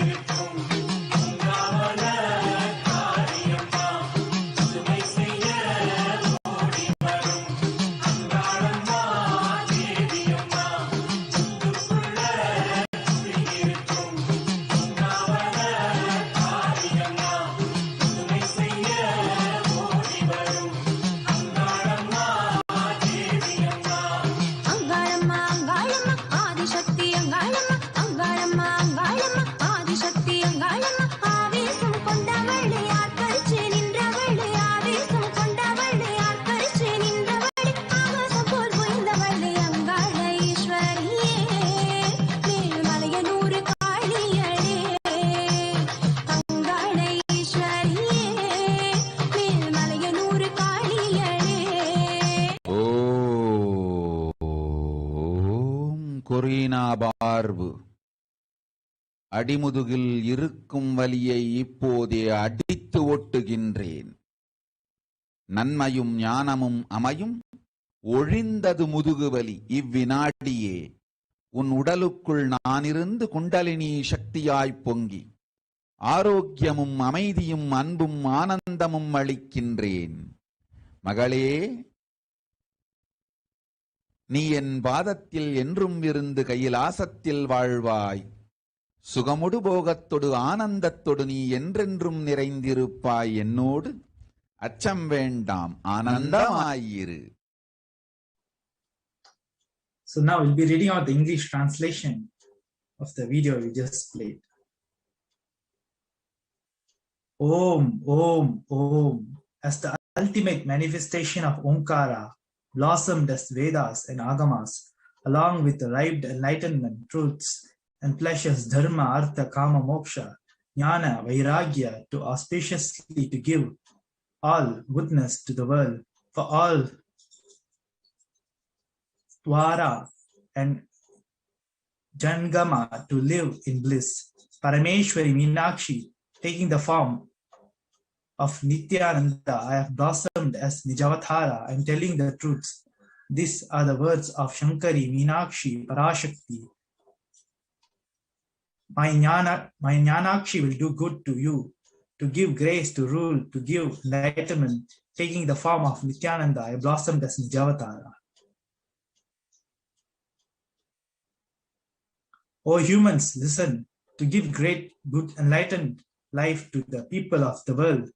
L: இருக்கும்
C: கொரீனா பார்வு. அடிமுதுகில் இருக்கும் வலியை இப்போதே அடித்து ஒட்டுகின்றேன். நன்மையும் ஞானமும் அமையும், ஒழிந்தது முதுகுவலி இவ்வினாடியே. உன் உடலுக்குள் நானிருந்து குண்டலினி சக்தியாய்ப் பொங்கி ஆரோக்கியமும் அமைதியும் அன்பும் ஆனந்தமும் அளிக்கின்றேன். மகளே, நீ என் பாதத்தில் என்றும் இருந்து கைலாசத்தில் வாழ்வாய். சுகமுடு போகத்தொடு ஆனந்தத்தொடு நீ என்றென்றும் நிறைந்திருப்பாய். என்னோடு அச்சம் வேண்டாம், ஆனந்தமாயிரு.
J: So now we'll be reading out the English translation of the video we just played. Om, Om, Om, as the ultimate manifestation of Omkara, blossomed as Vedas and Agamas, along with the arrived enlightenment, truths, and pleasures, Dharma, Artha, Kama, Moksha, Jnana, Vairagya, to auspiciously to give all goodness to the world, for all Dwara and Jangama to live in bliss. Parameshwari Meenakshi, taking the form of Nityananda, I have blossomed as Nijavatara. I am telling the truths. These are the words of Shankari, Meenakshi, Parashakti. My Jnanakshi will do good to you, to give grace, to rule, to give enlightenment. Taking the form of Nityananda, I blossomed as Nijavatara. O humans, listen, to give great, good, enlightened life to the people of the world.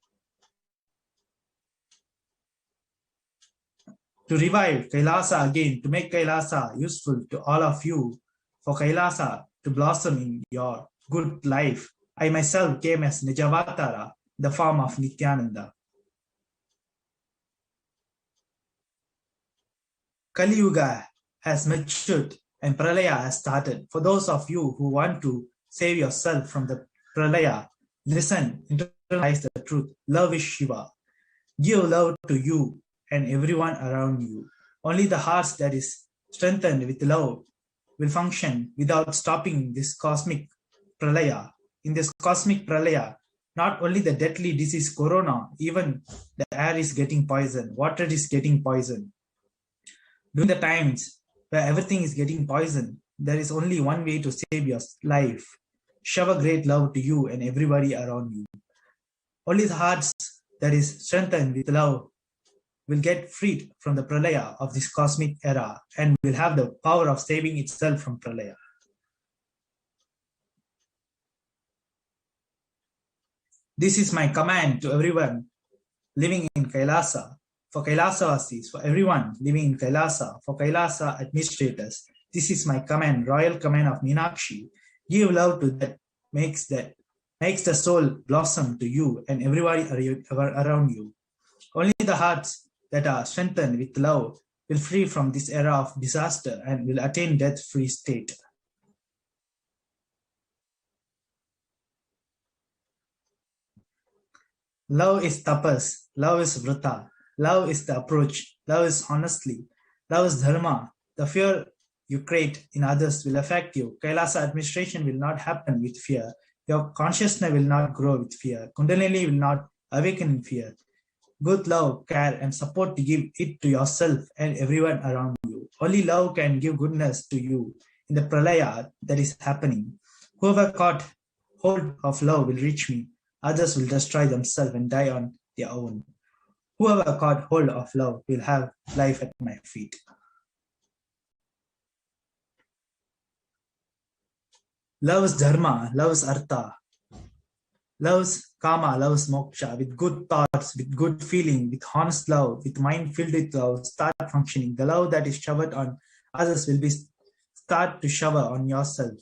J: To revive Kailasa again, to make Kailasa useful to all of you, for Kailasa to blossom in your good life. I myself came as Nijavatara, the form of Nityananda. Kali Yuga has matured and Pralaya has started. For those of you who want to save yourself from the Pralaya, listen, internalize the truth. Love is Shiva. Give love to you and everyone around you. Only the heart that is strengthened with love will function without stopping this cosmic Pralaya. In this cosmic Pralaya, not only the deadly disease corona, even the air is getting poisoned, water is getting poisoned. During the times where everything is getting poisoned, there is only one way to save your life. Shower great love to you and everybody around you. Only the hearts that is strengthened with love will get freed from the Pralaya of this cosmic era and will have the power of saving itself from Pralaya. This is my command to everyone living in Kailasa, for Kailasa-vasis, for everyone living in Kailasa, for Kailasa administrators. This is my command, royal command of Meenakshi. Give love to that makes the soul blossom to you and everybody around you. Only the hearts that are strengthened with love will free from this era of disaster and will attain death-free state. Love is tapas, love is vrata, love is the approach, love is honestly, love is dharma. The fear you create in others will affect you. Kailasa administration will not happen with fear. Your consciousness will not grow with fear. Kundalini will not awaken in fear. Good love, care, and support to give it to yourself and everyone around you. Only love can give goodness to you in the pralaya that is happening. Whoever caught hold of love will reach me. Others will destroy themselves and die on their own. Whoever caught hold of love will have life at my feet. Love is dharma, love is artha, love is kama, love is moksha. With good thoughts, with good feeling, with honest love, with mind filled with love, start functioning. The love that is showered on others will be start to shower on yourself.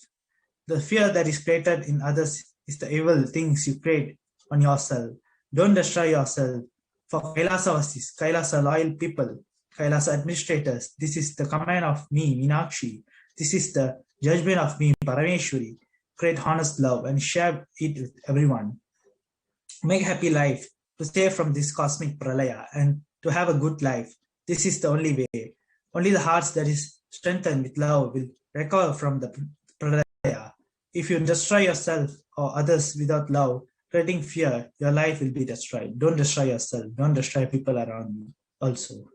J: The fear that is created in others is the evil things you create on yourself. Don't destroy yourself. For Kailasa-vasis, Kailasa loyal people, Kailasa administrators, this is the command of me, Meenakshi. This is the judgment of me, Parameshwari. Create honest love and share it with everyone. Make happy life to save from this cosmic pralaya and to have a good life. This is the only way. Only the hearts that is strengthened with love will recover from the pralaya. If you destroy yourself or others without love, creating fear, your life will be destroyed. Don't destroy yourself. Don't destroy people around you also.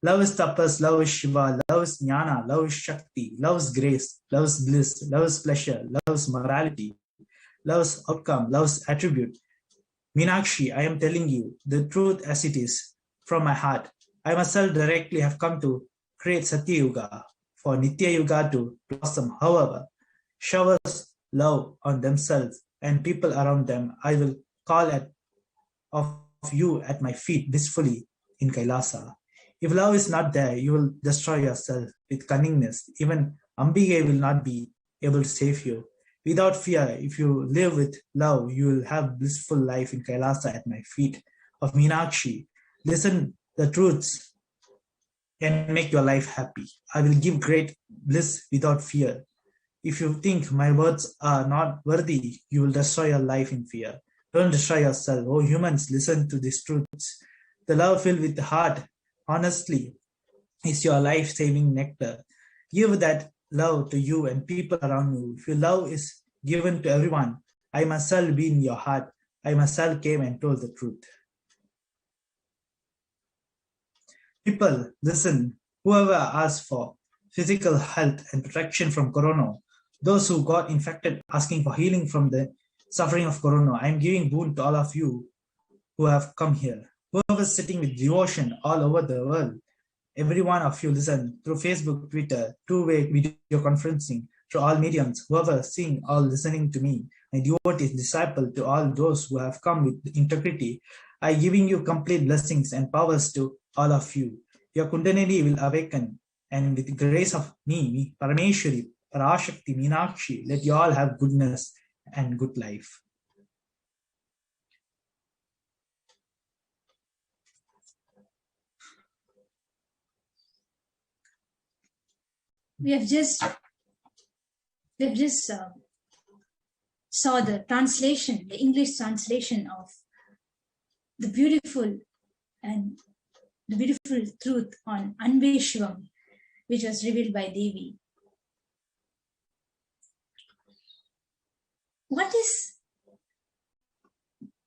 J: Love is tapas, love is Shiva, love is jnana, love is Shakti, love is grace, love is bliss, love is pleasure, love is morality, love is outcome, love is attribute. Meenakshi, I am telling you the truth as it is from my heart. I myself directly have come to create Satya Yuga for Nitya Yuga to blossom. However, showers love on themselves and people around them. I will call of you at my feet blissfully in Kailasa. If love is not there, you will destroy yourself with cunningness. Even Ambige will not be able to save you. Without fear, if you live with love, you will have blissful life in Kailasa at my feet of Meenakshi. Listen the truths and make your life happy. I will give great bliss without fear. If you think my words are not worthy, you will destroy your life in fear. Don't destroy yourself. Oh, humans, listen to these truths. The love filled with the heart, honestly, is your life-saving nectar. Give that love to you and people around you. If your love is given to everyone, I myself be in your heart. I myself came and told the truth. People, listen. Whoever asks for physical health and protection from corona, those who got infected asking for healing from the suffering of corona, I am giving boon to all of you who have come here. Whoever is sitting with devotion all over the world, every one of you listen through Facebook, Twitter, two-way video conferencing, through all mediums, whoever seeing, all listening to me, my devotee disciple to all those who have come with integrity, I giving you complete blessings and powers to all of you. Your Kundalini will awaken, and with the grace of me, Parameshwari, Parashakti, Meenakshi, let you all have goodness and good life.
K: We have just saw the translation, the English translation of the beautiful truth on Anveshvam, which was revealed by Devi. What is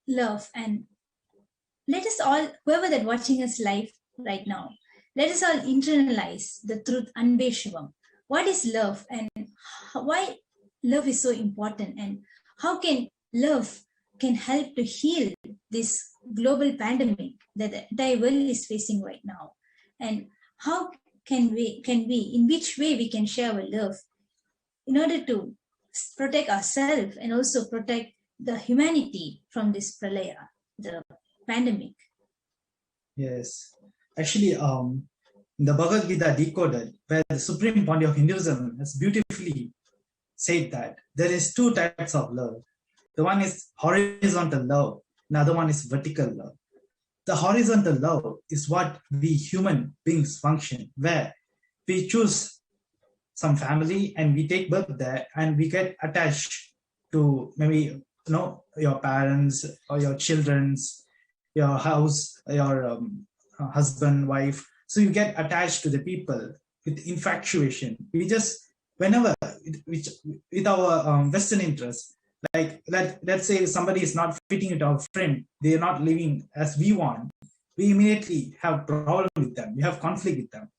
K: love? And let us all, whoever that watching us live right now, let us all internalize the truth Anveshvam. What is love and why love is so important, and how can love can help to heal this global pandemic that the entire world is facing right now, and how can we in which way we can share our love in order to protect ourselves and also protect the humanity from this pralaya, the pandemic.
J: Yes, actually, the Bhagavad Gita Decoded, where the supreme point of Hinduism has beautifully said that there is two types of love. The one is horizontal love, another one is vertical love. The horizontal love is what we human beings function, where we choose some family and we take birth there and we get attached to maybe your parents or your children's, your house, your husband, wife. So you get attached to the people with infatuation. We just, whenever, with our Western interests, like let's say somebody is not fitting with our friend, they are not living as we want, we immediately have problem with them, we have conflict with them.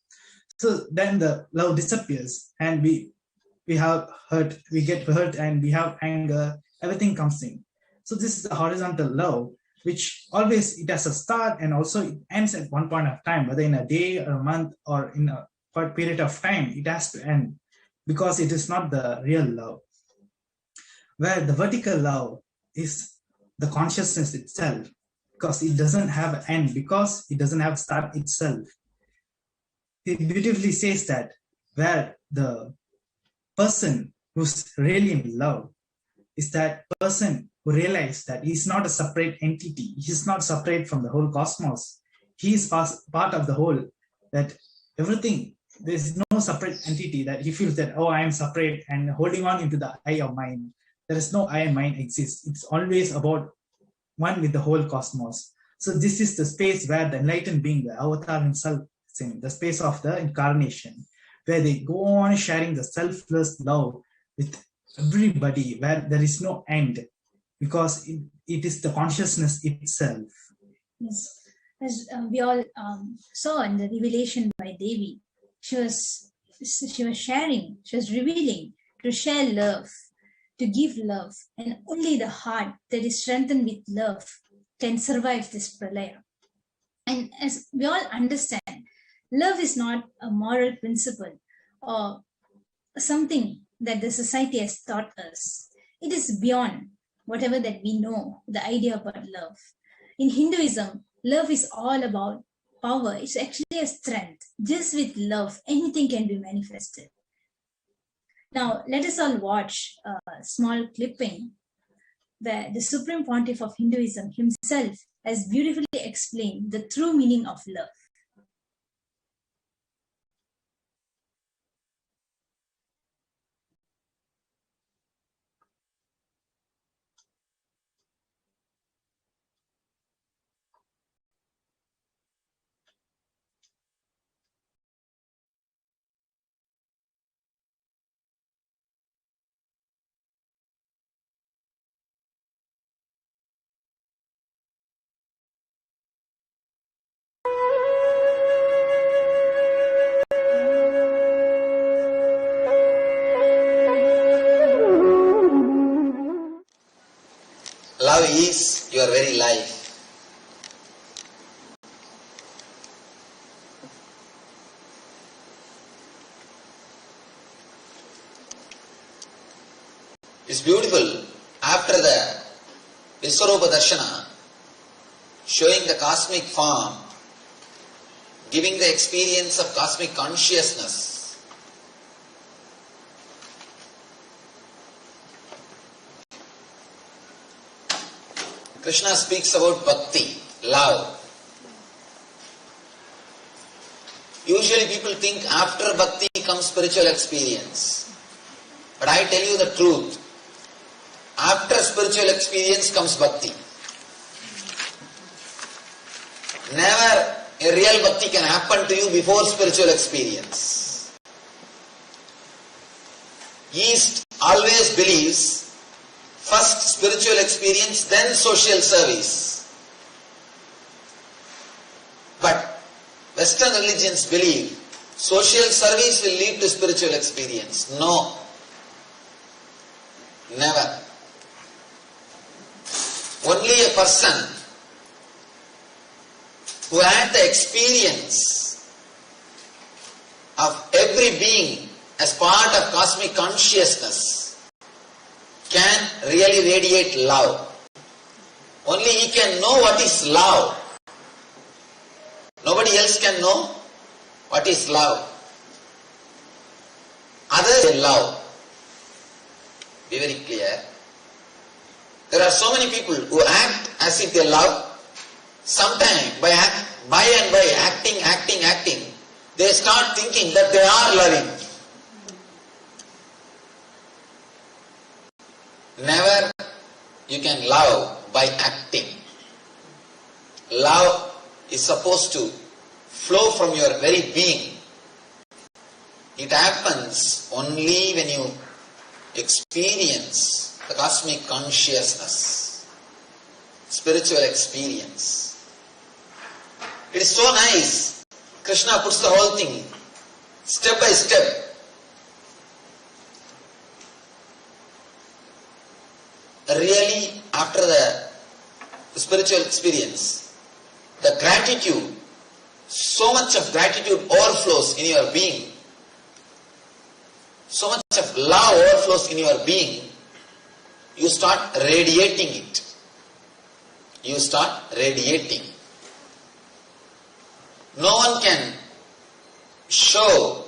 J: So then the love disappears and we have hurt, we get hurt and we have anger, everything comes in. So this is the horizontal love, which always, it has a start and also it ends at one point of time, whether in a day or a month or in a short period of time, it has to end because it is not the real love. Where the vertical love is the consciousness itself, because it doesn't have an end, because it doesn't have start itself. It beautifully says that where the person who's really in love is that person who realizes that he's not a separate entity, he's not separate from the whole cosmos, he is part of the whole, that everything, there's no separate entity that he feels that, oh, I am separate and holding on into the I of mind. There is no I and mind exists. It's always about one with the whole cosmos. So this is the space where the enlightened being, the avatar himself, in the space of the incarnation, where they go on sharing the selfless love with everybody, where there is no end, because it is the consciousness itself.
K: Yes. As we all saw in the revelation by Devi, she was sharing, she was revealing to share love, to give love, and only the heart that is strengthened with love can survive this pralaya. And as we all understand, love is not a moral principle or something that the society has taught us. It is beyond whatever that we know, the idea about love. In Hinduism, love is all about power. It's actually a strength. Just with love, anything can be manifested. Now, let us all watch a small clipping where the Supreme Pontiff of Hinduism himself has beautifully explained the true meaning of love.
A: Love is your very life. It's beautiful. After the Viswarupa Darshana, showing the cosmic form, giving the experience of cosmic consciousness, Krishna speaks about bhakti, love. Usually people think after bhakti comes spiritual experience. But I tell you the truth. After spiritual experience comes bhakti. Never a real bhakti can happen to you before spiritual experience. East always believes first spiritual experience, then social service. But Western religions believe social service will lead to spiritual experience. No. Never. Only a person who had the experience of every being as part of cosmic consciousness can really radiate love. Only he can know what is love. Nobody else can know what is love. Others say love. Be very clear. There are so many people who act as if they love. Sometimes by acting, they start thinking that they are loving. Never you can love by acting. Love is supposed to flow from your very being. It happens only when you experience the cosmic consciousness, spiritual experience. It is so nice. Krishna puts the whole thing step by step. Really, after the spiritual experience, the gratitude, so much of gratitude overflows in your being. So much of love overflows in your being. You start radiating it. You start radiating. No one can show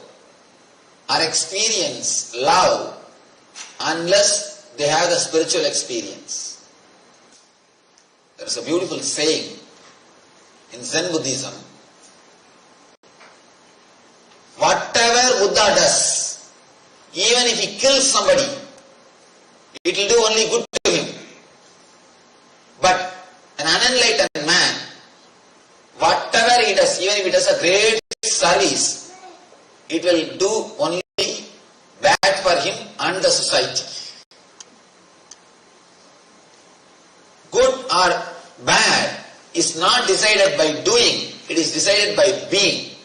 A: or experience love unless they have the spiritual experience. There is a beautiful saying in Zen Buddhism. Whatever Buddha does, even if he kills somebody, it will do only good to him. But an unenlightened man, whatever he does, even if he does a great service, it will do only bad for him and the society. Good or bad is not decided by doing, it is decided by being.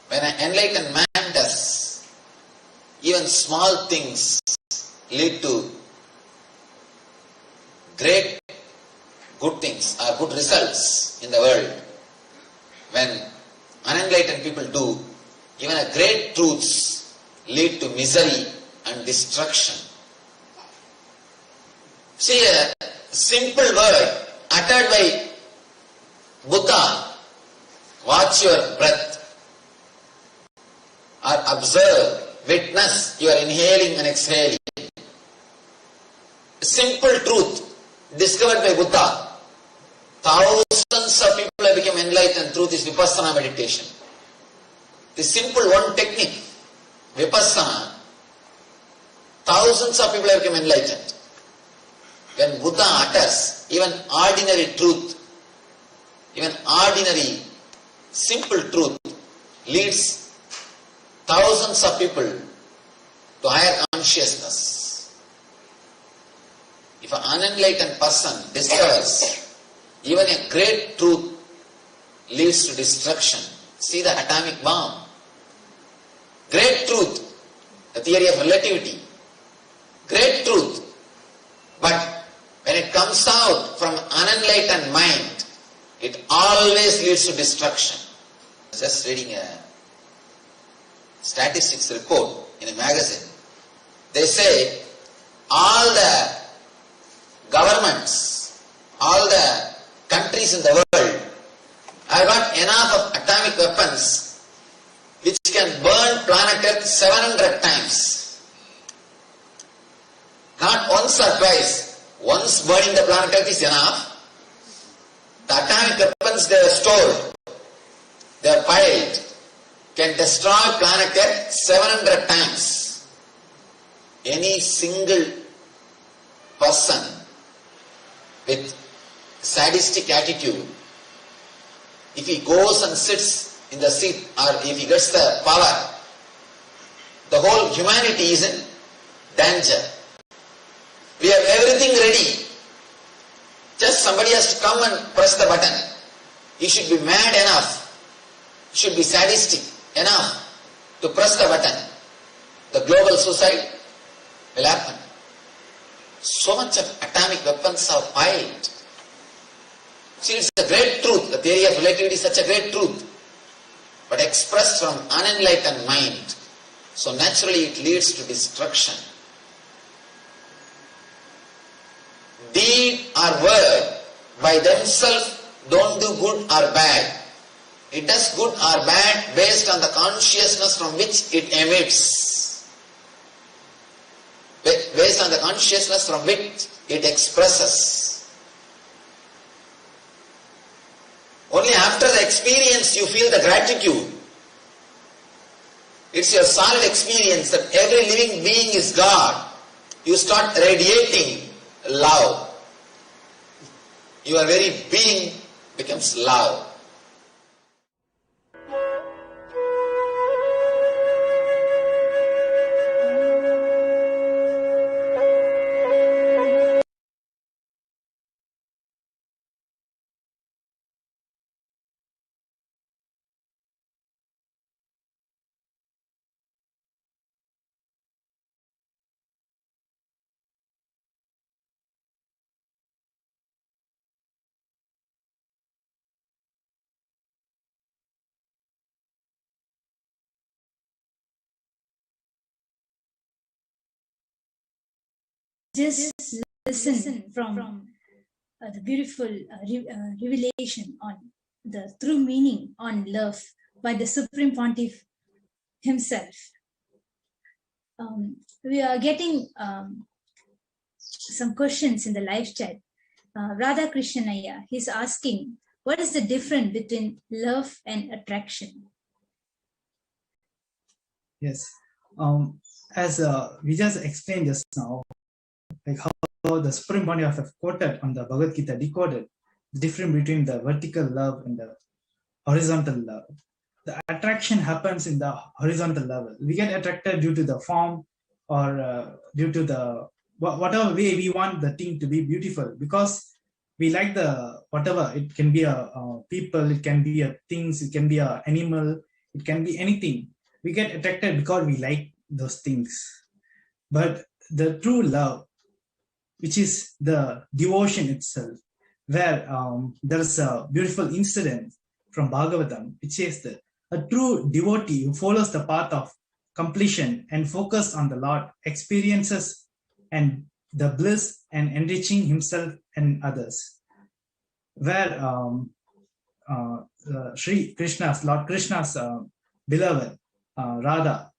A: When an enlightened man does, even small things lead to great good things or good results in the world. When unenlightened people do, even a great truths lead to misery and destruction. See, a simple word uttered by Buddha, watch your breath, or observe, witness your inhaling and exhaling. A simple truth discovered by Buddha. Thousands of people have become enlightened through this Vipassana meditation. The simple one technique, Vipassana, thousands of people have become enlightened. When Buddha utters even ordinary truth, even ordinary simple truth leads thousands of people to higher consciousness. If an unenlightened person discovers even a great truth leads to destruction. See the atomic bomb. Great truth, the theory of relativity. Great truth. But when it comes out from unenlightened mind, it always leads to destruction. Just reading a statistics report in a magazine. They say all the governments, all the countries in the world have got enough of atomic weapons which can burn planet Earth 700 times. Not once or twice. Once burning the planet Earth is enough. The atomic weapons they have stored, they have piled, can destroy planet Earth 700 times. Any single person with sadistic attitude, if he goes and sits in the seat or if he gets the power, the whole humanity is in danger. We have everything ready. Just somebody has to come and press the button. He should be mad enough, he should be sadistic enough to press the button. The global suicide will happen. So much of atomic weapons are piled. See, it's a great truth. The theory of relativity is such a great truth, but expressed from unenlightened mind. So naturally it leads to destruction. Deed or word by themselves don't do good or bad. It does good or bad based on the consciousness from which it emits. Based on the consciousness from which it expresses. Only after the experience you feel the gratitude. It's your solid experience that every living being is God. You start radiating love. Your very being becomes love.
K: Just listen from the beautiful revelation on the true meaning on love by the Supreme Pontiff himself. We are getting some questions in the live chat. Radha Krishnaya, he's asking, what is the difference between love and attraction?
J: Yes. As we just explained just now, like how the Supreme Pontiff have quoted on the Bhagavad Gita, decoded the difference between the vertical love and the horizontal love. The attraction happens in the horizontal level. We get attracted due to the form or due to the whatever way we want the thing to be beautiful, because we like the whatever. It can be a people, it can be a things, it can be a animal, it can be anything. We get attracted because we like those things. But the true love, which is the devotion itself, where there is a beautiful incident from Bhagavatam, which says that a true devotee who follows the path of completion and focus on the Lord experiences and the bliss and enriching himself and others. Where Sri Krishna's, Lord Krishna's beloved Radha.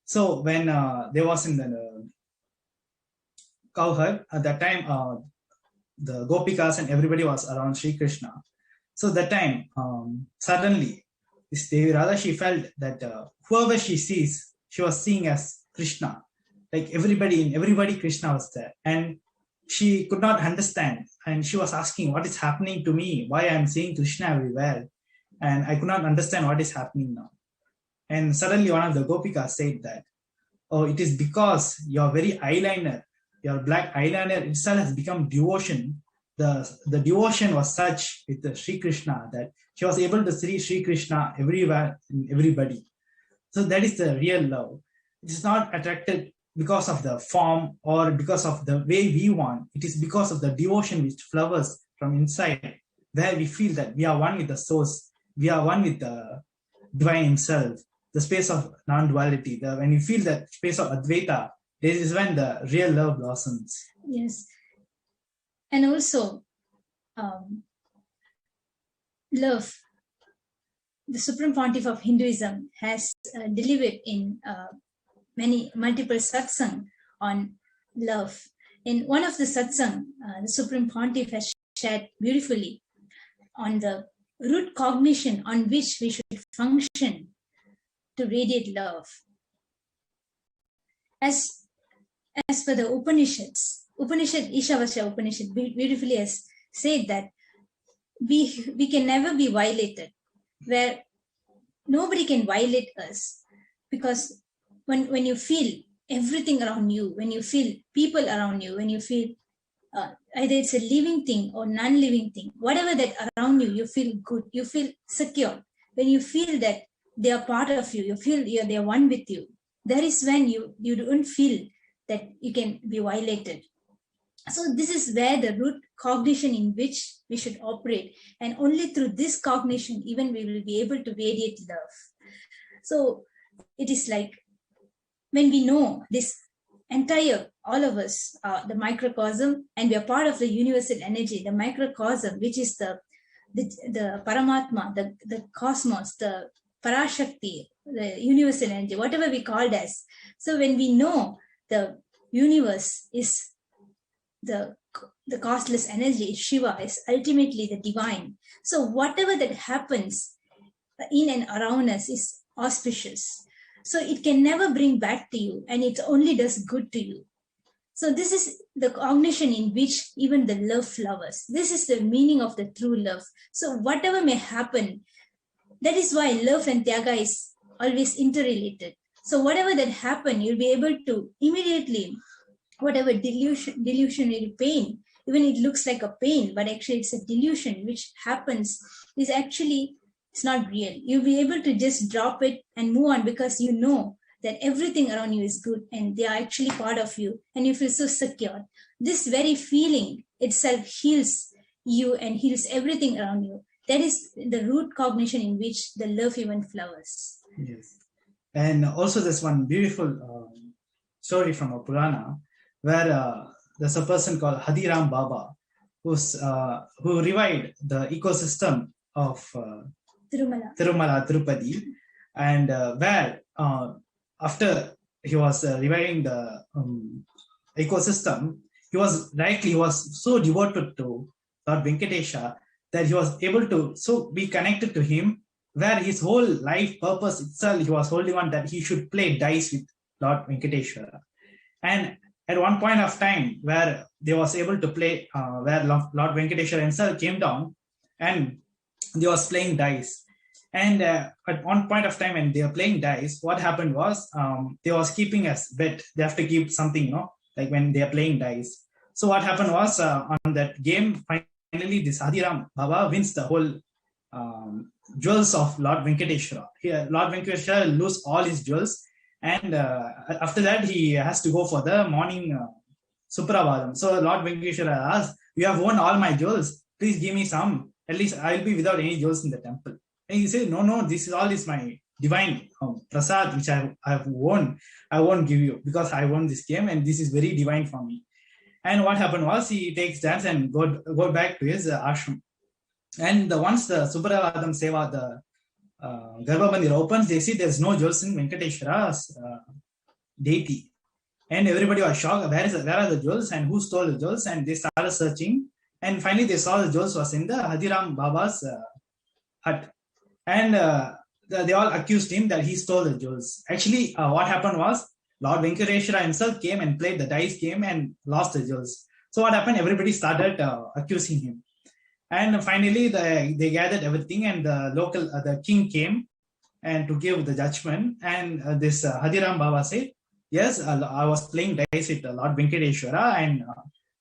J: So when there was in the cowherd, at that time the Gopikas and everybody was around Sri Krishna. So that time suddenly this Devi Radha, she felt that whoever she sees, she was seeing as Krishna. Like everybody Krishna was there. And she could not understand. And she was asking, what is happening to me? Why I am seeing Krishna everywhere? And I could not understand what is happening now. And suddenly one of the Gopikas said that, oh, it is because your very eyeliner, your black eyeliner itself has become devotion. The devotion was such with the Sri Krishna that she was able to see Sri Krishna everywhere in everybody. So that is the real love. It is not attracted because of the form or because of the way we want. It is because of the devotion which flowers from inside, where we feel that we are one with the source, we are one with the divine himself, the space of non-duality. When you feel that space of Advaita, this is when the real love blossoms.
K: Yes. And also, love. The Supreme Pontiff of Hinduism has delivered in multiple satsang on love. In one of the satsang, the Supreme Pontiff has shared beautifully on the root cognition on which we should function to radiate love. As for the Upanishads, Ishavasya Upanishad beautifully has said that we can never be violated, where nobody can violate us, because when you feel everything around you, when you feel people around you, when you feel either it's a living thing or non-living thing, whatever that around you, you feel good, you feel secure. When you feel that they are part of you, you feel they are one with you, that is when you don't feel that you can be violated. So this is where the root cognition in which we should operate, and only through this cognition even we will be able to radiate love. So it is like when we know this entire, all of us, the microcosm, and we are part of the universal energy, the microcosm, which is the Paramatma, the cosmos, the Parashakti, the universal energy, whatever we call it as. So when we know the universe is the costless energy, Shiva is ultimately the divine. So whatever that happens in and around us is auspicious. So it can never bring bad to you, and it only does good to you. So this is the cognition in which even the love flowers. This is the meaning of the true love. So whatever may happen, that is why love and Tyaga is always interrelated. So whatever that happen, you'll be able to immediately, whatever delusionary pain, even it looks like a pain, but actually it's a delusion which happens, is actually, it's not real. You'll be able to just drop it and move on, because you know that everything around you is good and they are actually part of you, and you feel so secure. This very feeling itself heals you and heals everything around you. That is the root cognition in which the love even flowers.
J: Yes. And also there's one beautiful story from a Purana where there's a person called Hadiram Baba who revived the ecosystem of Tirumala, Tirupati, and where after he was reviving the ecosystem, he was so devoted to Lord Venkatesha that he was able to so be connected to him, where his whole life purpose itself, he was holding on that he should play dice with Lord Venkateshwara. And at one point of time where they was able to play, where Lord Venkateshwara himself came down and they was playing dice. And at one point of time when they were playing dice, what happened was they was keeping as bet. They have to keep something, like when they are playing dice. So what happened was on that game, finally this Hadiram Baba wins the whole jewels of Lord Venkateshwara. Here, Lord Venkateshwara lose all his jewels, and after that he has to go for the morning Suprabhadam. So Lord Venkateshwara asked, "You have won all my jewels. Please give me some. At least I will be without any jewels in the temple." And he said, "No, this is all is my divine prasad which I have won. I won't give you because I won this game and this is very divine for me." And what happened was he takes dance and go back to his ashram. And once the Suprabhadam Seva, the Garbha Mandir opens, they see there's no jewels in Venkateshwara's deity. And everybody was shocked. Where are the jewels and who stole the jewels? And they started searching. And finally, they saw the jewels was in the Hadiram Baba's hut. And they all accused him that he stole the jewels. Actually, what happened was Lord Venkateshwara himself came and played the dice game and lost the jewels. So what happened? Everybody started accusing him. And finally, they gathered everything, and the king came and to give the judgment. And this Hadiram Baba said, "Yes, I was playing dice with Lord Venkateshwara, and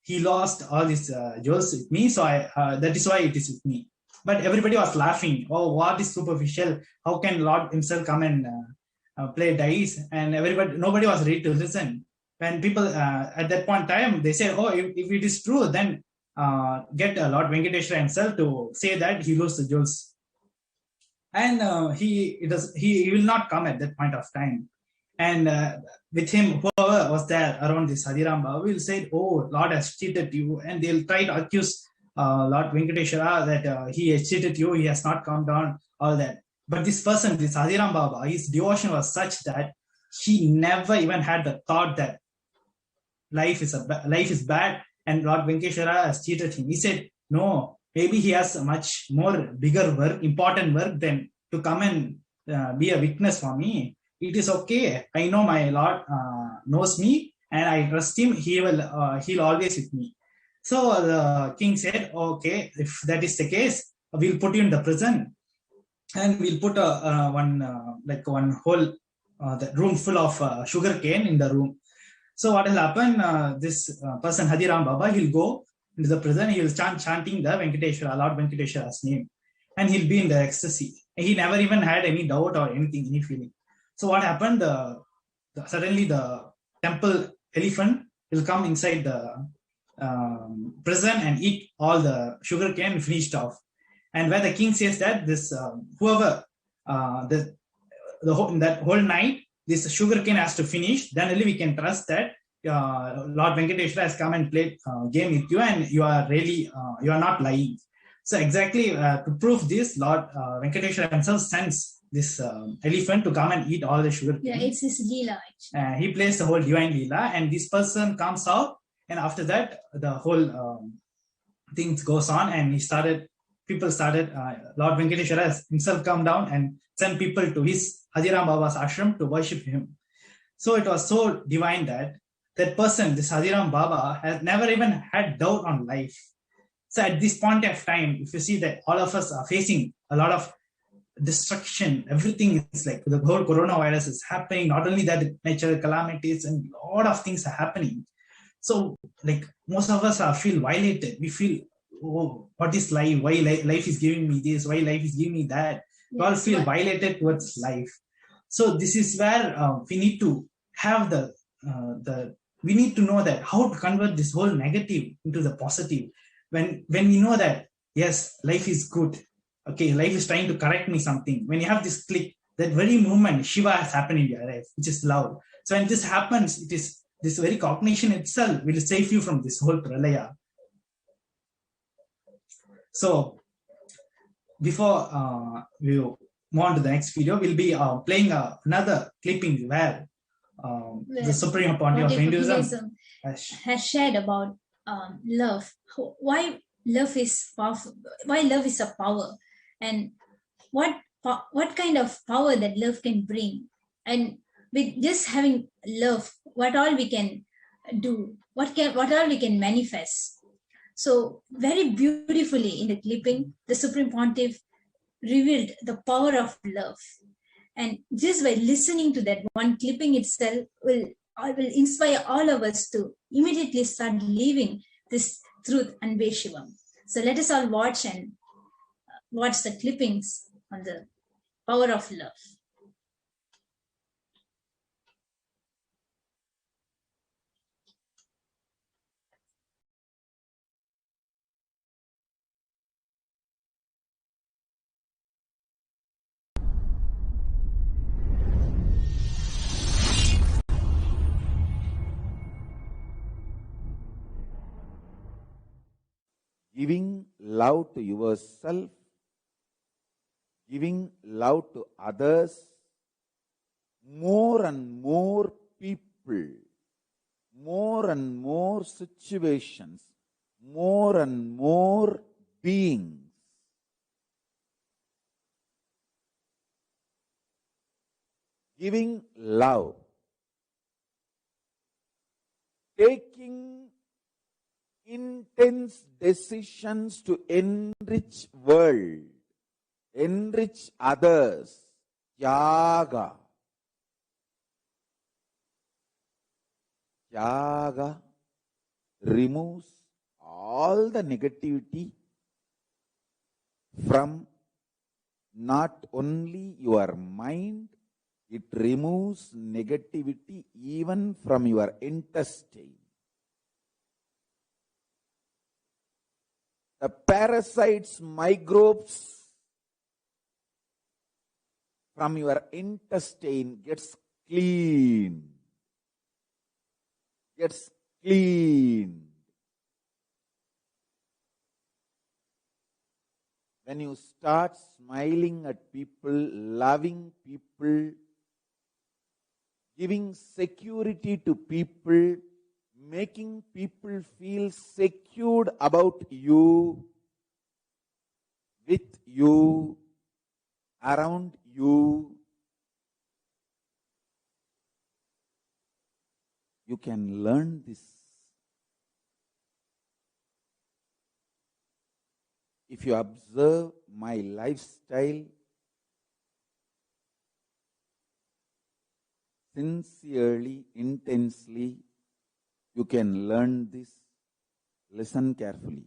J: he lost all these jewels with me. So that is why it is with me." But everybody was laughing. "Oh, what is superficial? How can Lord himself come and play dice?" And nobody was ready to listen. When people at that point in time, they said, "Oh, if it is true, then get Lord Venkateshwara himself to say that he lost the jewels." And he will not come at that point of time. And with him, whoever was there around this Hadiram Baba will say, "Oh, Lord has cheated you," and they'll try to accuse Lord Venkateshwara that he has cheated you, he has not come down, all that. But this person, this Hadiram Baba, his devotion was such that he never even had the thought that life is bad and Lord Venkateshwara has cheated him. He said, "No, maybe he has a much more bigger work, important work than to come and be a witness for me. It is okay. I know my Lord knows me, and I trust him. He'll always with me." So the king said, "Okay, if that is the case, we'll put you in the prison, and we'll put one whole the room full of sugar cane in the room." So what will happen? This person Hadiram Baba, he'll go into the prison. He'll start chanting the Venkateshwara, Lord Venkateshwara's name, and he'll be in the ecstasy. He never even had any doubt or anything, any feeling. So what happened? Suddenly the temple elephant will come inside the prison and eat all the sugar cane finished off. And where the king says that this whoever in that whole night this sugar cane has to finish, then only we can trust that Lord Venkateshwara has come and played game with you, and you are really you are not lying. So exactly to prove this, Lord Venkateshwara himself sends this elephant to come and eat all the sugar cane.
K: Yeah, it's his Leela.
J: He plays the whole divine Leela, and this person comes out, and after that, the whole things goes on, and people started, Lord Venkateshwara himself come down and send people to his Hadiram Baba's ashram to worship him. So it was so divine that person, this Hadiram Baba, has never even had doubt on life. So at this point of time, if you see that all of us are facing a lot of destruction, everything is like the whole coronavirus is happening, not only that, natural calamities and a lot of things are happening. So like most of us feel violated. We feel, oh, what is life? Why life is giving me this? Why life is giving me that? We all feel violated towards life. So this is where we need to have we need to know that how to convert this whole negative into the positive. When we know that, yes, life is good. Okay, life is trying to correct me something. When you have this click, that very moment, Shiva has happened in your life, which is love. So when this happens, it is this very cognition itself will save you from this whole pralaya. So before we move on to the next video, we'll be playing another clipping where the Supreme Pontiff of Hinduism
K: has shared about love. Why love is powerful? Why love is a power, and what kind of power that love can bring? And with just having love, what all we can do, what all we can manifest. So very beautifully in the clipping, the Supreme Pontiff revealed the power of love. And just by listening to that one clipping itself will inspire all of us to immediately start living this truth and Shivam. So let us all watch the clippings on the power of love.
C: Giving love to yourself, giving love to others, more and more people, more and more situations, more and more beings giving love, taking intense decisions to enrich world, enrich others, Tyaga. Tyaga removes all the negativity from not only your mind, it removes negativity even from your intestine. The parasites, microbes from your intestine gets clean. Gets clean. When you start smiling at people, loving people, giving security to people, making people feel secured about you, with you, around you, you can learn this. If you observe my lifestyle sincerely, intensely, you can learn this. Listen carefully.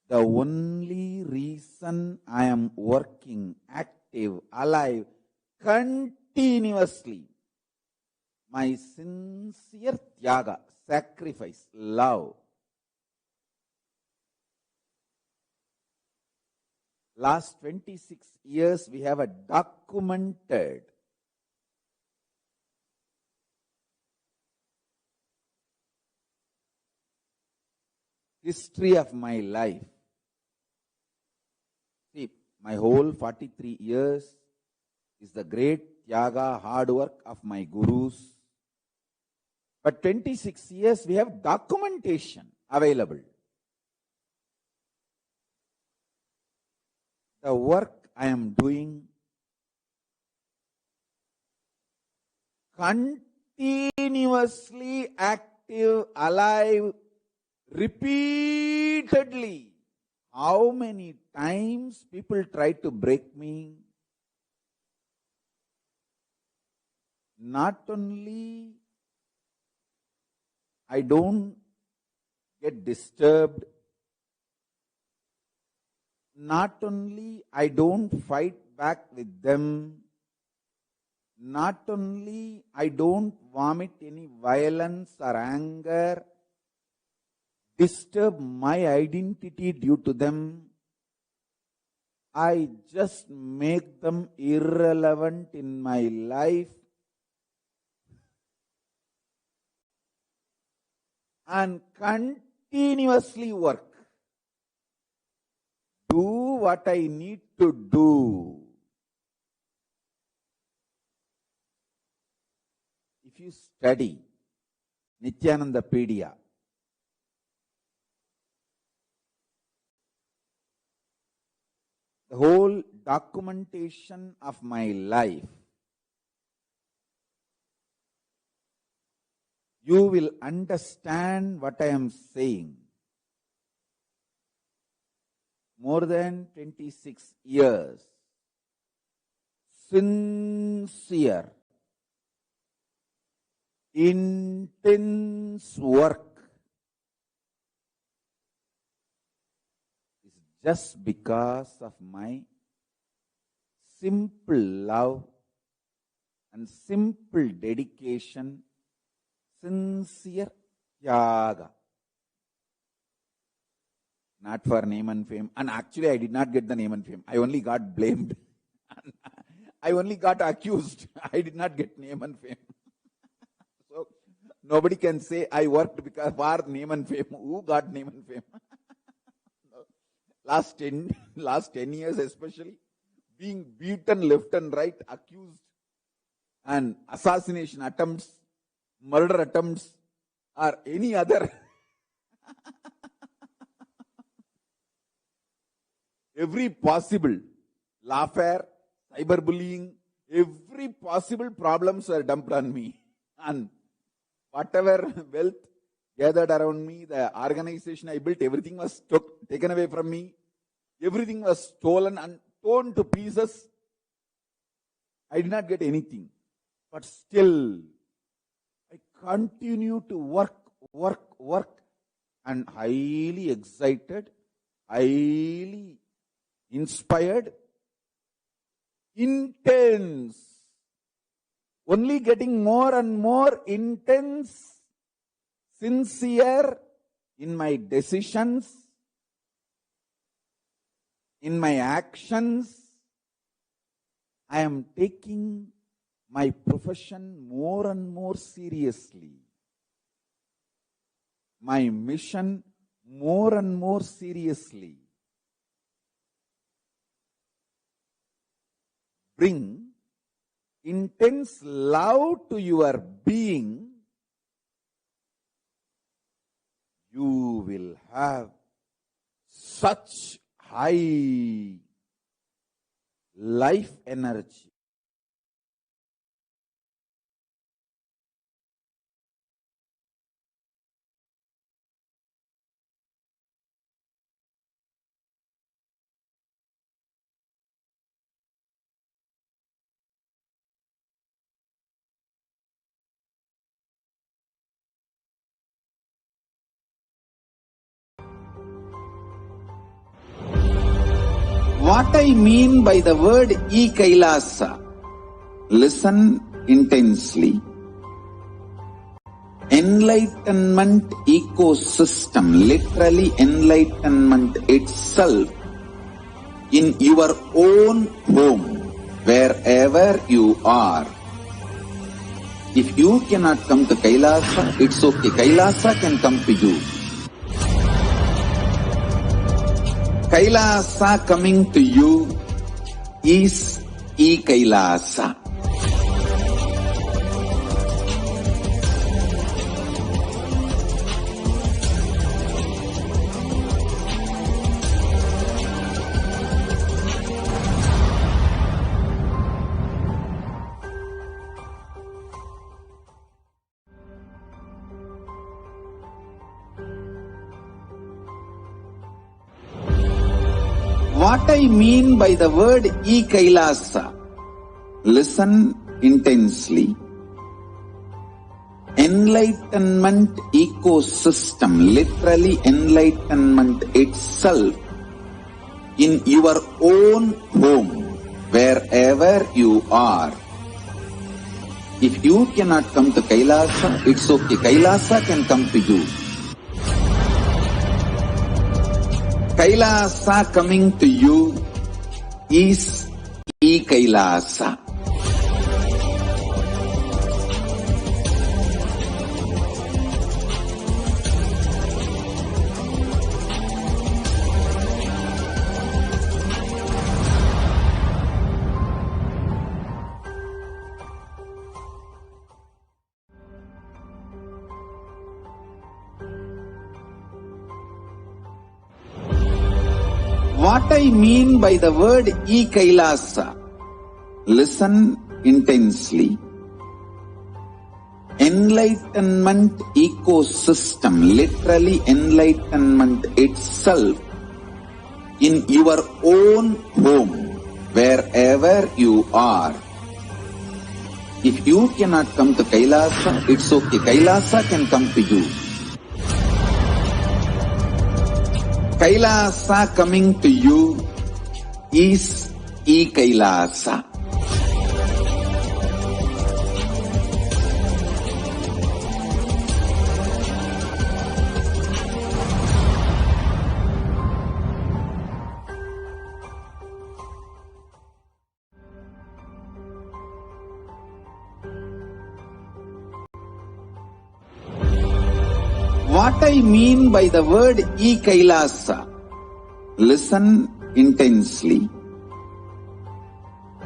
C: The only reason I am working, active, alive, continuously, my sincere tyaga, sacrifice, love. Last 26 years we have a documented history of my life. See, my whole 43 years is the great tyaga, hard work of my gurus. But 26 years we have documentation available. The work I am doing continuously active, alive, repeatedly. How many times people try to break me? Not only I don't get disturbed, not only I don't fight back with them, not only I don't vomit any violence or anger, disturb my identity due to them, I just make them irrelevant in my life and continuously work. Do what I need to do. If you study Nityanandapedia, the whole documentation of my life, you will understand what I am saying. more than 26 years, sincere, intense work is just because of my simple love and simple dedication, sincere yaga. Not for name and fame. And actually, I did not get the name and fame. I only got blamed. I only got accused. I did not get name and fame. So, nobody can say I worked because for name and fame. Who got name and fame? Last 10 years especially, being beaten left and right, accused, and assassination attempts, murder attempts, or any other every possible lawfare, cyberbullying, every possible problems were dumped on me. And whatever wealth gathered around me, the organization I built, everything was taken away from me. Everything was stolen and torn to pieces. I did not get anything. But still, I continue to work, and highly excited, highly inspired, intense, only getting more and more intense, sincere in my decisions, in my actions. I am taking my profession more and more seriously, my mission more and more seriously. Bring intense love to your being, you will have such high life energy. What I mean by the word e-Kailasa, listen intensely. Enlightenment ecosystem, literally enlightenment itself, in your own home, wherever you are. If you cannot come to Kailasa, it's okay. Kailasa can come to you. Kailasa coming to you is e-Kailasa. What I mean by the word e-Kailasa, listen intensely. Enlightenment ecosystem, literally enlightenment itself, in your own home, wherever you are. If you cannot come to Kailasa, it's okay. Kailasa can come to you. Kailasa coming to you is e-Kailasa. What I mean by the word e-Kailasa, listen intensely. Enlightenment ecosystem, literally enlightenment itself, in your own home, wherever you are. If you cannot come to Kailasa, it's okay. Kailasa can come to you. Kailasa coming to you is E-Kailasa. What I mean by the word E-Kailasa, listen intensely.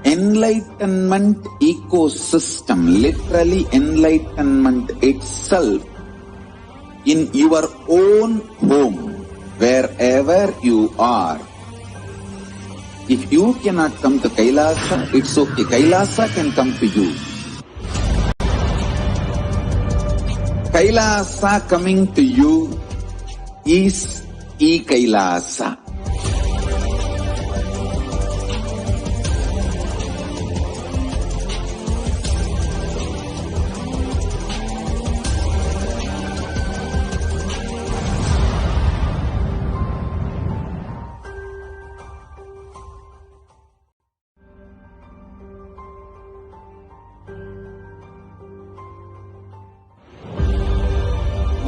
C: Enlightenment ecosystem, literally enlightenment itself, in your own home, wherever you are. If you cannot come to Kailasa, it's okay. Kailasa can come to you. Kailasa coming to you is E-Kailasa.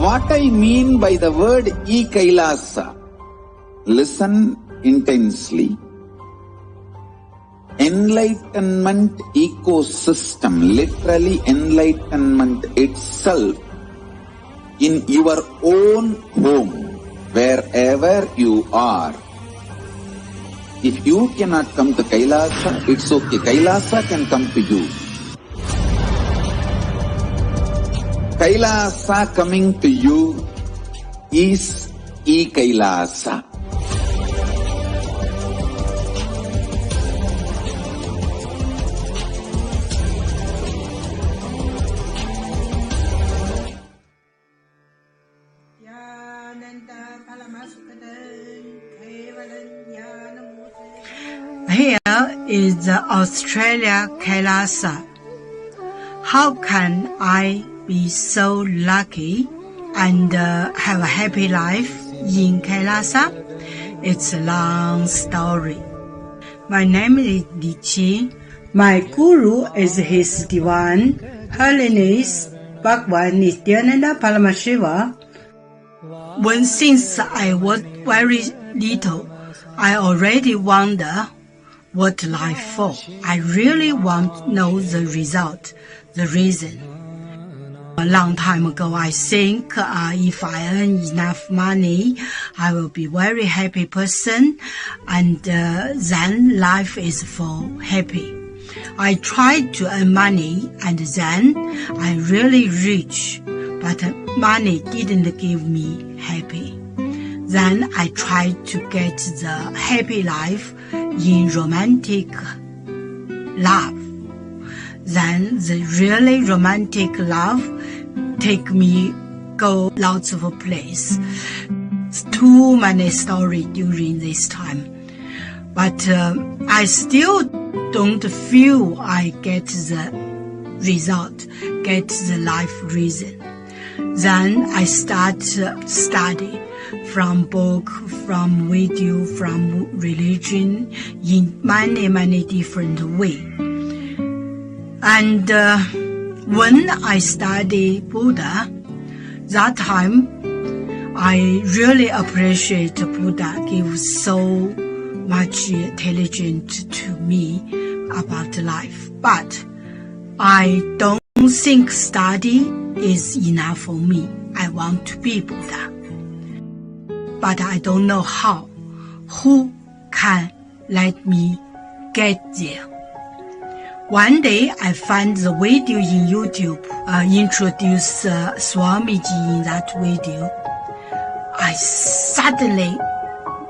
C: What I mean by the word E-Kailasa, listen intensely. Enlightenment ecosystem, literally enlightenment itself, in your own home, wherever you are. If you cannot come to Kailasa, it's okay. Kailasa can come to you. Kailasa coming to you is E-Kailasa.
M: Here is the Australia Kailasa. How can I be so lucky and have a happy life in Kailasa? It's a long story. My name is Li Qi. My guru is His Divine Holiness Bhagwan Nityananda Paramashiva. Since I was very little, I already wonder what life for. I really want to know the result, the reason. A long time ago, I think if I earn enough money, I will be very happy person, and then life is for happy. I tried to earn money, and then I really rich, but money didn't give me happy. Then I tried to get the happy life in romantic love. Then the really romantic love take me go lots of place. Too many stories during this time. But I still don't feel I get the result, get the life reason. Then I start study from book, from video, from religion in many different ways. And when I study Buddha, that time I really appreciate Buddha gives so much intelligence to me about life. But I don't think study is enough for me. I want to be Buddha. But I don't know how. Who can let me get there? One day I found the video in YouTube, introduce Swamiji in that video. I suddenly,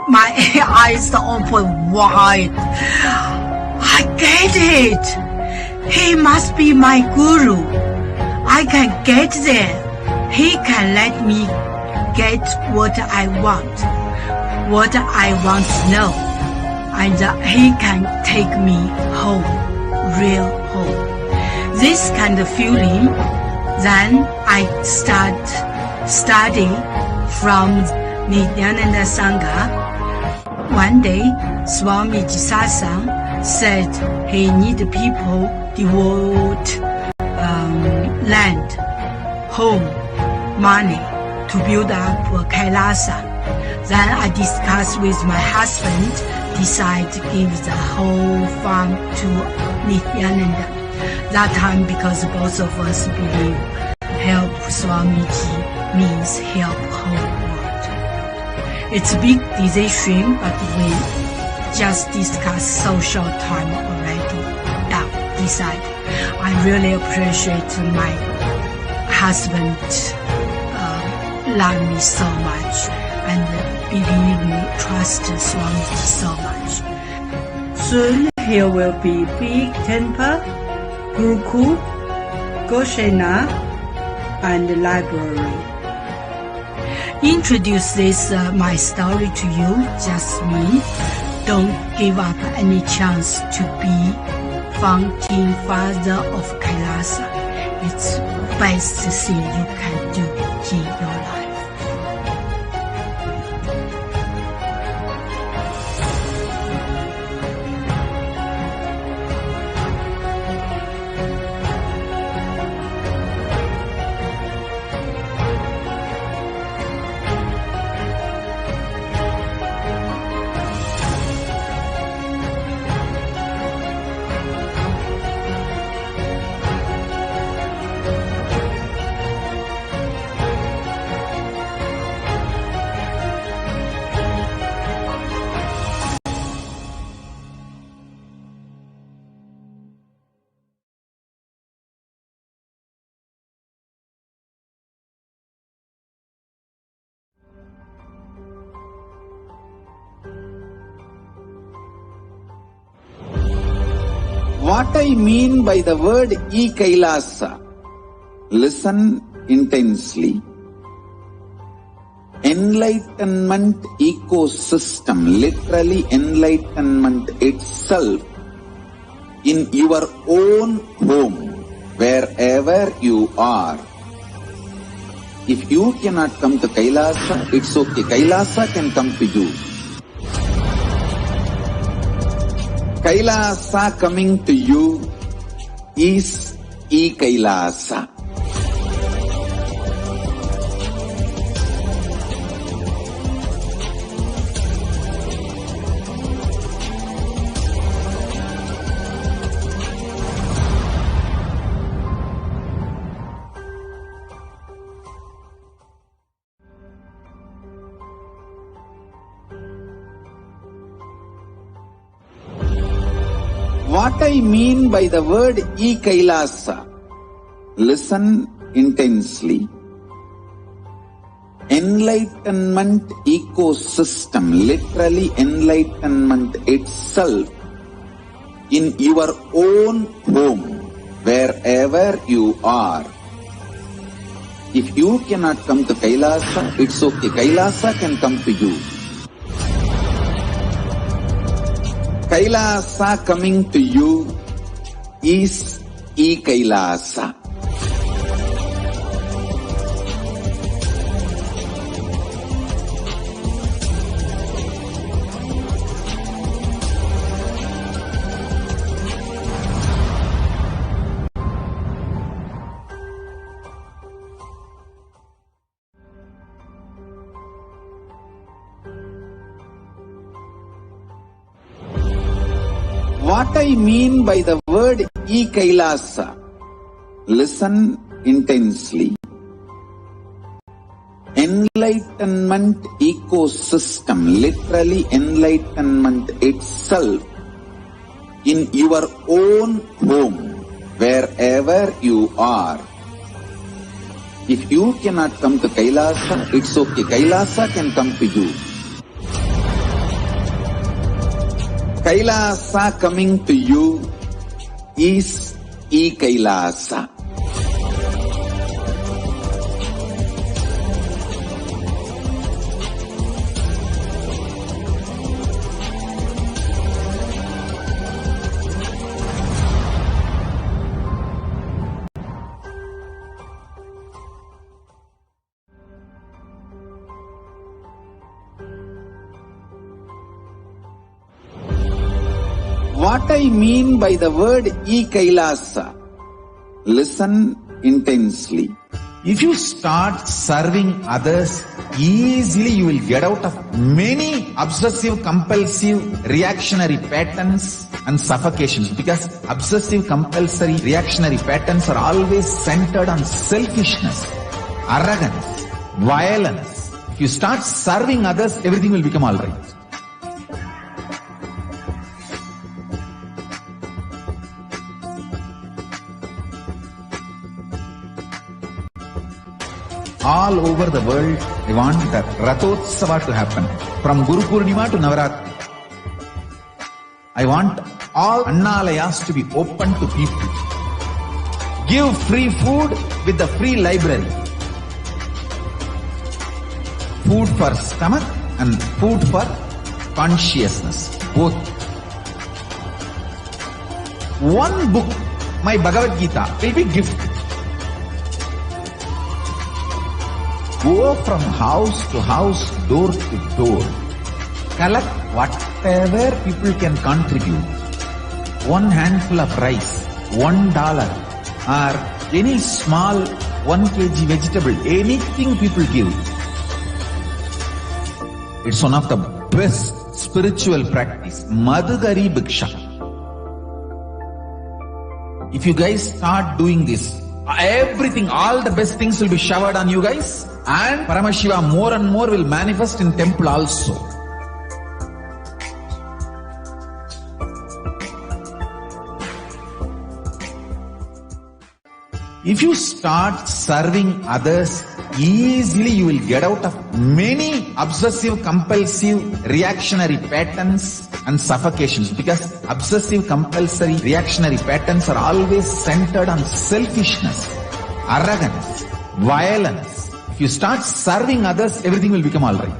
M: my eyes open wide. I get it. He must be my guru. I can get there. He can let me get what I want. what I want to know, and he can take me home, real home. This kind of feeling, then I start studying from Nityananda Sangha. One day, Swami Jisasang said he need people devote land, home, money to build up Kailasa. Then I discussed with my husband, decide to give the whole farm to Nityananda. That time, because both of us believe help Swamiji means help whole world. It's a big decision, but we just discussed so short time already. Now, decide. I really appreciate my husband love me so much and believe me, trust Swamiji so much. Soon here will be big temple, Gurukul, Goshena, and library. Introduce this my story to you, just me. Don't give up any chance to be founding father of Kailasa. It's best thing you can do in your life.
C: What I mean by the word e-Kailasa, listen intensely. Enlightenment ecosystem, literally enlightenment itself, in your own home, wherever you are. If you cannot come to Kailasa, it's okay. Kailasa can come to you. Kailasa coming to you is e-Kailasa. What I mean by the word e-Kailasa, listen intensely. Enlightenment ecosystem, literally enlightenment itself, in your own home, wherever you are. If you cannot come to Kailasa, it's okay. Kailasa can come to you. Kailasa coming to you is e-Kailasa. What I mean by the word e-Kailasa, listen intensely. Enlightenment ecosystem, literally enlightenment itself, in your own home, wherever you are. If you cannot come to Kailasa, it's okay. Kailasa can come to you. Kailasa coming to you is e-Kailasa. what I mean by the word e-Kailasa. Listen intensely. If you start serving others, easily you will get out of many obsessive, compulsive, reactionary patterns and suffocations, because obsessive, compulsory, reactionary patterns are always centered on selfishness, arrogance, violence. If you start serving others, everything will become alright. All over the world, I want the Rathotsava to happen. From Guru Purnima to Navaratri. I want all Annalayas to be open to people. Give free food with the free library. Food for stomach and food for consciousness. Both. One book, my Bhagavad Gita, will be gift. Go from house to house, door to door. Collect whatever people can contribute. One handful of rice, $1, or any small 1 kg vegetable, anything people give. It's one of the best spiritual practice. Madhugari Bhiksha. If you guys start doing this, everything, all the best things will be showered on you guys. And Paramashiva more and more will manifest in temple also. If you start serving others, easily you will get out of many obsessive, compulsive, reactionary patterns and suffocations, because obsessive, compulsory, reactionary patterns are always centered on selfishness, arrogance, violence. If you start serving others, everything will become alright.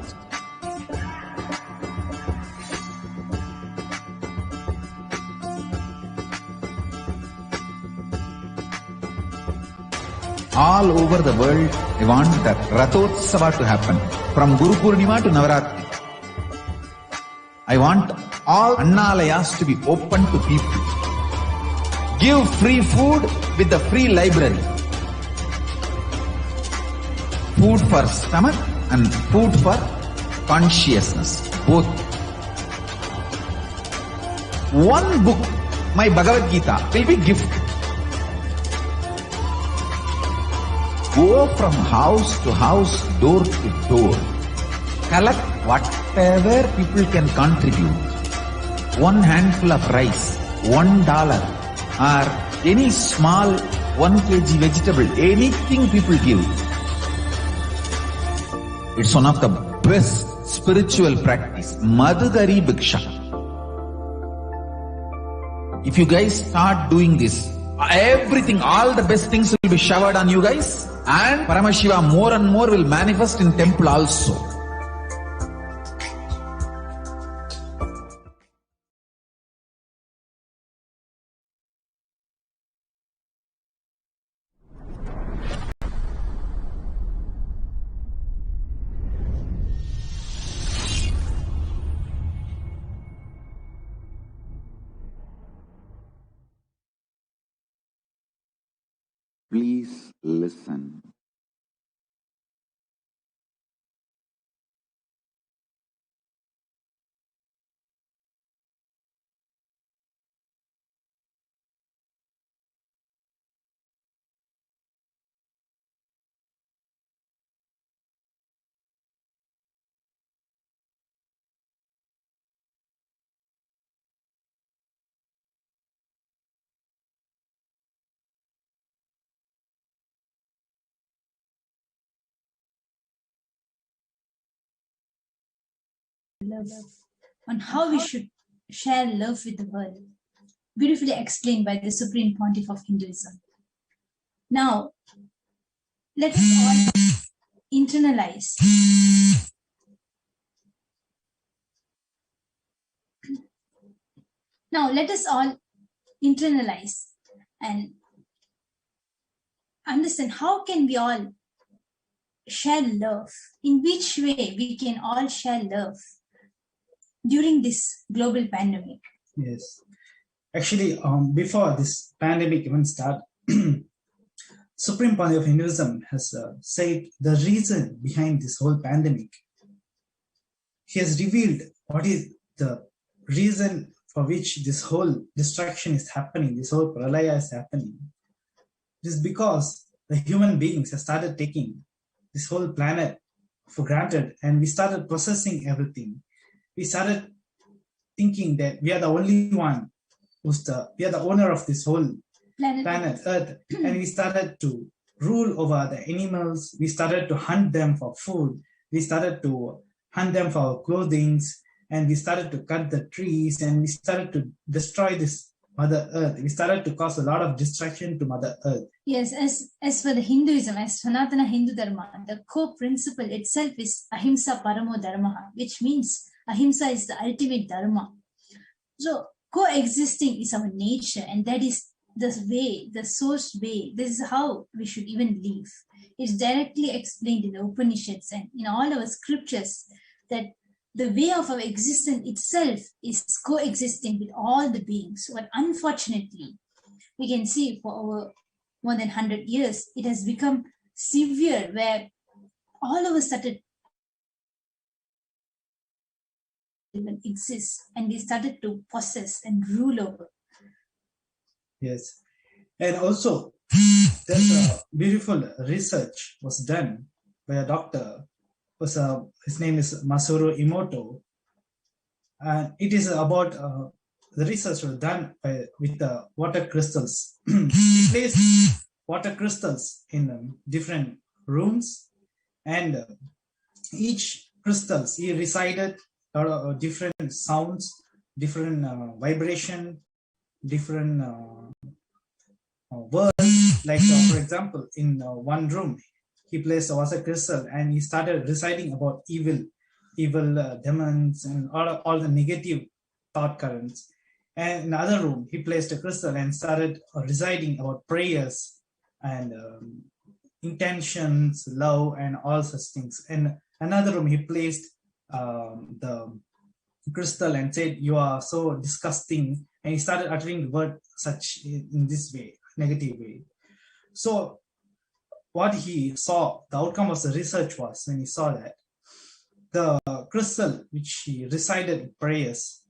C: All over the world, I want the Rathotsava to happen. From Guru Purnima to Navaratri. I want all Annalayas to be open to people. Give free food with the free library. Food for stomach and food for consciousness. Both. One book, my Bhagavad Gita, will be gift. Go from house to house, door to door. Collect whatever people can contribute. One handful of rice, $1, or any small 1 kg vegetable, anything people give. It's one of the best spiritual practice. Madhugari Bhiksha. If you guys start doing this, everything, all the best things will be showered on you guys. And Paramashiva more and more will manifest in temple also. Please listen.
K: Love, on how we should share love with the world, beautifully explained by the Supreme Pontiff of Hinduism. Now, let us all internalize. Now, let us all internalize and understand how can we all share love, in which way we can all share love during this global pandemic.
J: Yes. Actually, before this pandemic even started, Supreme Pandiya of Hinduism has said the reason behind this whole pandemic. He has revealed what is the reason for which this whole destruction is happening, this whole pralaya is happening. It is because the human beings have started taking this whole planet for granted, and we started processing everything. We started thinking that we are the only one we are the owner of this whole planet Earth, and we started to rule over the animals. We started to hunt them for food. We started to hunt them for clothing, and we started to cut the trees, and we started to destroy this Mother Earth. We started to cause a lot of destruction to Mother Earth.
K: Yes, as for the Hinduism, as Sanatana Hindu Dharma, the core principle itself is Ahimsa Paramo Dharma, which means Ahimsa is the ultimate Dharma. So coexisting is our nature, and that is the way, the source way. This is how we should even live. It's directly explained in the Upanishads and in all our scriptures that the way of our existence itself is coexisting with all the beings. But unfortunately, we can see for over more than 100 years, it has become severe, where all of us started even exist, and they started to possess and rule over.
J: Yes, and also there's a beautiful research was done by a doctor. His name is Masaru Emoto, and it is about the research was done with the water crystals. He placed water crystals in different rooms, and each crystals he recited different sounds, different vibration, different words. Like for example, in one room he placed a water crystal and he started reciting about evil demons and all the negative thought currents. And in another room he placed a crystal and started reciting about prayers and intentions, love, and all such things. And another room he placed the crystal and said, "You are so disgusting," and he started uttering the word such in this way, negative way. So what he saw, the outcome of the research was, when he saw that the crystal which he recited prayers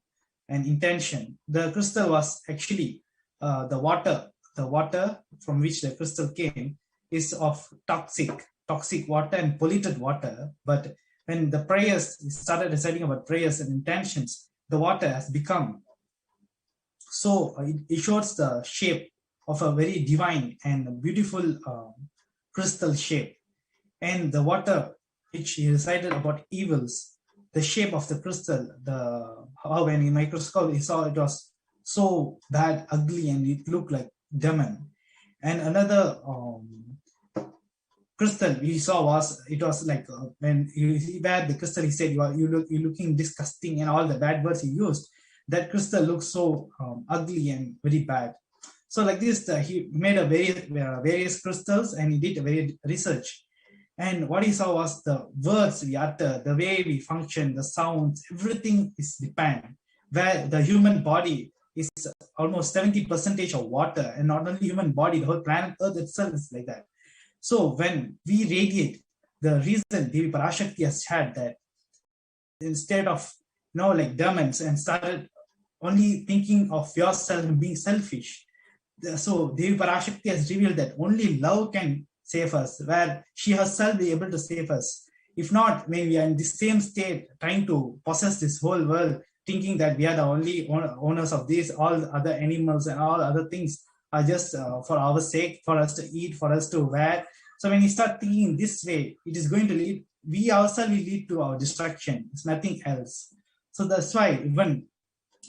J: and intention, the crystal was actually the water from which the crystal came is of toxic water and polluted water. But when the prayers started reciting about prayers and intentions, the water has become so it shows the shape of a very divine and beautiful crystal shape. And the water which he recited about evils, the shape of the crystal, how when in microscope he saw it was so bad, ugly, and it looked like demon. And another crystal he saw was, it was like when he had the crystal, he said, you're looking disgusting, and all the bad words he used. That crystal looks so ugly and very bad. So like this, he made a various crystals, and he did a very research. And what he saw was the words we utter, the way we function, the sounds, everything is depend. Where the human body is almost 70% of water, and not only human body, the whole planet Earth itself is like that. So when we radiate, the reason Devi Parashakti has had that, instead of like demons and started only thinking of yourself and being selfish. So Devi Parashakti has revealed that only love can save us, where she herself be able to save us. If not, when we are in the same state, trying to possess this whole world, thinking that we are the only owners of this, all the other animals and all other things are just for our sake, for us to eat, for us to wear. So when you start thinking this way, it is going to lead, we ourselves will lead to our destruction. It's nothing else. So that's why even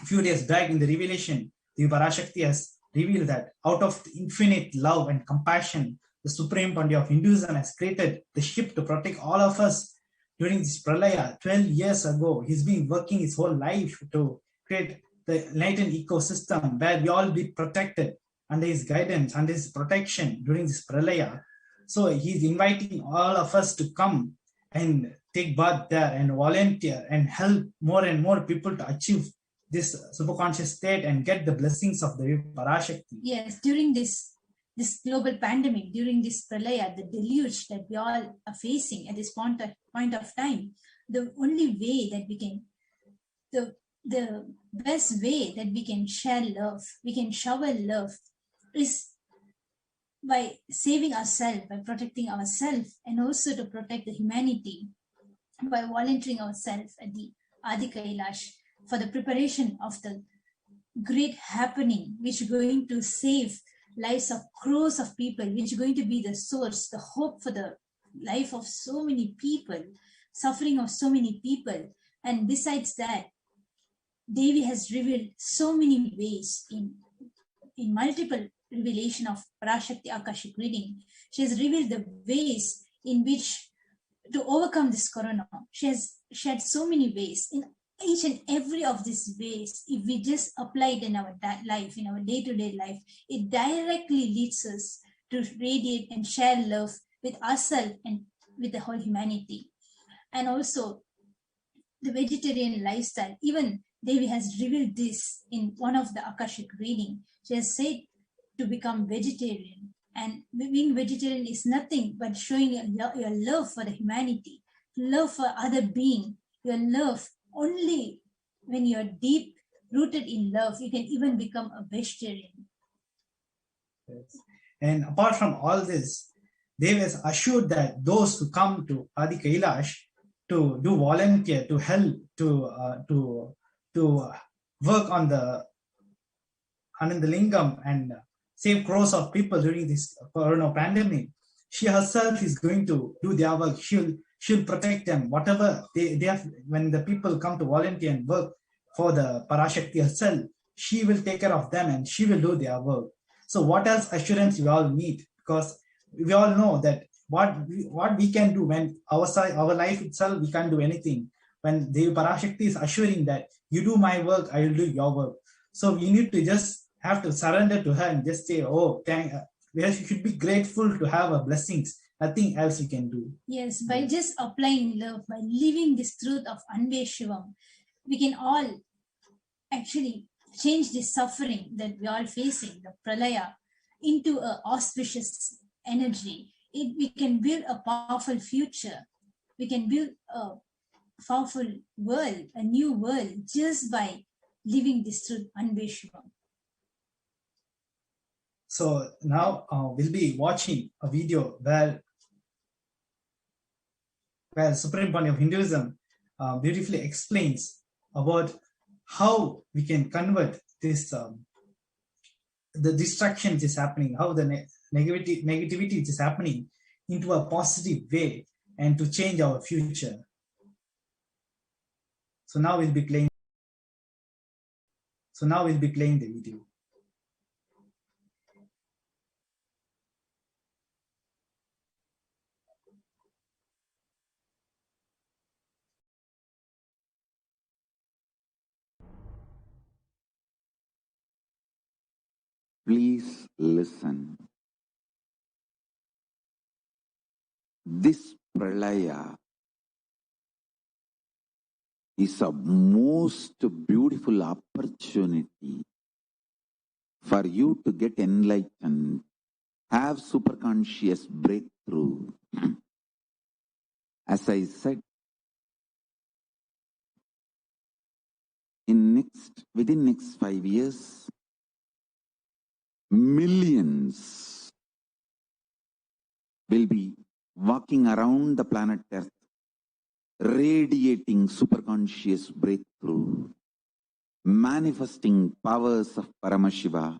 J: a few days back in the revelation, the Parashakti has revealed that out of the infinite love and compassion, the Supreme Pandiya of Hinduism has created the ship to protect all of us during this pralaya 12 years ago. He's been working his whole life to create the enlightened ecosystem where we all be protected under his guidance, under his protection during this pralaya. So he's inviting all of us to come and take birth there and volunteer and help more and more people to achieve this superconscious state and get the blessings of the Parashakti.
K: Yes, during this global pandemic, during this pralaya, the deluge that we all are facing at this point of time, the only way that we can, the best way that we can share love, we can shower love, is by saving ourselves, by protecting ourselves, and also to protect the humanity by volunteering ourselves at the Adi Kailash for the preparation of the great happening, which is going to save lives of crores of people, which is going to be the source, the hope for the life of so many people, suffering of so many people. And besides that, Devi has revealed so many ways in multiple revelation of Parashakti Akashic reading. She has revealed the ways in which to overcome this corona. She has shared so many ways. In each and every of these ways, if we just apply it in our life, in our day-to-day life, it directly leads us to radiate and share love with ourselves and with the whole humanity. And also the vegetarian lifestyle. Even Devi has revealed this in one of the Akashic reading. She has said to become vegetarian, and being vegetarian is nothing but showing your love for the humanity, love for other being, your love. Only when you're deep rooted in love, you can even become a vegetarian.
J: Yes. And apart from all this, Devi has assured that those who come to Adi Kailash to do volunteer, to help, to work on the Anandalingam and save crores of people during this corona pandemic, she herself is going to do their work. She'll protect them. Whatever they have, when the people come to volunteer and work for the Parashakti herself, she will take care of them and she will do their work. So what else assurance we all need? Because we all know that what we can do when our life itself, we can't do anything. When the Parashakti is assuring that you do my work, I will do your work. So we need to just have to surrender to her and just say, oh, we should be grateful to have her blessings. Nothing else we can do.
K: Yes, by just applying love, by living this truth of Anve Shivam, we can all actually change this suffering that we are all facing, the pralaya, into an auspicious energy. We can build a powerful future. We can build a powerful world, a new world, just by living this truth, Anve Shivam.
J: So now we'll be watching a video where Supreme Point of Hinduism beautifully explains about how we can convert this the distraction which is happening, how the negativity which is happening into a positive way and to change our future. So now we'll be playing the video.
C: Please listen. This pralaya is a most beautiful opportunity for you to get enlightened, have superconscious breakthrough. As I said, within next 5 years, millions will be walking around the planet Earth, radiating superconscious breakthrough, manifesting powers of Paramashiva,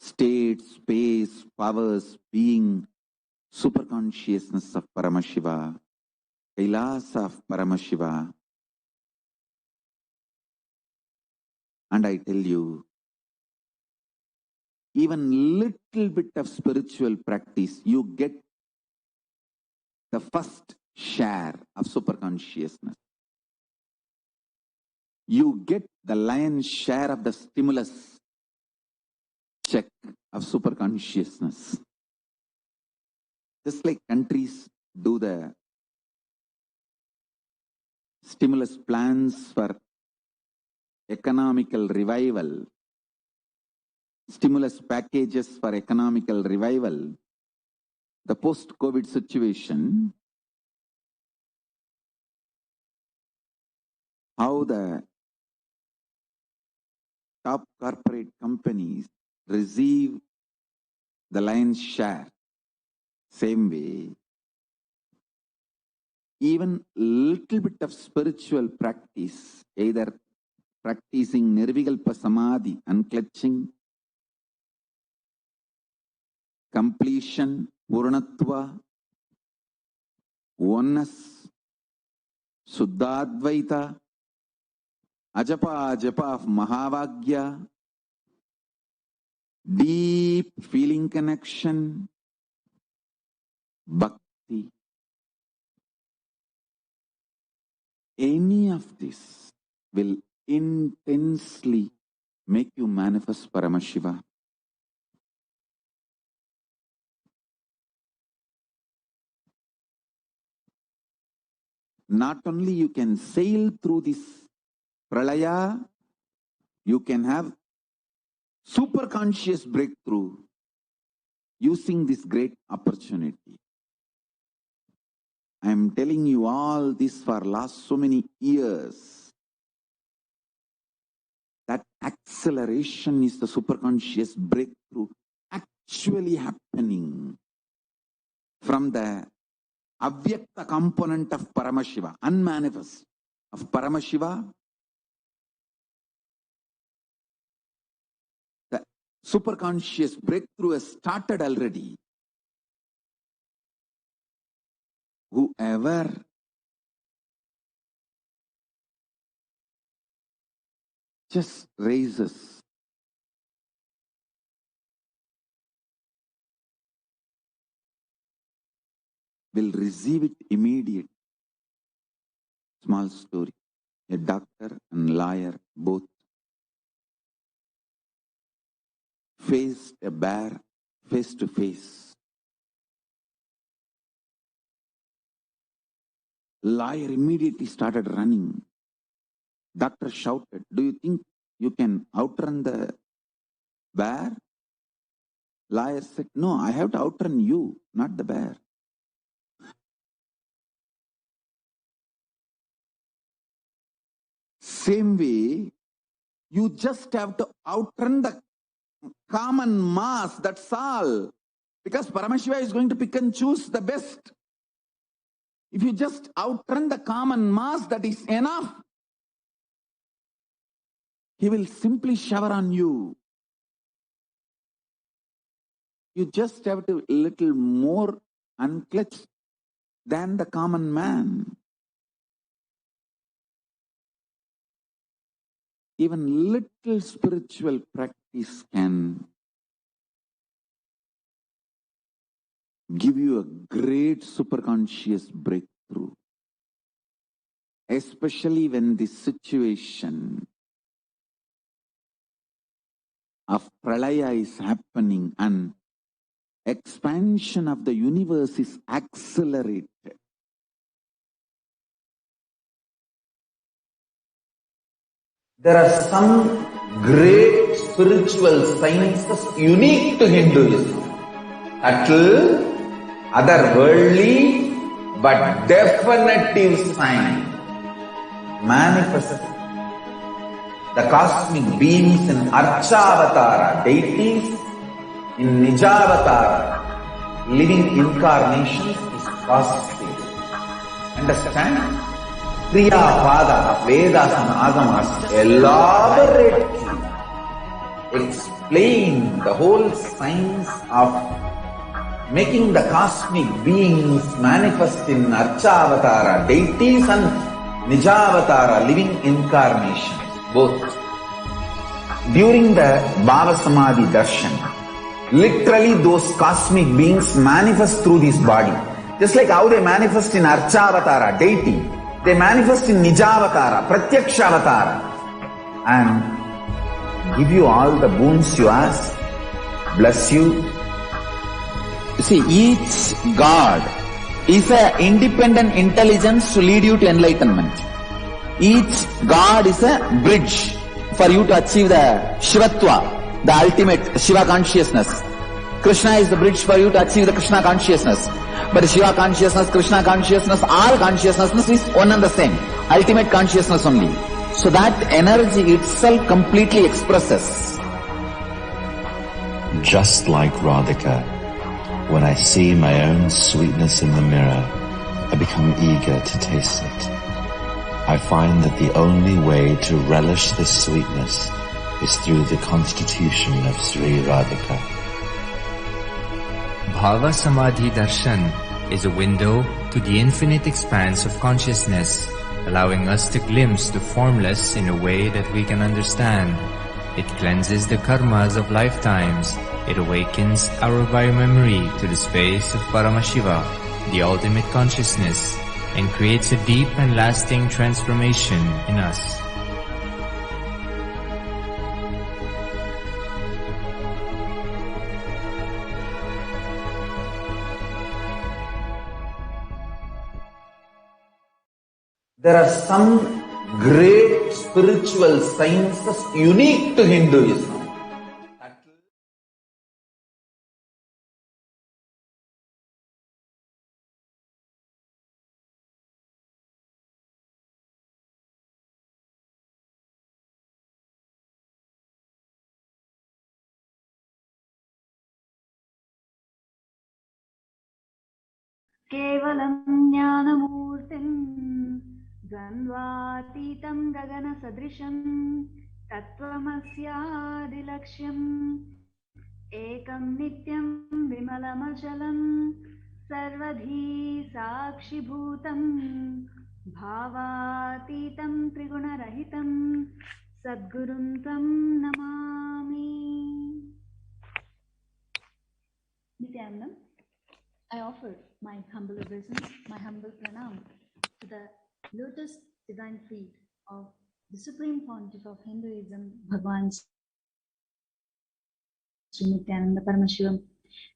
C: state, space, powers, being, superconsciousness of Paramashiva, Kailasa of Paramashiva. And I tell you, even little bit of spiritual practice, you get the first share of superconsciousness. You get the lion's share of the stimulus check of superconsciousness. Just like countries do the stimulus plans for economical revival, stimulus packages for economical revival, the post-COVID situation, how the top corporate companies receive the lion's share. Same way, even little bit of spiritual practice, either practicing Nirvikalpa Samadhi, unclutching, completion, Purnatva, oneness, Suddhadvaita, Ajapa Ajapa of Mahavagya, deep feeling connection, Bhakti. Any of this will intensely make you manifest Paramashiva. Not only you can sail through this pralaya, you can have super conscious breakthrough using this great opportunity. I am telling you all this for last so many years. That acceleration is the superconscious breakthrough actually happening from the avyakta component of Paramashiva, unmanifest of Paramashiva. The superconscious breakthrough has started already. Whoever just raises will receive it immediate. Small story. A doctor and lawyer both faced a bear face to face. Lawyer immediately started running. Doctor shouted, "Do you think you can outrun the bear?" Lawyer said, "No, I have to outrun you, not the bear." Same way, you just have to outrun the common mass, that's all. Because Paramashiva is going to pick and choose the best. If you just outrun the common mass, that is enough. He will simply shower on you. You just have to little more unclutched than the common man. Even little spiritual practice can give you a great superconscious breakthrough. Especially when this situation of pralaya is happening and expansion of the universe is accelerated. There are some great spiritual sciences unique to Hinduism. Subtle, otherworldly, but definitive sign. Manifest the cosmic beings in Archavatara, deities in Nijavatara, living incarnations is cosmic. Understand? Kriya Pada of Vedas and Agamas elaborately explain the whole science of making the cosmic beings manifest in Archavatara, deities and Nijavatara, living incarnations, both. During the Bhava Samadhi Darshan, literally those cosmic beings manifest through this body. Just like how they manifest in Archavatara, deity, they manifest in Nijavatara, Pratyakshavatara, and give you all the boons you ask, bless you. You see, each God is an independent intelligence to lead you to enlightenment. Each God is a bridge for you to achieve the Shivatva, the ultimate Shiva consciousness. Krishna is the bridge for you to achieve the Krishna consciousness. But Shiva consciousness, Krishna consciousness, all consciousness is one and the same. Ultimate consciousness only. So that energy itself completely expresses.
N: Just like Radhika, when I see my own sweetness in the mirror, I become eager to taste it. I find that the only way to relish this sweetness is through the constitution of Sri Radhika.
H: Bhava Samadhi Darshan is a window to the infinite expanse of consciousness, allowing us to glimpse the formless in a way that we can understand. It cleanses the karmas of lifetimes. It awakens our biomemory to the space of Paramashiva, the ultimate consciousness, and creates a deep and lasting transformation in us.
C: There are some great spiritual sciences unique to Hinduism.
O: केवलं ज्ञानमूर्तिं द्वन्द्वातीतं गगनसदृशं तत्त्वमस्यादिलक्ष्यम् एकं नित्यं विमलमचलं सर्वधी साक्षिभूतं भावातीतं त्रिगुणरहितं सद्गुरुं तं Namami. Nityanandam, I offer my humble obeisance, my humble pranam to the lotus divine feet of the Supreme Pontiff of Hinduism, Bhagwan Sri Nityananda Paramashivam.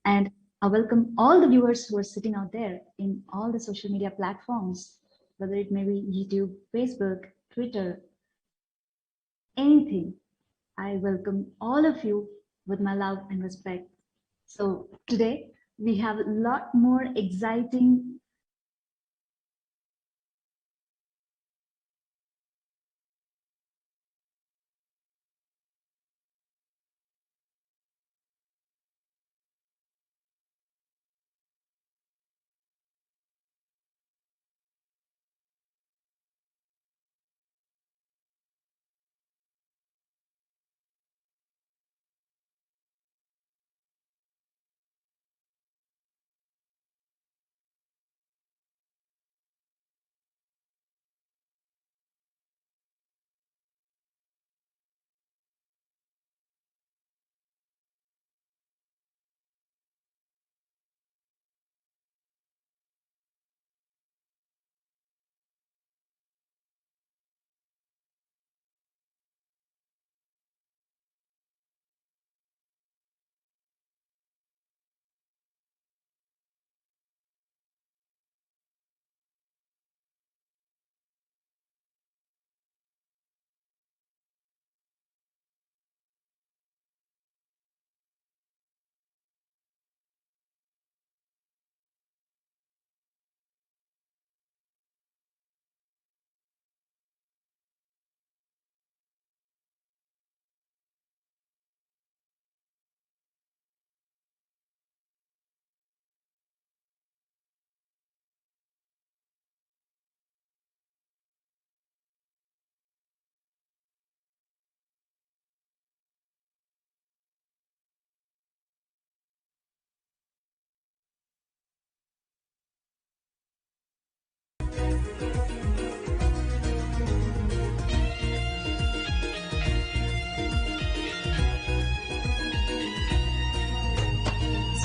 O: And I welcome all the viewers who are sitting out there in all the social media platforms, whether it may be YouTube, Facebook, Twitter, anything. I welcome all of you with my love and respect. So today, we have a lot more exciting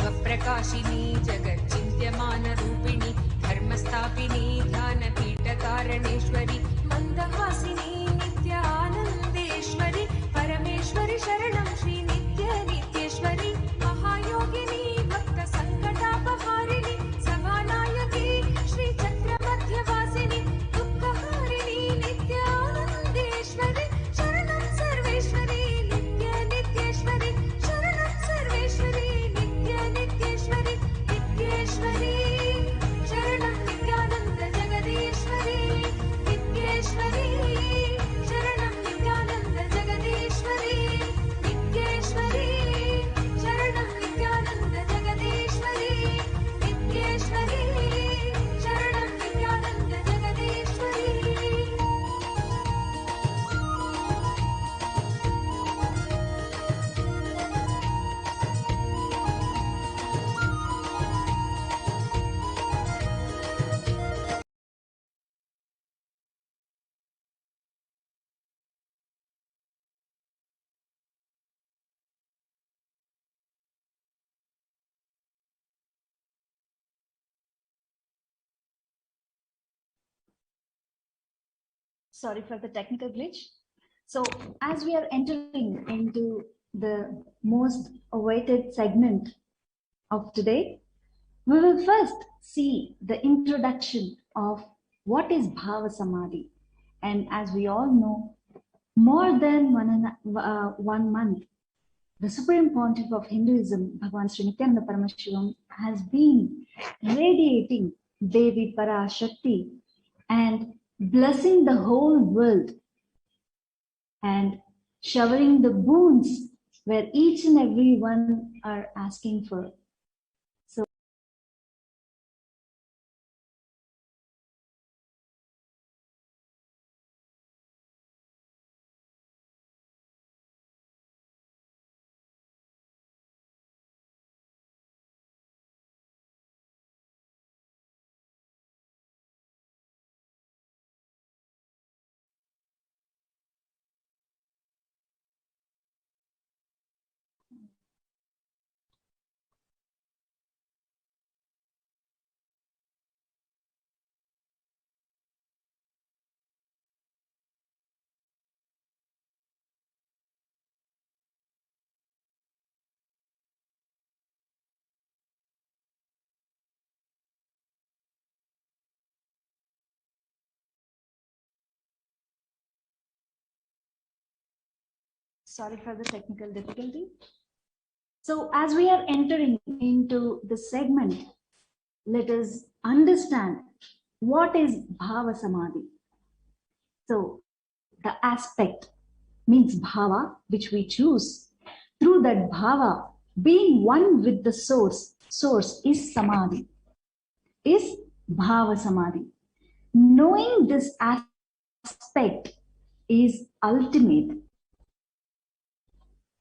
P: स्वप्रकाशिनी जगच्चिन्त्यमानरूपिणी धर्मस्थापिनी ध्यानपीठकारणेश्वरी मन्दहासिनी नित्यानन्देश्वरी परमेश्वरि शरणं श्री नित्येश्वरी महायोगिनी भक्तसङ्कटापहारिणी सभानायकी श्री चक्रमध्यवासिनी दुःखहारिणी नित्यानन्देश्वरी शरणं सर्वे
O: Sorry for the technical glitch. So as we are entering into the most awaited segment of today, we will first see the introduction of what is Bhava Samadhi. And as we all know, more than 1 month, the Supreme Pontiff of Hinduism, Bhagavan Sri Nityananda Paramashivam, has been radiating Devi Parashakti and blessing the whole world and showering the boons where each and every one are asking for. So sorry for the technical difficulty. So as we are entering into the segment, let us understand what is Bhava Samadhi. So the aspect means bhava, which we choose. Through that bhava, being one with the source is samadhi, is bhava samadhi. Knowing this aspect is ultimate,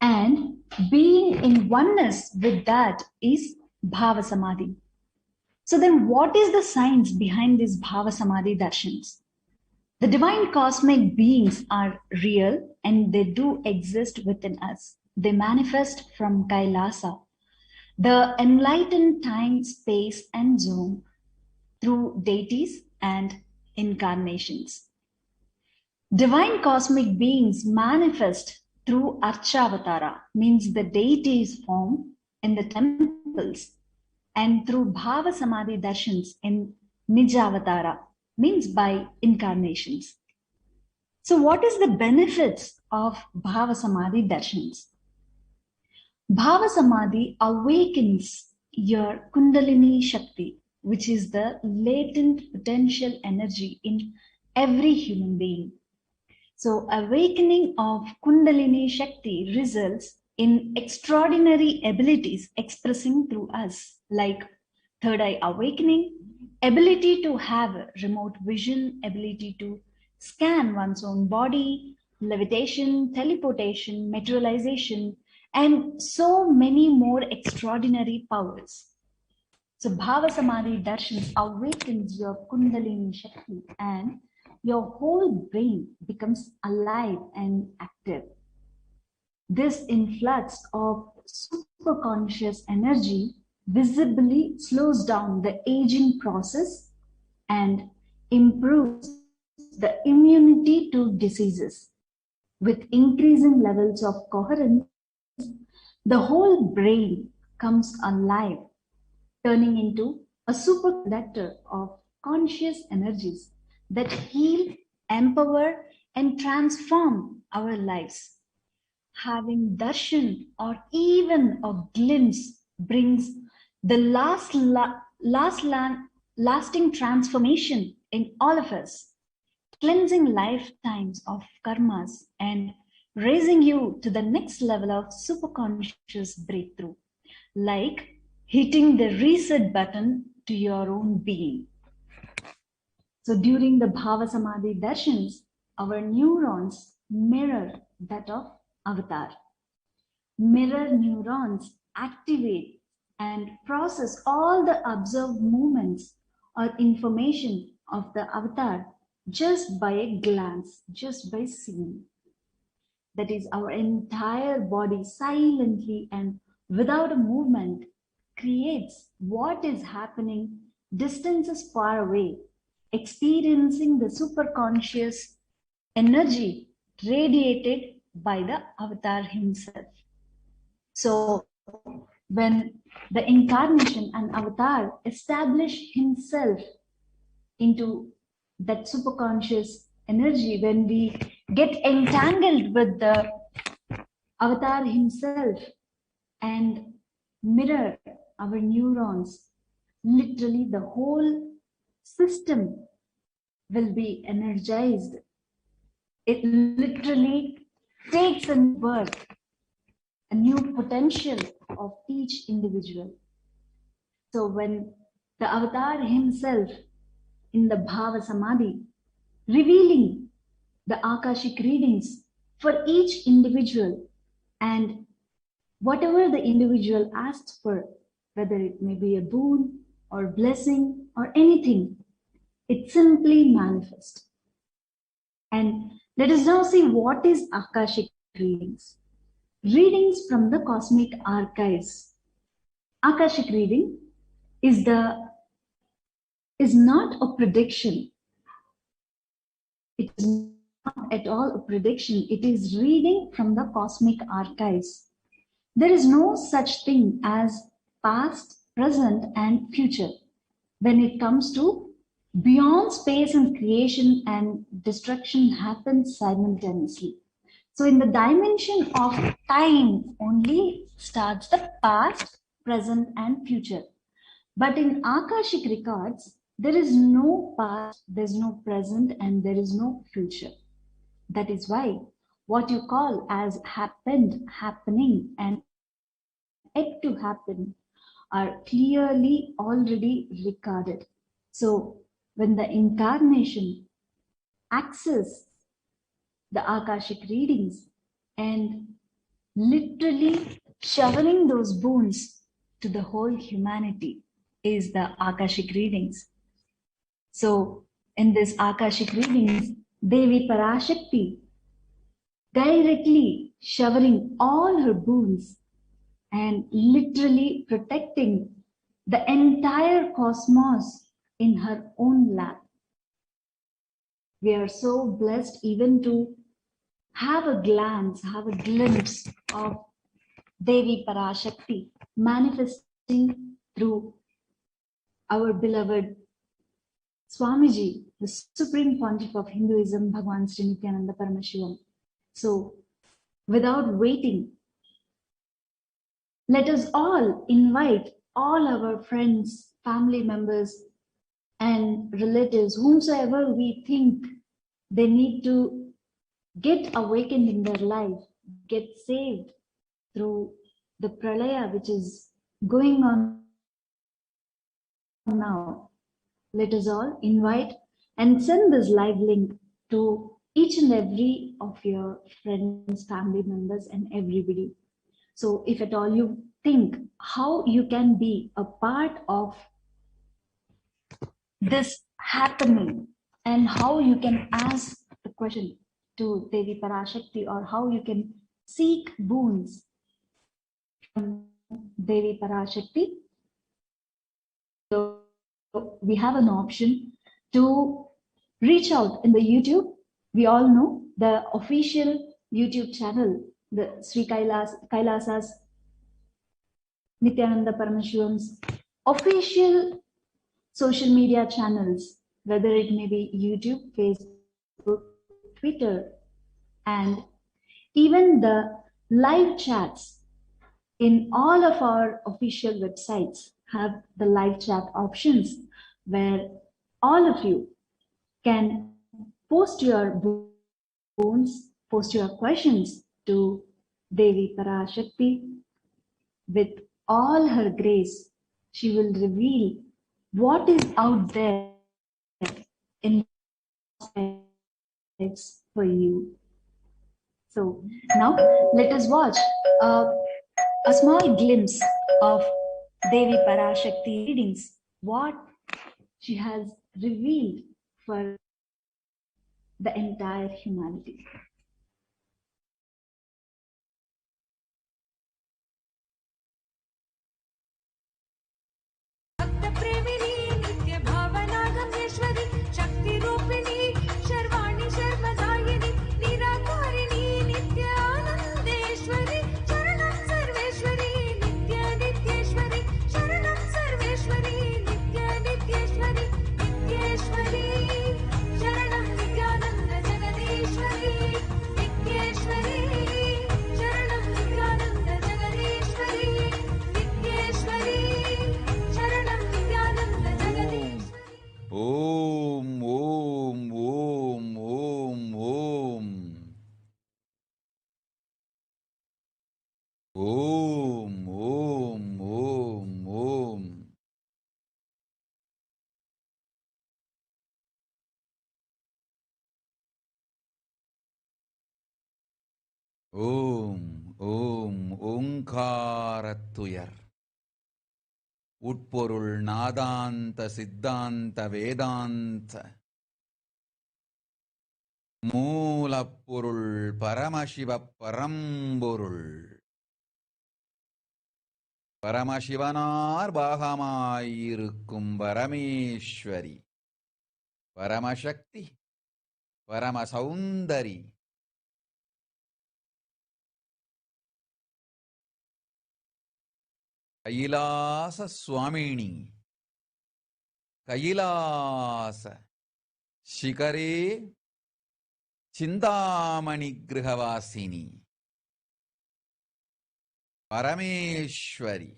O: and being in oneness with that is bhava samadhi. So then what is the science behind these bhava samadhi darshans? The divine cosmic beings are real and they do exist within us. They manifest from Kailasa, the enlightened time, space, and zone through deities and incarnations. Divine cosmic beings manifest through Archavatara, means the deities form in the temples, and through Bhava Samadhi Darshans in Nijavatara, means by incarnations. So what is the benefits of Bhava Samadhi Darshans? Bhava Samadhi awakens your Kundalini Shakti, which is the latent potential energy in every human being. So awakening of Kundalini Shakti results in extraordinary abilities expressing through us, like third eye awakening, ability to have remote vision, ability to scan one's own body, levitation, teleportation, materialization, and so many more extraordinary powers. So Bhava Samadhi Darshans awakens your Kundalini Shakti and your whole brain becomes alive and active. This influx of superconscious energy visibly slows down the aging process and improves the immunity to diseases. With increasing levels of coherence, the whole brain comes alive, turning into a superconductor of conscious energies that heal, empower, and transform our lives. Having darshan or even a glimpse brings the lasting transformation in all of us, cleansing lifetimes of karmas and raising you to the next level of superconscious breakthrough, like hitting the reset button to your own being. So during the Bhava Samadhi Darshans, our neurons mirror that of Avatar. Mirror neurons activate and process all the observed movements or information of the Avatar just by a glance, just by seeing. That is, our entire body silently and without a movement creates what is happening distances far away, experiencing the superconscious energy radiated by the avatar himself. So when the incarnation and avatar establish himself into that superconscious energy, when we get entangled with the avatar himself and mirror our neurons, literally the whole system will be energized. It literally takes a new birth, a new potential of each individual. So when the avatar himself in the Bhava Samadhi, revealing the Akashic readings for each individual, and whatever the individual asks for, whether it may be a boon or blessing or anything, it simply manifests. And let us now see what is Akashic readings. Readings from the cosmic archives. Akashic reading is not a prediction. It is not at all a prediction. It is reading from the cosmic archives. There is no such thing as past, present, and future when it comes to beyond space and creation and destruction happens simultaneously. So in the dimension of time only starts the past, present, and future. But in Akashic records, there is no past, there is no present, and there is no future. That is why what you call as happened, happening, and yet to happen are clearly already recorded. So when the incarnation accesses the Akashic readings and literally showering those boons to the whole humanity is the Akashic readings. So in this Akashic readings, Devi Parashakti directly showering all her boons and literally protecting the entire cosmos in her own lap. We are so blessed even to have a glance, have a glimpse of Devi Parashakti manifesting through our beloved Swamiji, the Supreme Pontiff of Hinduism, Bhagwan Sri Nityananda Paramashivam. So, without waiting, let us all invite all our friends, family members, and relatives, whomsoever we think they need to get awakened in their life, get saved through the pralaya which is going on now. Let us all invite and send this live link to each and every of your friends, family members, and everybody. So if at all you think how you can be a part of this happening and how you can ask the question to Devi Parashakti, or how you can seek boons from Devi Parashakti, so we have an option to reach out in the YouTube. We all know the official YouTube channel, the Sri Kailasa's Nityananda Paramashivan's official social media channels, whether it may be YouTube, Facebook, Twitter, and even the live chats in all of our official websites have the live chat options where all of you can post your boons, post your questions to Devi Parashakti. With all her grace, she will reveal what is out there in lives for you. So now let us watch a small glimpse of Devi Parashakti readings, what she has revealed for the entire humanity.
P: प्रेमिनी नित्य भावना गम्येश्वरी शक्ति रूपिणी शर्वाणि शर्मदायिनी
C: ஓம் ஓம் ஓங்காரத்துயர் உட்பொருள் நாதாந்த சித்தாந்த வேதாந்த மூலப்பொருள் பரமசிவ பரம்பொருள் பரமசிவனார் பாகமாயிருக்கும் பரமேஸ்வரி பரமசக்தி பரமசௌந்தரி கைலாச சுவாமினி கைலாச ಶಿಖರೇ ಚಿಂತಾಮಣಿ ಗೃಹವಾಸಿನಿ பரமேஸ்வரி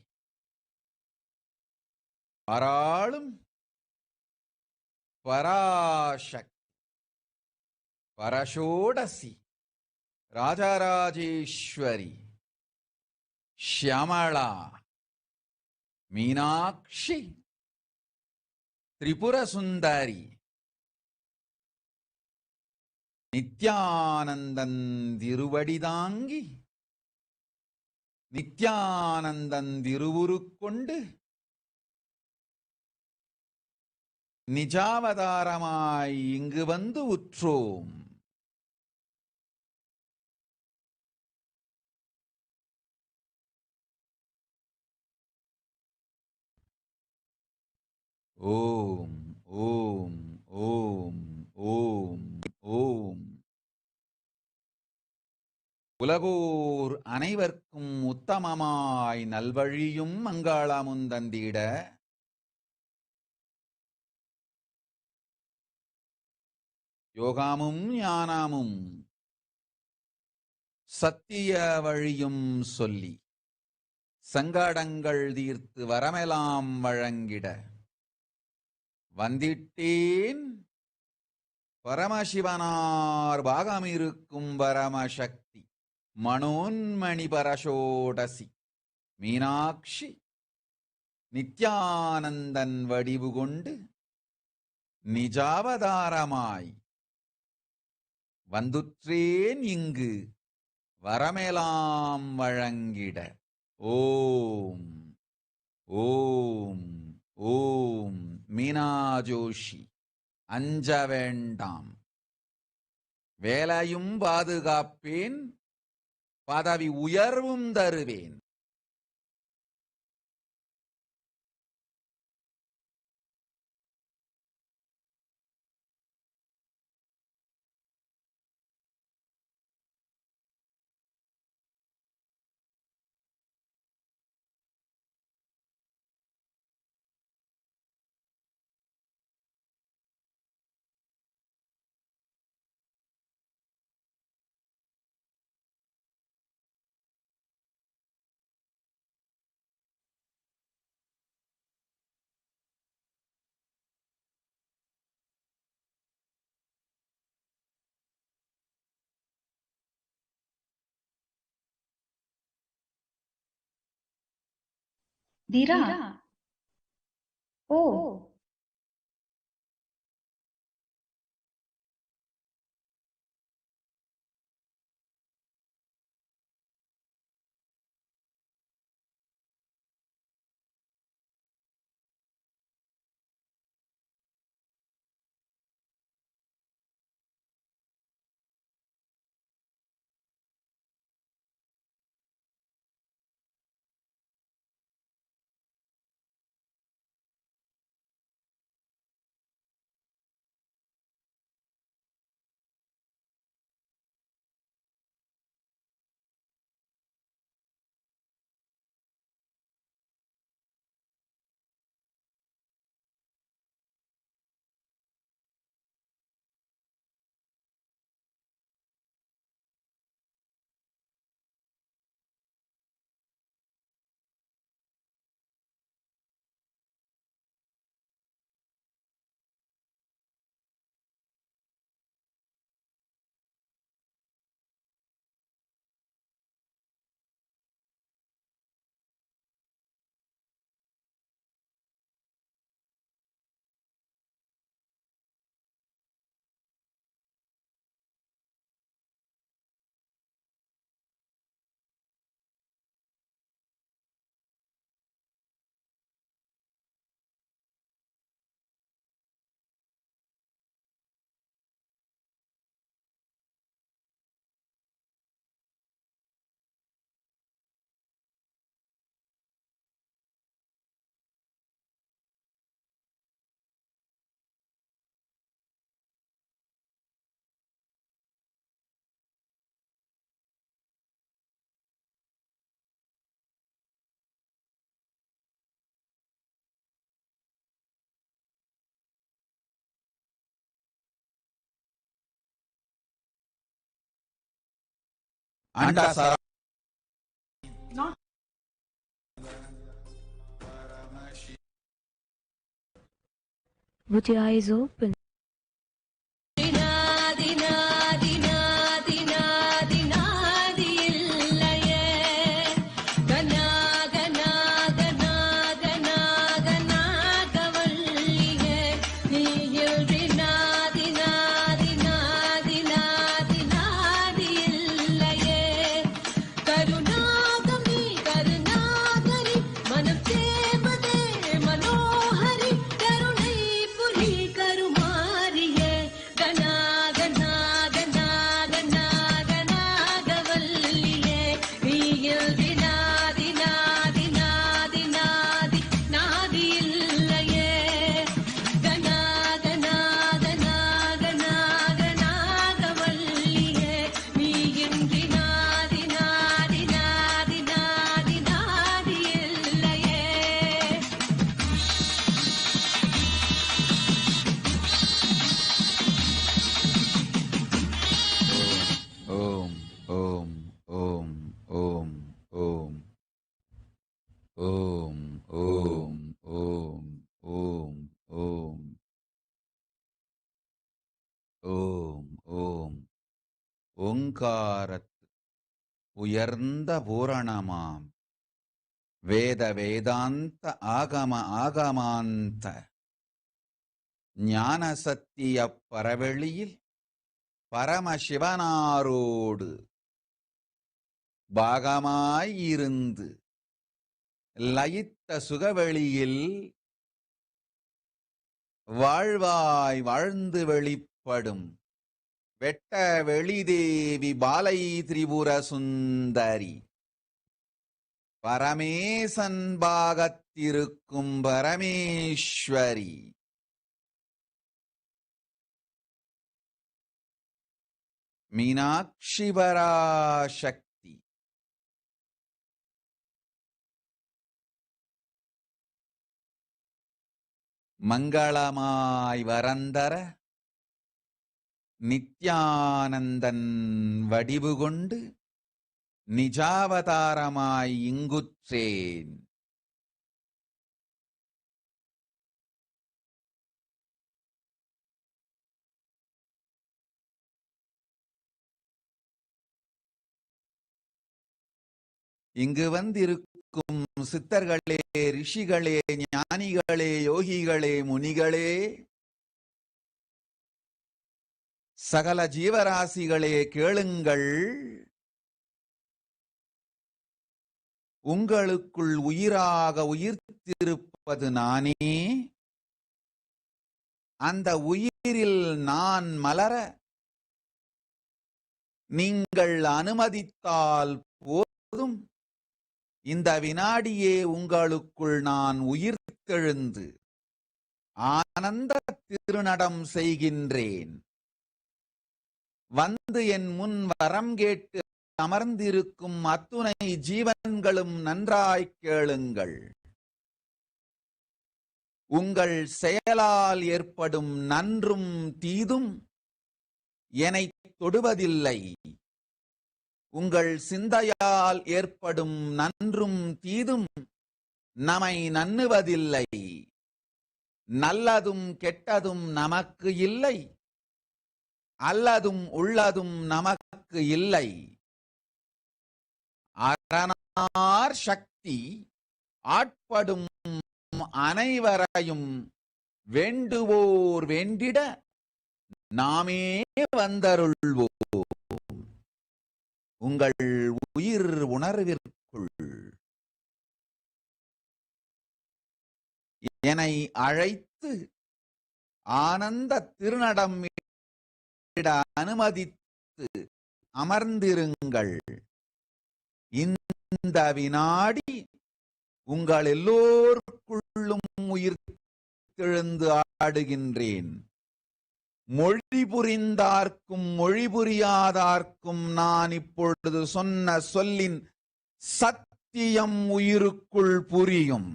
C: பராளும் பராசக்தி பரஷோடசி ராஜராஜேஸ்வரி ஷியாமளா மீனாட்சி திரிபுர சுந்தரி நித்யானந்தன் திருவடிதாங்கி நித்யானந்தன் திருவுருக்கொண்டு நிஜாவதாரமாய் இங்கு வந்து உற்றோம். ஓம் ஓம் ஓம் ஓம் ஓம். உலகோர் அனைவர்க்கும் உத்தமமாய் நல்வழியும் மங்களமும் தந்திட யோகாமும் ஞானமும் சத்திய வழியும் சொல்லி சங்கடங்கள் தீர்த்து வரமெல்லாம் வழங்கிட வந்திட்டேன் பரமசிவனார் பாகமிருக்கும் பரமசக்தி மனோன்மணி பரஷோடசி மீனாட்சி நித்யானந்தன் வடிவு கொண்டு நிஜாவதாரமாய் வந்துற்றேன் இங்கு வரமெலாம் வழங்கிட. ஓம் ஓம் ஓம். மீனா ஜோஷி, அஞ்ச வேண்டாம், வேலையும் பாதுகாப்பேன், பதவி உயர்வும் தருவேன்.
O: Dira. Oh,
C: Andasara.
O: With your eyes open. ஓங்காரத் உயர்ந்த பூரணமாம் வேத வேதாந்த ஆகம ஆகமாந்த ஞான சத்திய பரவெளியில் பரமசிவனாரோடு பாகமாயிருந்து லயித்த சுகவெளியில் வாழ்வாய் வாழ்ந்து வெளிப்படும் வெட்ட வெளிதேவி பாலை திரிபுர சுந்தரி பரமேசன் பாகத்திருக்கும் பரமேஸ்வரி மீனாட்சி பராசக்தி மங்களமாய் வரந்தர நித்யானந்தன் வடிவு கொண்டு நிஜாவதாரமாய் இங்குற்றேன். இங்கு வந்திருக்கும் சித்தர்களே, ரிஷிகளே, ஞானிகளே, யோகிகளே, முனிகளே, சகல ஜீவராசிகளே கேளுங்கள். உங்களுக்குள் உயிராக உயிர்த்திருப்பது நானே. அந்த உயிரில் நான் மலர நீங்கள் அனுமதித்தால் போதும். இந்த வினாடியே உங்களுக்குள் நான் உயிர்த்தெழுந்து ஆனந்த திருநடம் செய்கின்றேன். வந்து என் முன் வரம் கேட்டு அமர்ந்திருக்கும் அத்துணை ஜீவன்களும் நன்றாய் கேளுங்கள். உங்கள் செயலால் ஏற்படும் நன்றும் தீதும் என்னை தொடுவதில்லை. உங்கள் சிந்தையால் ஏற்படும் நன்றும் தீதும் நம்மை நண்ணுவதில்லை. நல்லதும் கெட்டதும் நமக்கு இல்லை, அல்லதும் உள்ளதும் நமக்கு இல்லை. அரணார் சக்தி ஆட்படும் அனைவரையும் வேண்டுவோர் வேண்டிட நாமே வந்தருள்வோம். உங்கள் உயிர் உணர்விற்குள் என்னை அழைத்து ஆனந்த திருநடம் அனுமதித்து அமர்ந்திருங்கள். இந்த வினாடி உங்கள் எல்லோருக்குள்ளும் உயிர் தெழுந்து ஆடுகின்றேன். மொழி புரிந்தார்க்கும் மொழி புரியாதார்க்கும் நான் இப்பொழுது சொன்ன சொல்லின் சத்தியம் உயிருக்குள் புரியும்.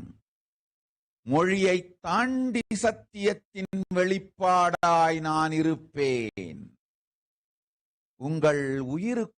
O: மொழியை தாண்டி சத்தியத்தின் வெளிப்பாடாய் நான் இருப்பேன். உங்கள் உயிருக்குள்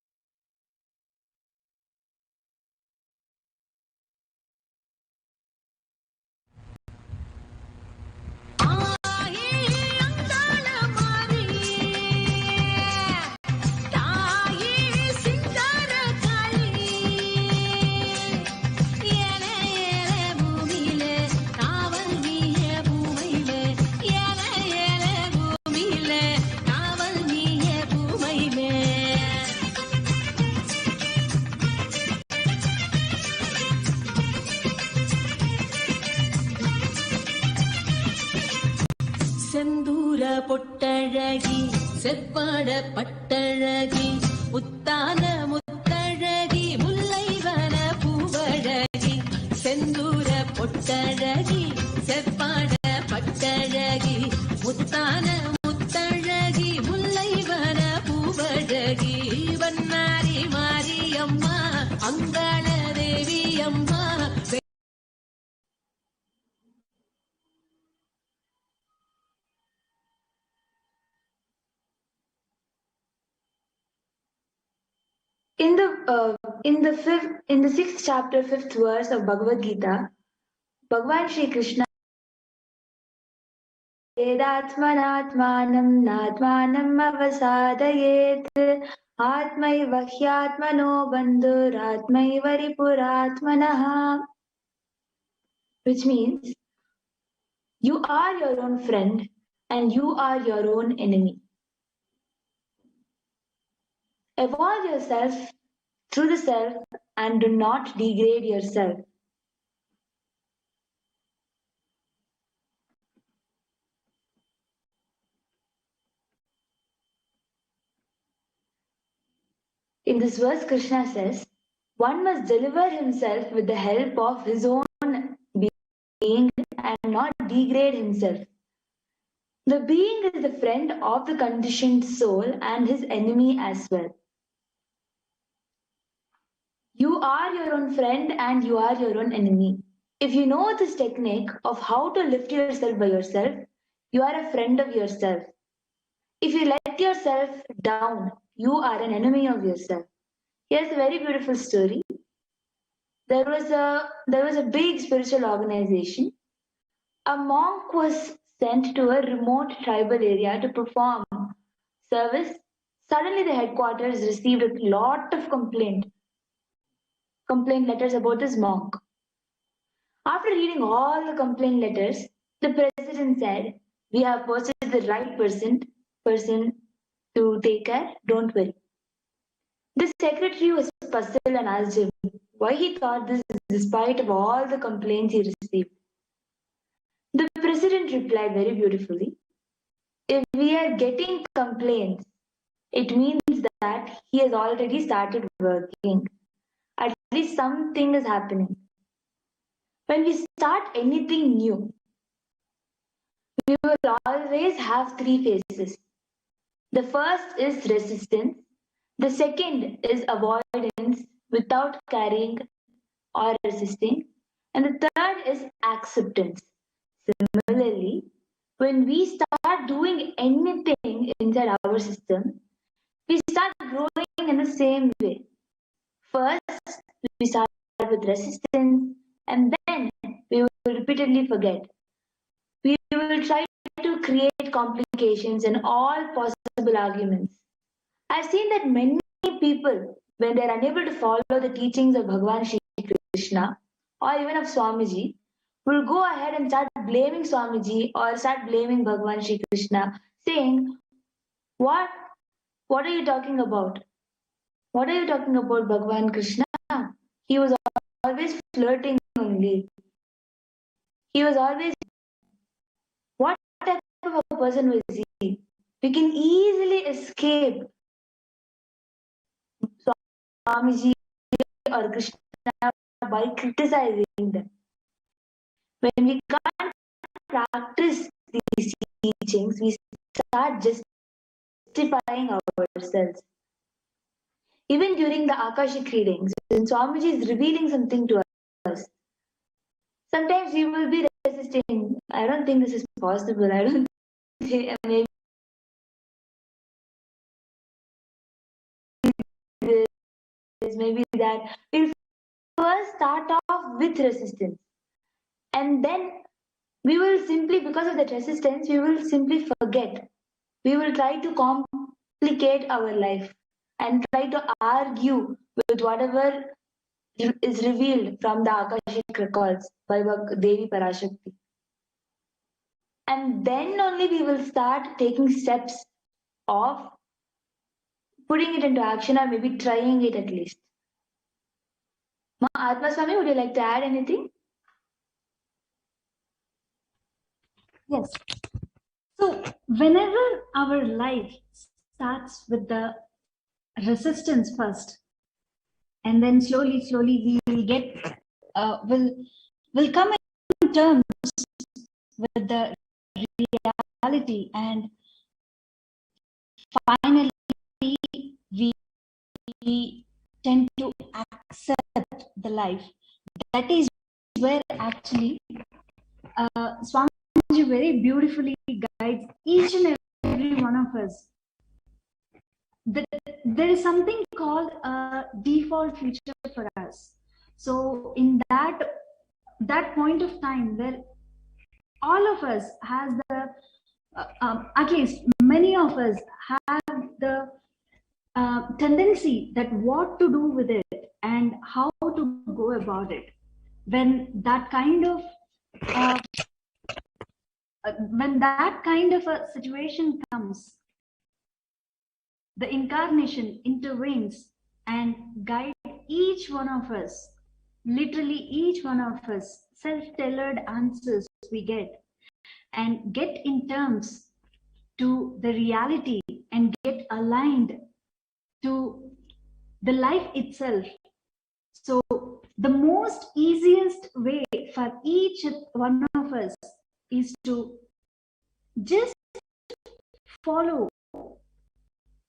G: பட்டழகி செவ்வாட பட்டழகி முத்தான முத்தழகி முல்லைவன பூவழகி செந்தூர பொட்டழகி செவ்வாட பட்டழகி முத்தான முத்தழகி முல்லைவன பூவழகி வண்ணாரி மாரியம்மா அங்காள தேவி அம்மா.
Q: In the sixth chapter, fifth verse of Bhagavad Gita, Bhagavan Shri Krishna Vedatmanatmanam natmanam avasadayet atmaiva hyatmano bandhur atmaiva ripuratmanaha, which means you are your own friend and you are your own enemy. Evolve yourself through the self and do not degrade yourself. In this verse, Krishna says, one must deliver himself with the help of his own being and not degrade himself. The being is the friend of the conditioned soul and his enemy as well. You are your own friend and you are your own enemy. If you know this technique of how to lift yourself by yourself, you are a friend of yourself. If you let yourself down, you are an enemy of yourself. Here's a very beautiful story. There was a big spiritual organization. A monk was sent to a remote tribal area to perform service. Suddenly the headquarters received a lot of complaint letters about this monk. After reading all the complaint letters, the president said, we have posted the right person to take care, don't worry. The secretary was puzzled and asked him why he thought this despite of all the complaints he received. The president replied very beautifully, if we are getting complaints, it means that he has already started working. At least something is happening. When we start anything new, we will always have three phases. The first is resistance. The second is avoidance without carrying or resisting. And the third is acceptance. Similarly, when we start doing anything inside our system, we start growing in the same way. First, we start with resistance, and then we will repeatedly forget. We will try to create complications and all possible arguments. I've seen that many people, when they're unable to follow the teachings of Bhagavan Shri Krishna or even of Swamiji, will go ahead and start blaming Swamiji or start blaming Bhagavan Shri Krishna, saying, What are you talking about? What are you talking about, Bhagavan Krishna? He was always flirting only. He was always. What type of a person was he? We can easily escape Swamiji or Krishna by criticizing them. When we can't practice these teachings, we start justifying ourselves. Even during the Akashic readings, when Swamiji is revealing something to us, sometimes we will be resisting. I don't think this is possible. I don't think maybe this, maybe that. We'll first start off with resistance. And then we will simply, because of that resistance, we will simply forget. We will try to complicate our life and try to argue with whatever is revealed from the Akashic records by Devi Parashakti. And then only we will start taking steps of putting it into action or maybe trying it at least. Ma Atma Swami, would you like to add anything?
O: Yes. So whenever our life starts with the resistance first, and then slowly we will get will come in terms with the reality, and finally we tend to accept the life. That is where actually Swamiji very beautifully guides each and every one of us. There is something called a default future for us. So in that point of time where all of us has the at least many of us have the tendency that what to do with it and how to go about it. When that kind of a situation comes, the incarnation intervenes and guide each one of us, literally each one of us, self-tailored answers we get, and get in terms to the reality and get aligned to the life itself. So the most easiest way for each one of us is to just follow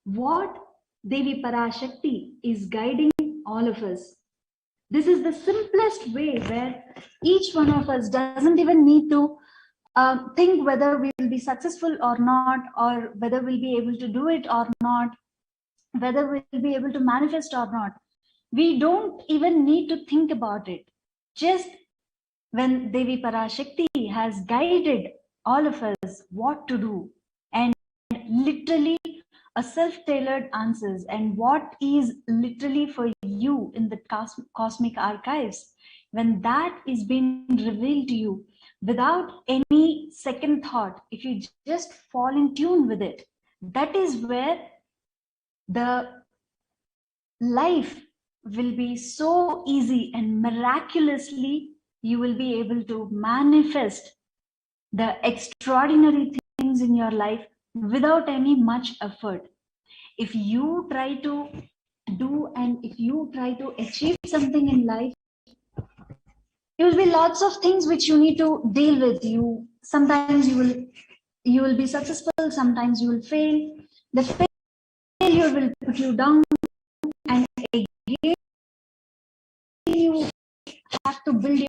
O: what Devi Parashakti is guiding all of us. This is the simplest way where each one of us doesn't even need to think whether we will be successful or not, or whether we'll be able to do it or not, whether we'll be able to manifest or not. We don't even need to think about it. Just when Devi Parashakti has guided all of us what to do, and literally a self-tailored answers, and what is literally for you in the cosmic archives, when that is being revealed to you without any second thought, if you just fall in tune with it, that is where the life will be so easy, and miraculously you will be able to manifest the extraordinary things in your life without any much effort. If you try to do and if you try to achieve something in life, there will be lots of things which you need to deal with. Sometimes you will be successful, sometimes you will fail. The failure will put you down, and again you have to build your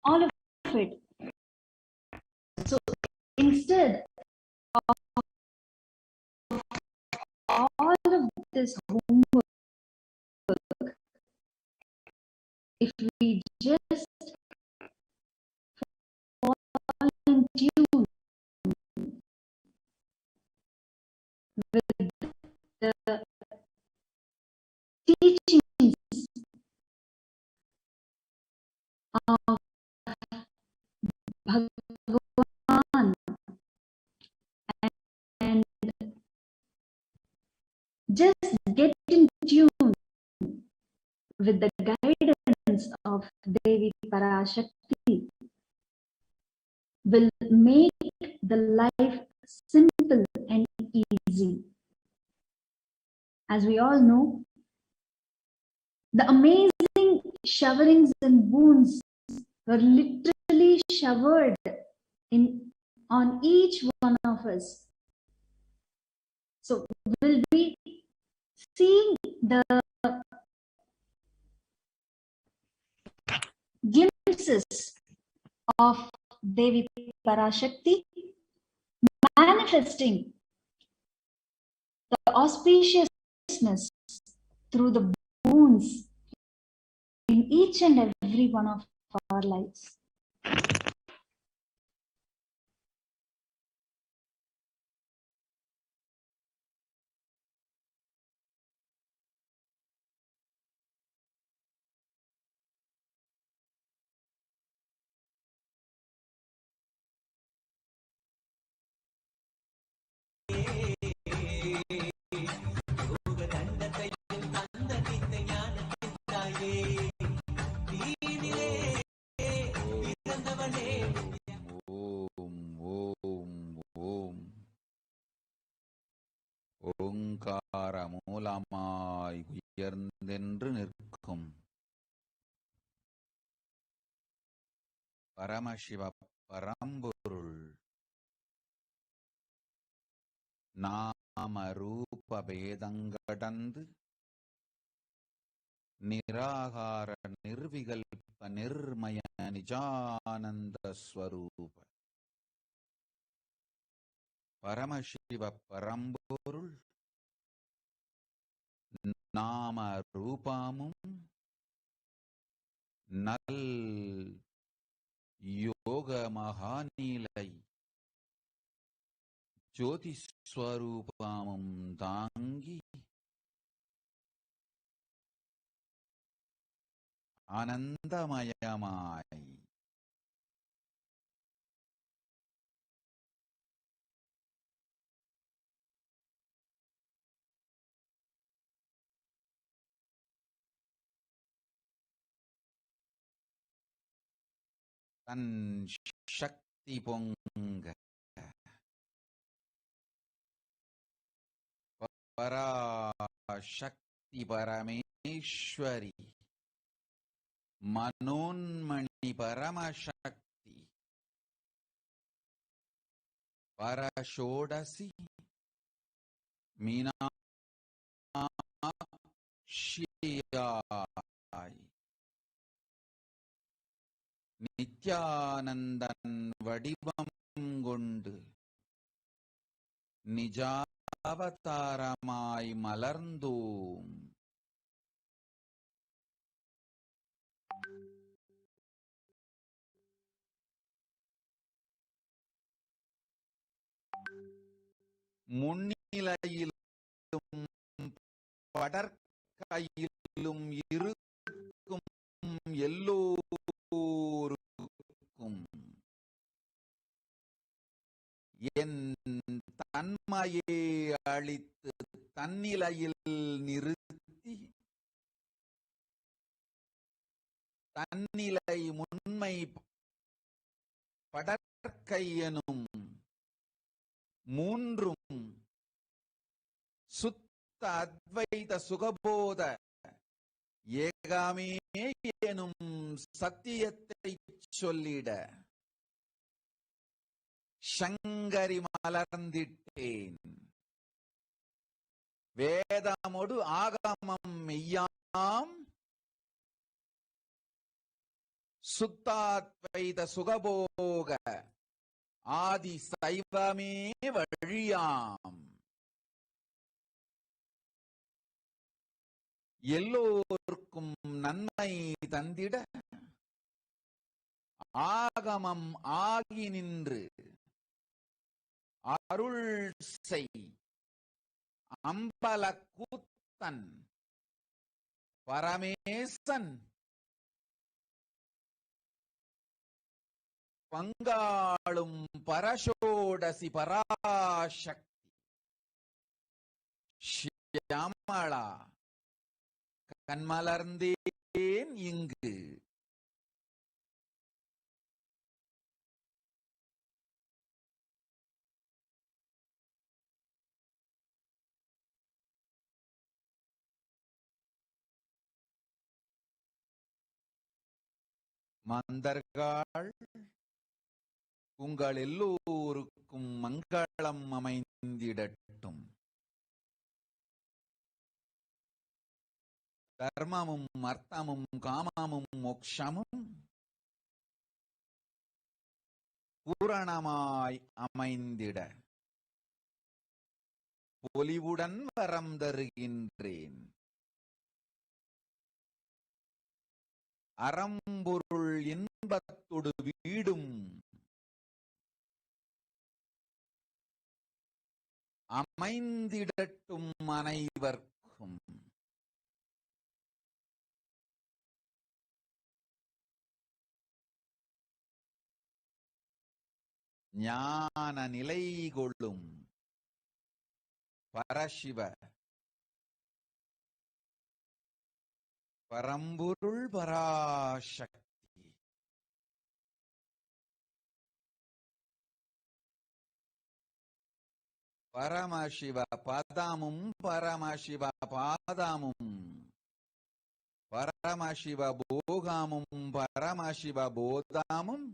O: all of it. So instead of all of this homework, if we just fall in tune with the teachings of Bhagavan, and just get in tune with the guidance of Devi Parashakti, will make the life simple and easy. As we all know, the amazing showerings and wounds were literally showered on each one of us. So we'll be seeing the glimpses of Devi Parashakti manifesting the auspiciousness through the wounds in each and every one of our lives.
C: ஓங்கார மூலமாய் உயர்ந்தென்று நிற்கும் பரமசிவ பரம்பொருள் நாம ரூப பேதங்கடந்து நிராகார நிர்விகல்ப நிர்மய நிஜானந்த ஸ்வரூப பரமசிவ பரம்பொருள் நாம ரூபமும் நல் யோக மகாநிலை ஜோதி ஸ்வரூபமும் தாங்கி ஆனந்தமயமாய் தன் சக்தி பொங்க பராசக்தி பரமேஸ்வரி மனோன்மணி பரமசக்தி பரஷோடசி மீனாட்சியாய் நித்யானந்தன் வடிவம் கொண்டு நிஜாவதாரமாய் மலர்ந்தோம். முன்னிலையிலும் படற்கையிலும் இருக்கும் எல்லோருக்கும் என் தன்மையே அளித்து தன்னிலையில் நிறுத்தி தன்னிலை முன்மை படற்கை எனும் மூன்றும் சுத்த அத்வைத சுகபோத ஏகாமே எனும் சத்தியத்தை சொல்லிட சங்கரி மலர்ந்திட்டேன். வேதமொடு ஆகமம் மெய்யாம் சுத்தாத்வைத சுகபோக ஆதி சைவமே வழியாம். எல்லோருக்கும் நன்மை தந்திட ஆகமம் ஆகி நின்று அருள் செய் அம்பல கூத்தன் பரமேசன் பங்காளும் பரஷோடசி பராசக்தி ஷியாமளா கண்மலர்ந்தேன் இங்கு. மந்தர்கள் உங்கள் எல்லோருக்கும் மங்களம் அமைந்திடட்டும். தர்மமும் அர்த்தமும் காமமும் மோட்சமும் பூரணமாய் அமைந்திட பொலிவுடன் வரம் தருகின்றேன். அறம்பொருள் இன்பத்தொடு வீடும் அமைந்திடட்டும் அனைவர்க்கும். ஞான நிலை கொள்ளும் பரசிவ பரம்பொருள் பராசக்தி பரமசிவ பதமும் பரமசிவ பாதமும் பரமசிவ போகமும் பரமசிவ போதமும்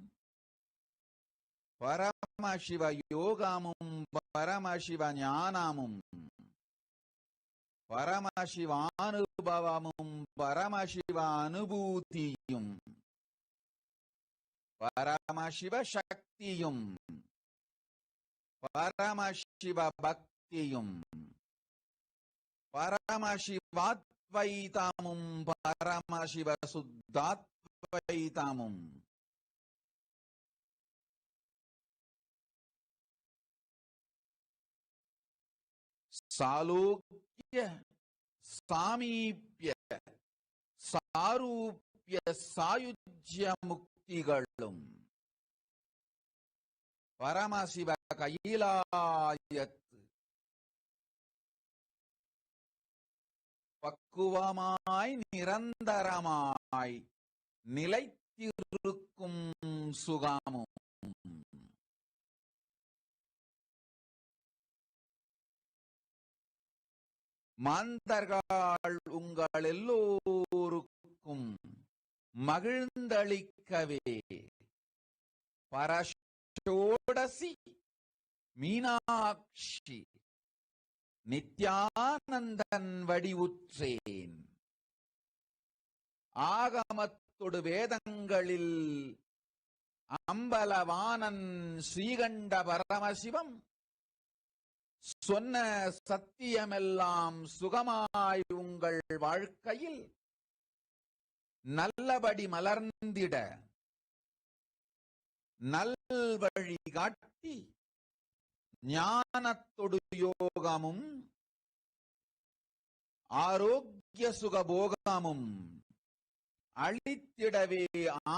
C: பரமசிவ யோகமும் பரமசிவ ஞானமும் பரமசிவானுபவமும் பரமசிவ அனுபூதியும் பரமசிவ சக்தியும் பரமசிவ பக்தியும் பரமசிவாத்வைதமும் பரமசிவ சுத்தாத்வைதமும் சாலோக்கிய சாமீப்ய சாரூப்ய சாயுஜ்ய முக்திகளும் பரமசிவ கையிலாயத்து பக்குவமாய் நிரந்தரமாய் நிலைத்திருக்கும் சுகமும் மாந்தர்கள் உங்கள் எல்லோருக்கும் மகிழ்ந்தளிக்கவே பரஷோடசி மீனாட்சி நித்யானந்தன் வடிவுற்றேன். ஆகமத்தொடு வேதங்களில் அம்பலவானன் ஸ்ரீகண்ட பரமசிவம் சொன்ன சத்தியமெல்லாம் சுகமாய் உங்கள் வாழ்க்கையில் நல்லபடி மலர்ந்திட நல்வழி காட்டி ஞானத்தொடு யோகமும் ஆரோக்கிய சுகபோகமும் அளித்திடவே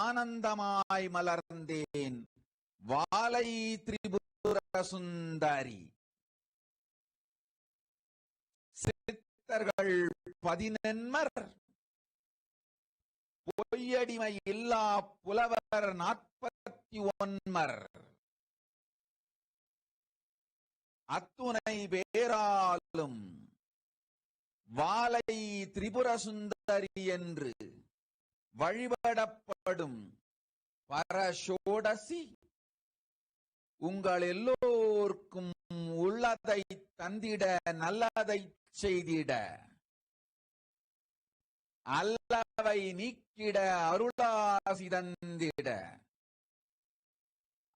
C: ஆனந்தமாய் மலர்ந்தேன் வாலை திரிபுர சுந்தரி. சித்தர்கள் 11 பொய்யடிமை இல்லா புலவர் 49 அத்துணை பேராலும் வாலை திரிபுர சுந்தரி என்று வழிபடப்படும் பரஷோடசி உங்கள் எல்லோருக்கும் உள்ளதை தந்திட நல்லதை செய்திட அல்லவை நீக்கிட அருளாசி தந்திட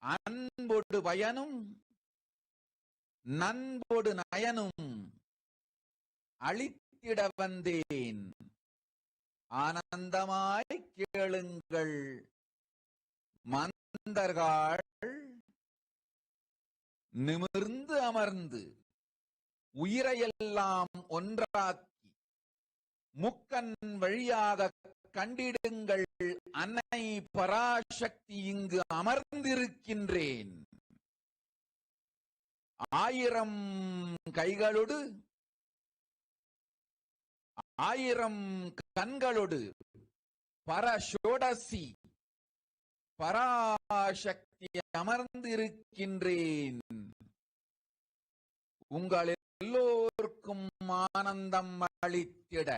C: அன்பொடு பயனும் நண்பொடு நயனும் அளித்திட வந்தேன். ஆனந்தமாய் கேளுங்கள் மந்தர்கள் நிமிர்ந்து அமர்ந்து உயிரையெல்லாம் ஒன்றாக்கி முக்கன் வழியாக கண்டிடுங்கள். அன்னை பராசக்தி இங்கு அமர்ந்திருக்கின்றேன். 1000 கைகளோடு 1000 கண்களோடு பரஷோடசி பராசக்தி அமர்ந்திருக்கின்றேன். உங்கள் எல்லோருக்கும் ஆனந்தம் அளித்திட.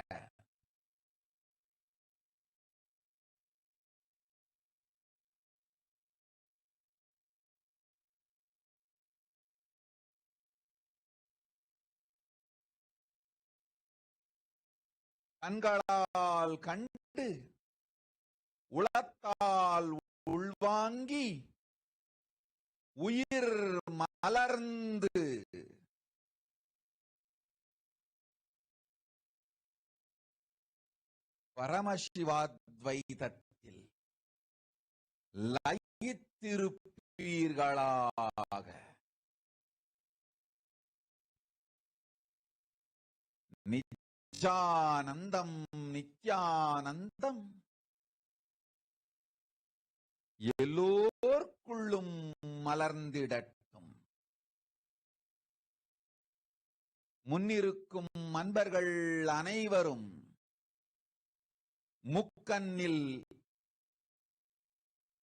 C: கண்களால் கண்டு உளத்தால் உள்வாங்கி உயிர் மலர்ந்து பரமசிவாத்வைதத்தில் லயித்திருப்பீர்களாக. நித்யானந்தம் நித்யானந்தம் எல்லோர்க்குள்ளும் மலர்ந்திடட்டும். முன்னிருக்கும் அன்பர்கள் அனைவரும் முக்கண்ணில்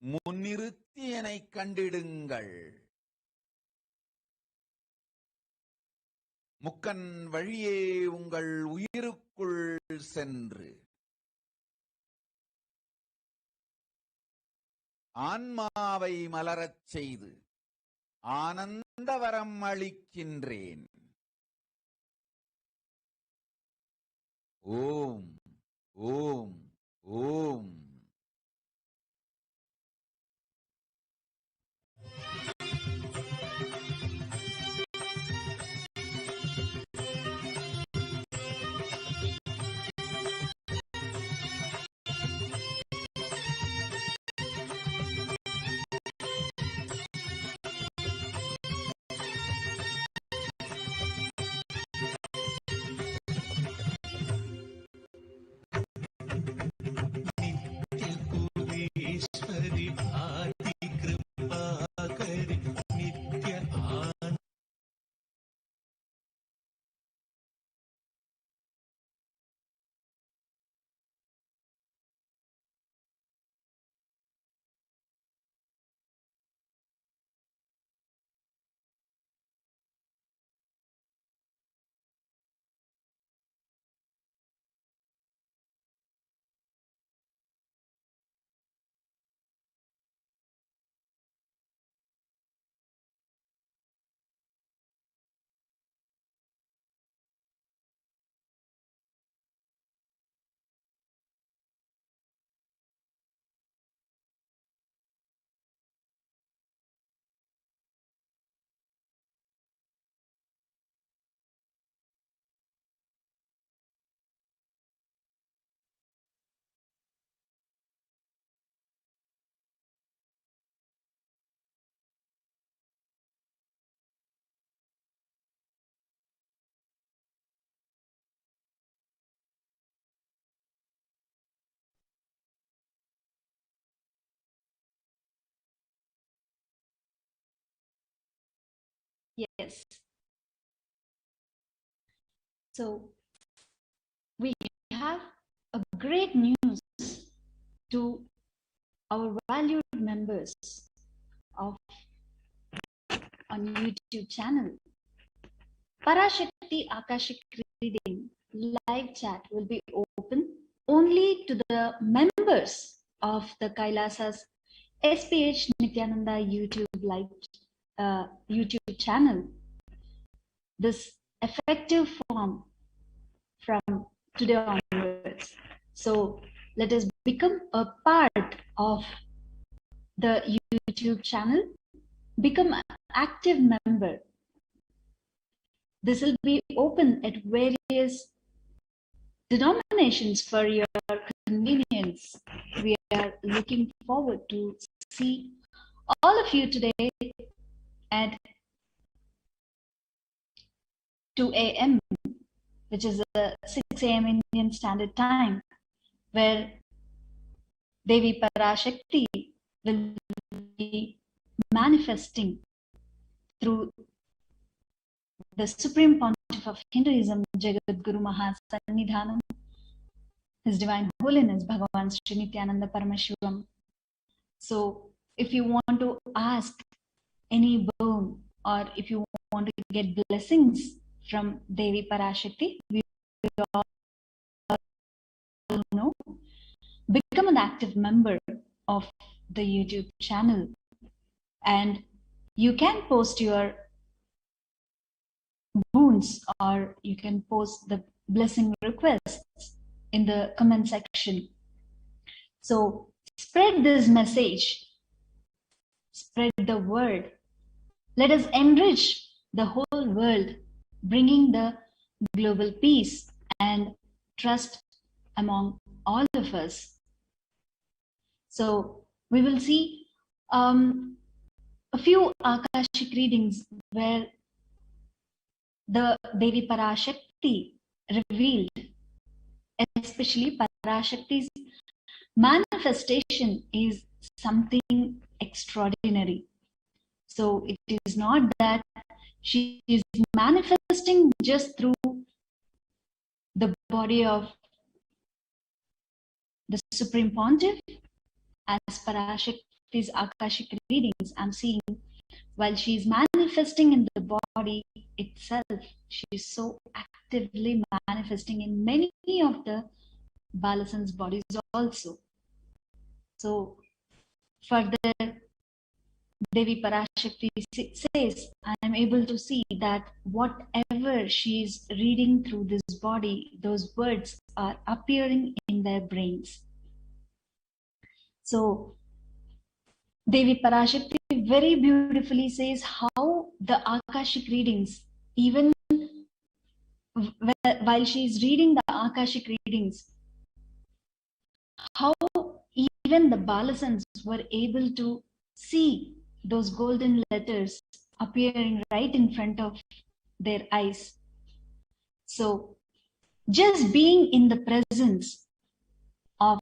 C: முன்னிறுத்தி என்னை கண்டிடுங்கள். முக்கன் வழியே உங்கள் உயிருக்குள் சென்று ஆன்மாவை மலரச் செய்து ஆனந்த வரம் அளிக்கின்றேன். ஓம் ஓம் ஓம்.
L: ईश्वरी आदि कृपा करी नित्य आनंद.
O: Yes. So we have a great news to our valued members of on YouTube channel. Parashakti Akashic reading live chat will be open only to the members of the Kailasa's SPH Nityananda YouTube channel. This effective form from today onwards. So let us become a part of the YouTube channel, become an active member. This will be open at various denominations for your convenience. We are looking forward to see all of you today at 2 a.m., which is 6 a.m. Indian Standard Time, where Devi Parashakti will be manifesting through the Supreme Pontiff of Hinduism, Jagat Guru Mahasannidhanam, His Divine Holiness Bhagavan Sri Nityananda Paramashivam. So if you want to ask any boon or if you want to get blessings from Devi Parashakti, we all know, become an active member of the YouTube channel, and you can post your boons or you can post the blessing requests in the comment section. So spread this message, spread the word. Let us enrich the whole world, bringing the global peace and trust among all of us. So we will see a few Akashic readings where the Devi Parashakti revealed, especially Parashakti's manifestation is something extraordinary. So it is not that she is manifesting just through the body of the Supreme Pontiff. As Parashakti's Akashic readings, I'm seeing while she's manifesting in the body itself, she's so actively manifesting in many of the Balasans' bodies also. So further, Devi Parashakti says, I am able to see that whatever she's reading through this body, those words are appearing in their brains. So Devi Parashakti very beautifully says how the Akashic readings, even while she's reading the Akashic readings, how even the Balasans were able to see those golden letters appearing right in front of their eyes. So just being in the presence of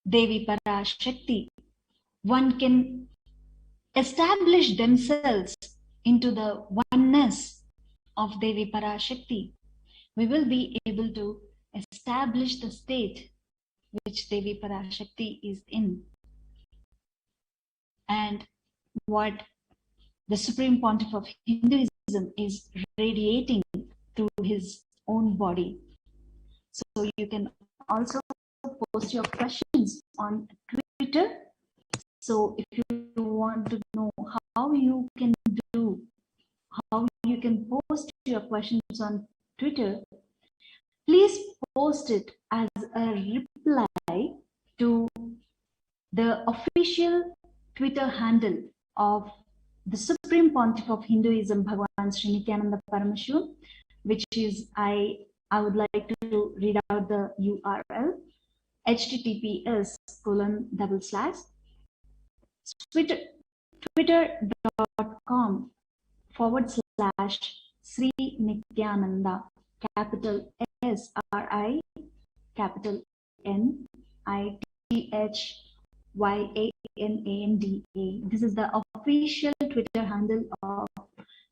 O: Devi Parashakti, one can establish themselves into the oneness of Devi Parashakti. We will be able to establish the state which Devi Parashakti is in. And what the Supreme Pontiff of Hinduism is radiating through his own body. So you can also post your questions on Twitter. So if you want to know how you can post your questions on Twitter, please post it as a reply to the official Twitter handle of the Supreme Pontiff of Hinduism, Bhagavan Sri Nityananda Paramashiva, which is, I would like to read out the URL, https://twitter.com/Sri Nityananda, capital SRI, capital NITHYANANDA. This is the official Twitter handle of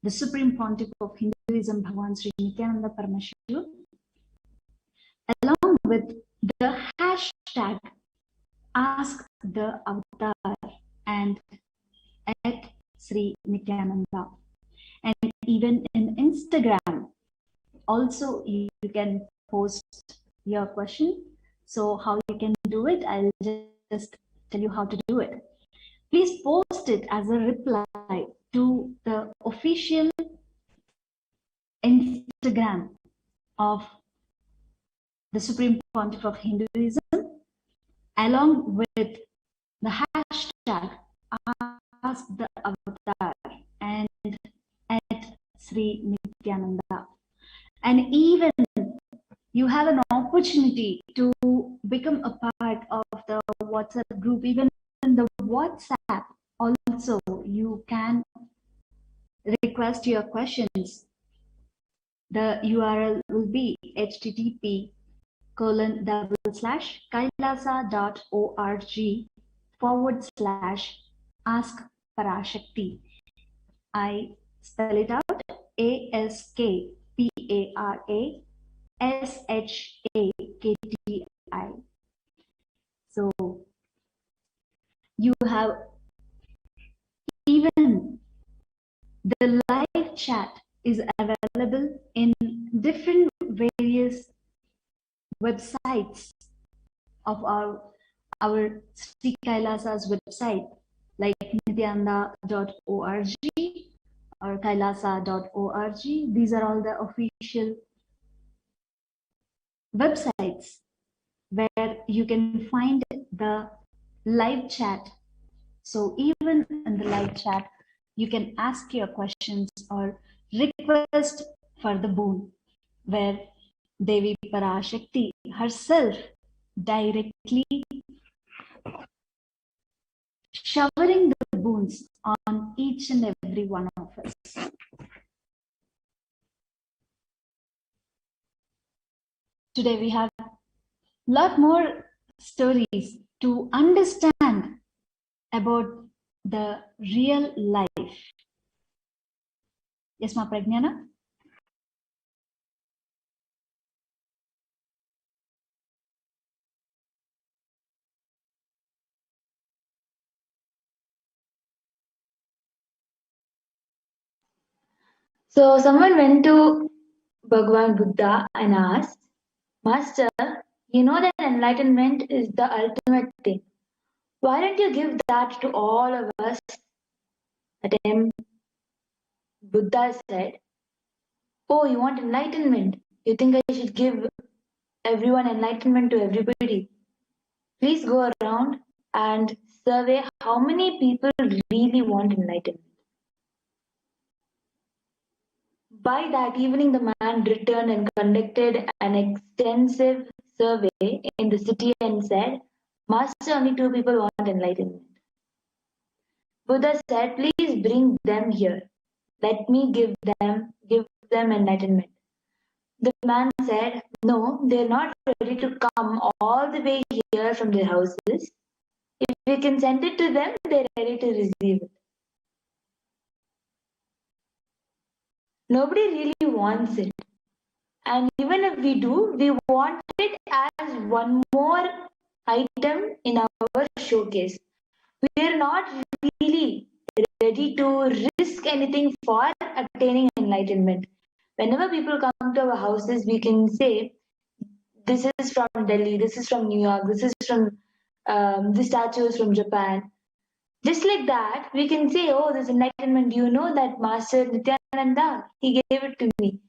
O: the Supreme Pontiff of Hinduism, Bhagavan Sri Nityananda Paramashiva, along with the hashtag Ask the Avatar and at Sri Nityananda. And even in Instagram, also you can post your question. So how you can do it, I'll just tell you how to do it. Please post it as a reply to the official Instagram of the Supreme Pontiff of Hinduism, along with the hashtag Ask the Avatar and at Sri Nityananda. And even you have an opportunity to become a part of the WhatsApp group. Even in the WhatsApp also you can request your questions. The URL will be http://kailasa.org/ask Parashakti. I spell it out, ASKPARASHAKTI. So you have even the live chat is available in different various websites of our Sri Kailasa's website, like nityananda.org or kailasa.org. These are all the official websites where you can find the live chat. So even in the live chat, you can ask your questions or request for the boon, where Devi Parashakti herself directly showering the boons on each and every one of us. Today we have a lot more stories to understand about the real life. Yes, Ma Pragnana?
Q: So someone went to Bhagwan Buddha and asked, Master, you know that enlightenment is the ultimate thing. Why don't you give that to all of us? At him, Buddha said, oh, you want enlightenment? You think I should give everyone enlightenment to everybody? Please go around and survey how many people really want enlightenment. By that evening, the man returned and conducted an extensive survey in the city and said, Master, only 2 people want enlightenment. Buddha said, please bring them here. Let me give them enlightenment. The man said, no, they're not ready to come all the way here from their houses. If we can send it to them, they're ready to receive it. Nobody really wants it. And even if we do, we want it as one more item in our showcase. We are not really ready to risk anything for attaining enlightenment. Whenever people come to our houses, we can say, this is from Delhi, this is from New York, this is from this statue is from Japan. Just like that, we can say, oh, this enlightenment, do you know that Master Nityananda, he gave it to me.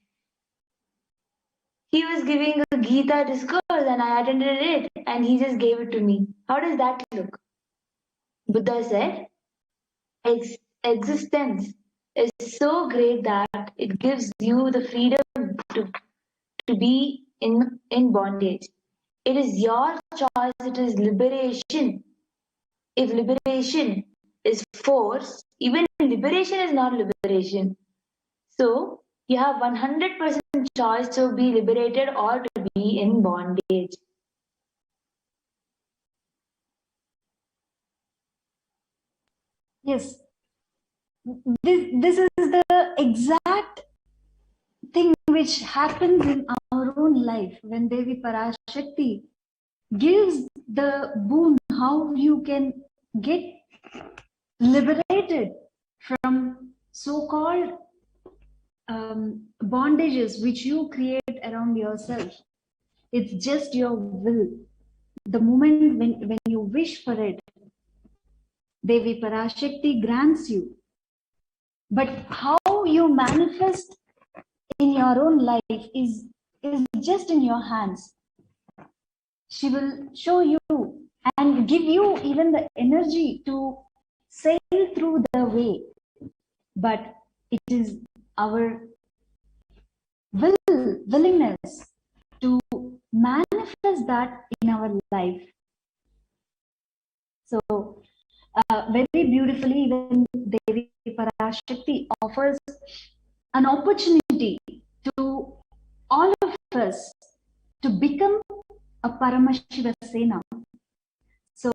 Q: He was giving a Gita discourse and I attended it and he just gave it to me. How does that look? Buddha said, existence is so great that it gives you the freedom to be in bondage. It is your choice, it is liberation. If liberation is force, even liberation is not liberation. So you have 100% choice to be liberated or to be in bondage.
O: Yes, this is the exact thing which happens in our own life when Devi Parashakti gives the boon how you can get liberated from so-called bondages which you create around yourself. It's just your will. The moment when you wish for it, Devi Parashakti grants you. But how you manifest in your own life is just in your hands. She will show you and give you even the energy to sail through the way. But it is our willingness to manifest that in our life. So very beautifully, even Devi Parashakti offers an opportunity to all of us to become a Paramashiva Sena. So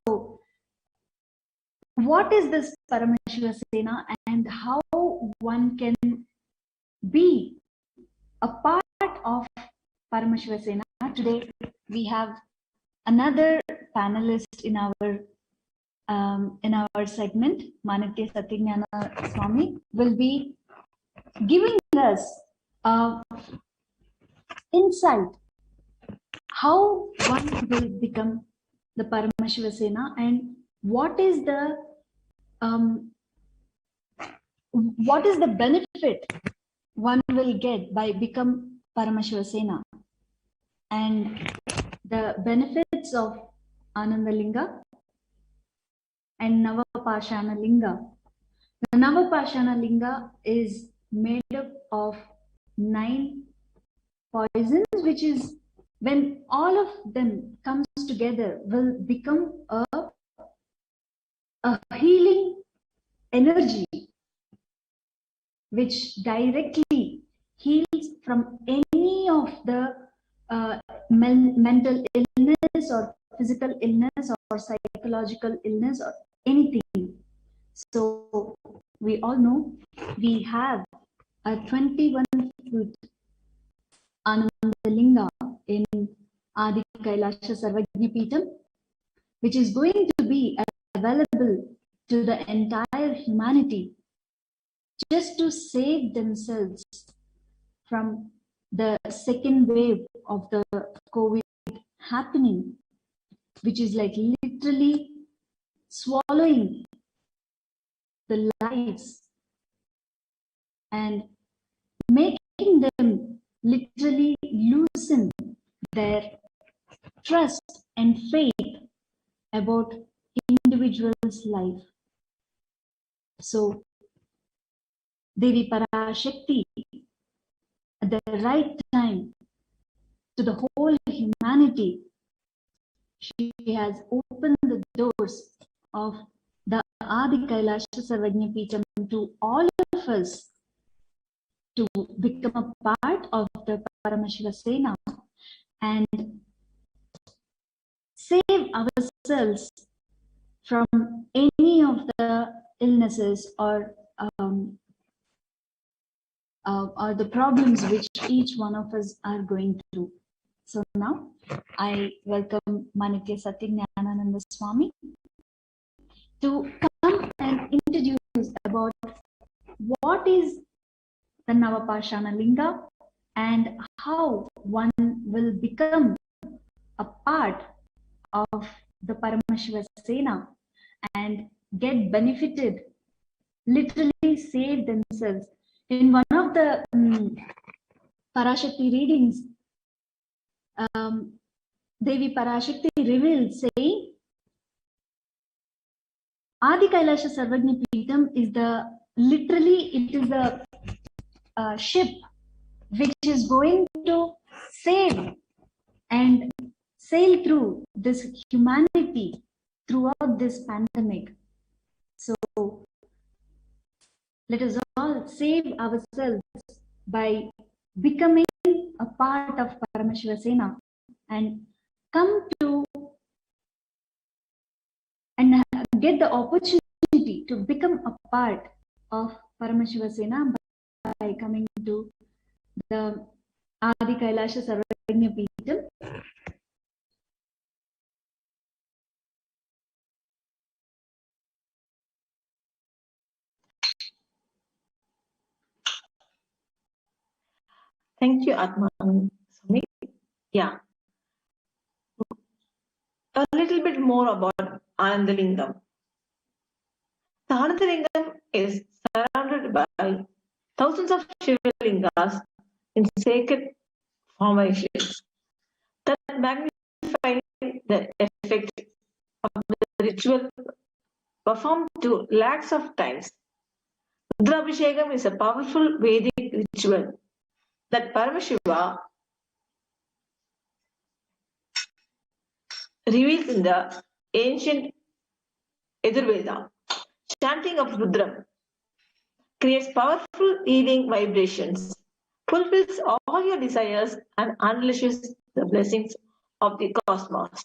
O: what is this Paramashiva Sena and how one can be a part of Paramashiva Sena? Today we have another panelist in our segment. Manitya Satyagnana Swami will be giving us insight how one will become the Paramashiva Sena and what is the benefit one will get by become Paramashiva Sena and the benefits of Ananda Linga and Navapashana Linga. The Navapashana Linga is made up of 9 poisons, which is when all of them comes together will become a healing energy which directly heals from any of the mental illness or physical illness or psychological illness or anything. So we all know we have a 21-foot Ananda Linga in Adi Kailasha Sarvajna Peetham, which is going to be available to the entire humanity just to save themselves from the second wave of the COVID happening, which is like literally swallowing the lives and making them literally loosen their trust and faith about individual's life. So Devi Parashakti, at the right time, to the whole humanity, she has opened the doors of the Adi Kailasha Sarvajna Peetham to all of us to become a part of the Paramashiva Sena and save ourselves from any of the illnesses or the problems which each one of us are going through. So now I welcome Manikya Satyagnanananda Swami to come and introduce about what is the Navapashana Linga and how one will become a part of the Paramashiva Sena and get benefited, literally save themselves. In one of the Parashakti readings, Devi Parashakti revealed saying, Adi Kailasha Sarvajna Peetham is it is a ship which is going to save and sail through this humanity throughout this pandemic. So let us all save ourselves by becoming a part of Paramashiva Sena and come to and get the opportunity to become a part of Paramashiva Sena by coming to the Adi Kailasha Sarvajna Peetham.
R: Thank you, Atman. Yeah. A little bit more about Anandalingam. The Anandalingam is surrounded by thousands of Shivalingas in sacred formations that magnify the effect of the ritual performed to lakhs of times. Rudrabhishekam is a powerful Vedic ritual that Paramashiva reveals in the ancient Yajurveda. Chanting of Rudram creates powerful healing vibrations, fulfills all your desires, and unleashes the blessings of the cosmos.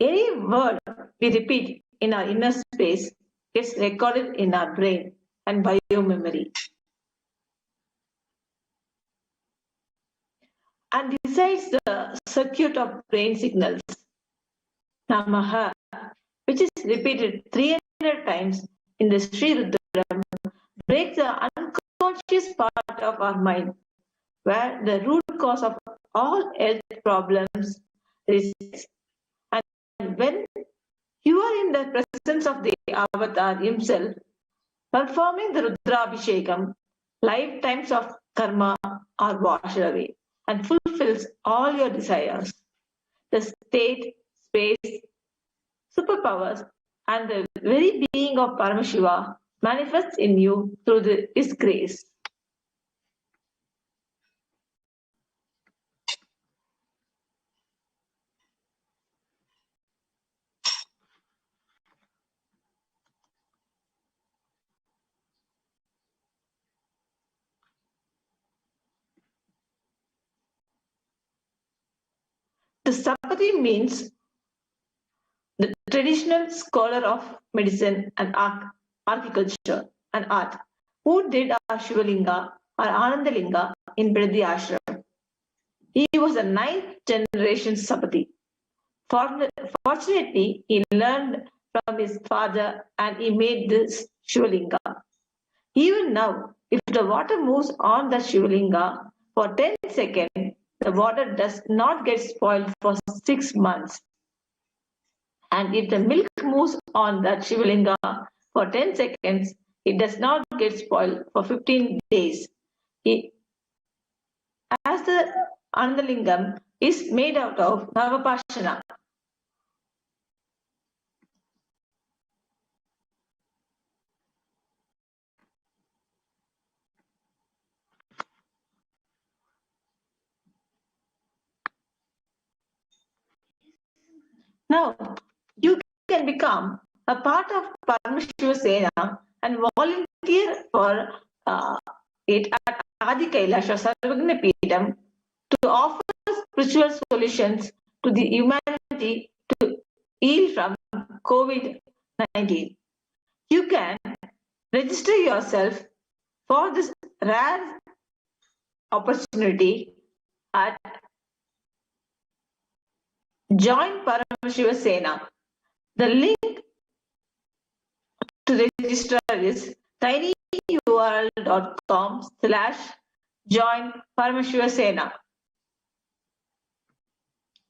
R: Any word we repeat in our inner space gets recorded in our brain and biomemory. And decides the circuit of brain signals. Namaha, which is repeated 300 times in the Sri Rudram, breaks the unconscious part of our mind, where the root cause of all health problems resides. And when you are in the presence of the Avatar himself, performing the Rudrabhishekam, lifetimes of karma are washed away and fulfills all your desires. The state, space, superpowers, and the very being of Paramashiva manifests in you through His grace. The Sapati means the traditional scholar of medicine and architecture and art who did our Shivalinga or Anandalinga in Bridhi Ashram. He was a 9th generation Sapati. Fortunately, he learned from his father and he made this Shivalinga. Even now, if the water moves on the Shivalinga for 10 seconds, the water does not get spoiled for 6 months. And if the milk moves on that Shivalinga for 10 seconds, it does not get spoiled for 15 days. As the Anandalingam is made out of Navapashana. Now, you can become a part of Parameshwar Sena and volunteer for it at Adi Kailasha Sarvagna Peetham to offer spiritual solutions to the humanity to heal from COVID-19. You can register yourself for this rare opportunity at Join Parameshiva Sena. The link to register is tinyurl.com/join Parameshiva Sena.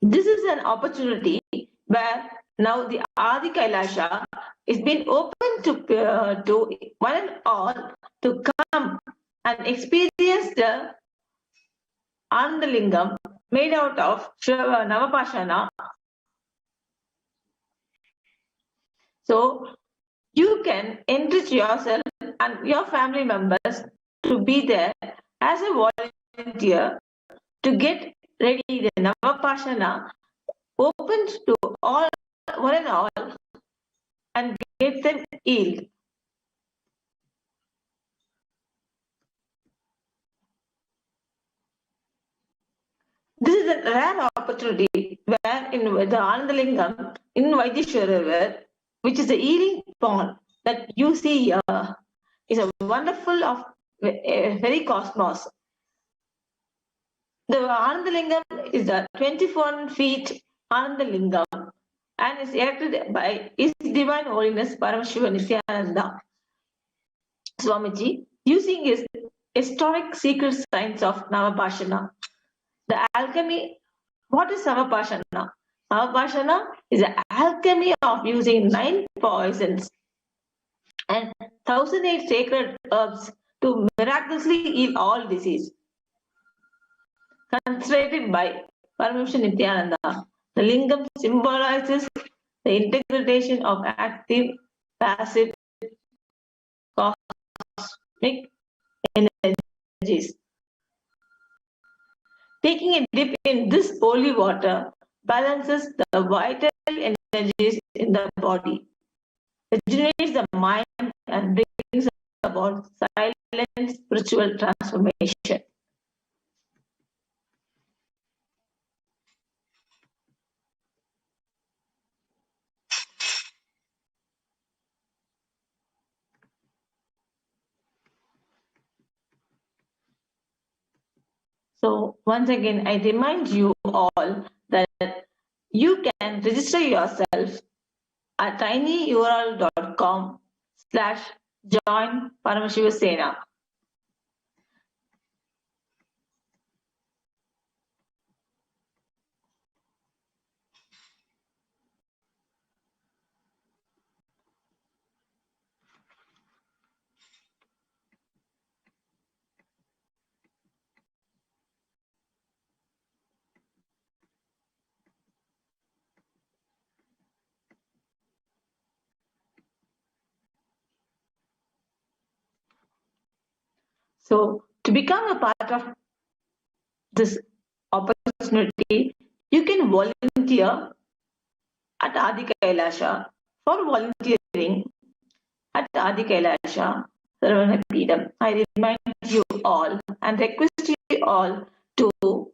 R: This is an opportunity where now the Adi Kailasha is being open to one and all to come and experience the Anandalingam made out of Navapashana. So you can enrich yourself and your family members to be there as a volunteer to get ready the Navapashana open to all, one and all, and get them healed. This is a rare opportunity where in the Anandalingam in Vaidishwara River, which is a healing pond that you see here, is a wonderful of a very cosmos. The Anandalingam is a 24 feet Anandalingam and is erected by His Divine Holiness Parameshiva Nityananda Swamiji using his historic secret science of Navapashana. The alchemy, what is Navapashana? Navapashana is the alchemy of using 9 poisons and 1008 sacred herbs to miraculously heal all disease. Translated by Paramahamsa Nityananda, the lingam symbolizes the integration of active, passive, cosmic energies. Taking a dip in this holy water balances the vital energies in the body, regenerates the mind, and brings about silent spiritual transformation. So once again, I remind you all that you can register yourself at tinyurl.com/join Parameshiva Sena. So to become a part of this opportunity, you can volunteer at Adi Kailasha for volunteering at Adi Kailasha Saravana Peetham. I remind you all and request you all to fill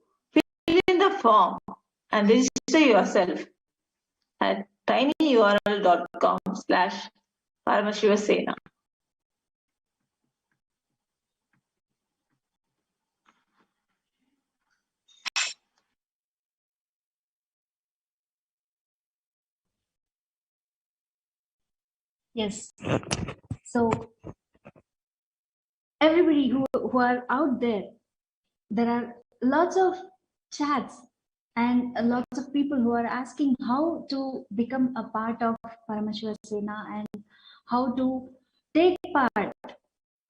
R: in the form and register yourself at tinyurl.com/Parameshiva Sena.
O: Yes. So everybody who are out there, there are lots of chats and lots of people who are asking how to become a part of Paramashwar Sena and how to take part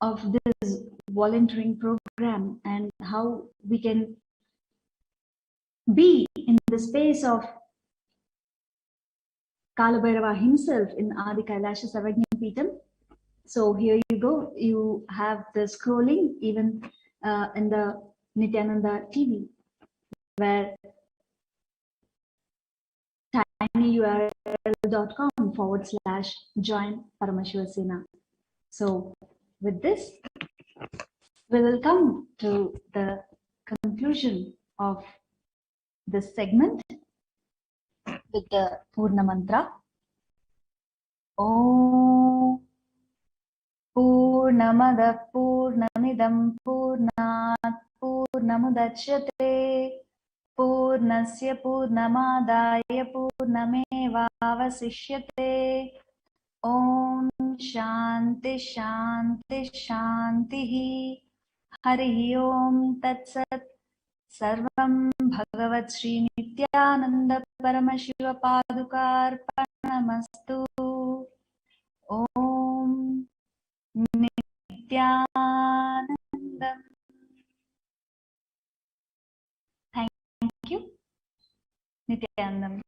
O: of this volunteering program and how we can be in the space of Kalabhairava himself in Adi Kailasha Sarvajna Peetham. So here you go, you have the scrolling even in the Nityananda TV, where tinyurl.com/join Paramashwar Sena. So with this, we will come to the conclusion of this segment with the Purna Mantra. Om Purnamada Purnamidam Purnat Purnamudachyate Purnasya Purnamadaya Purnamevavasishyate. Om Shanti Shanti Shanti. Hari Om Tat Sat. Sarvam Bhagavat Sri Nityananda Paramashiva Padukarpanamastu. Om Nityanandam. Thank you. Nityanandam.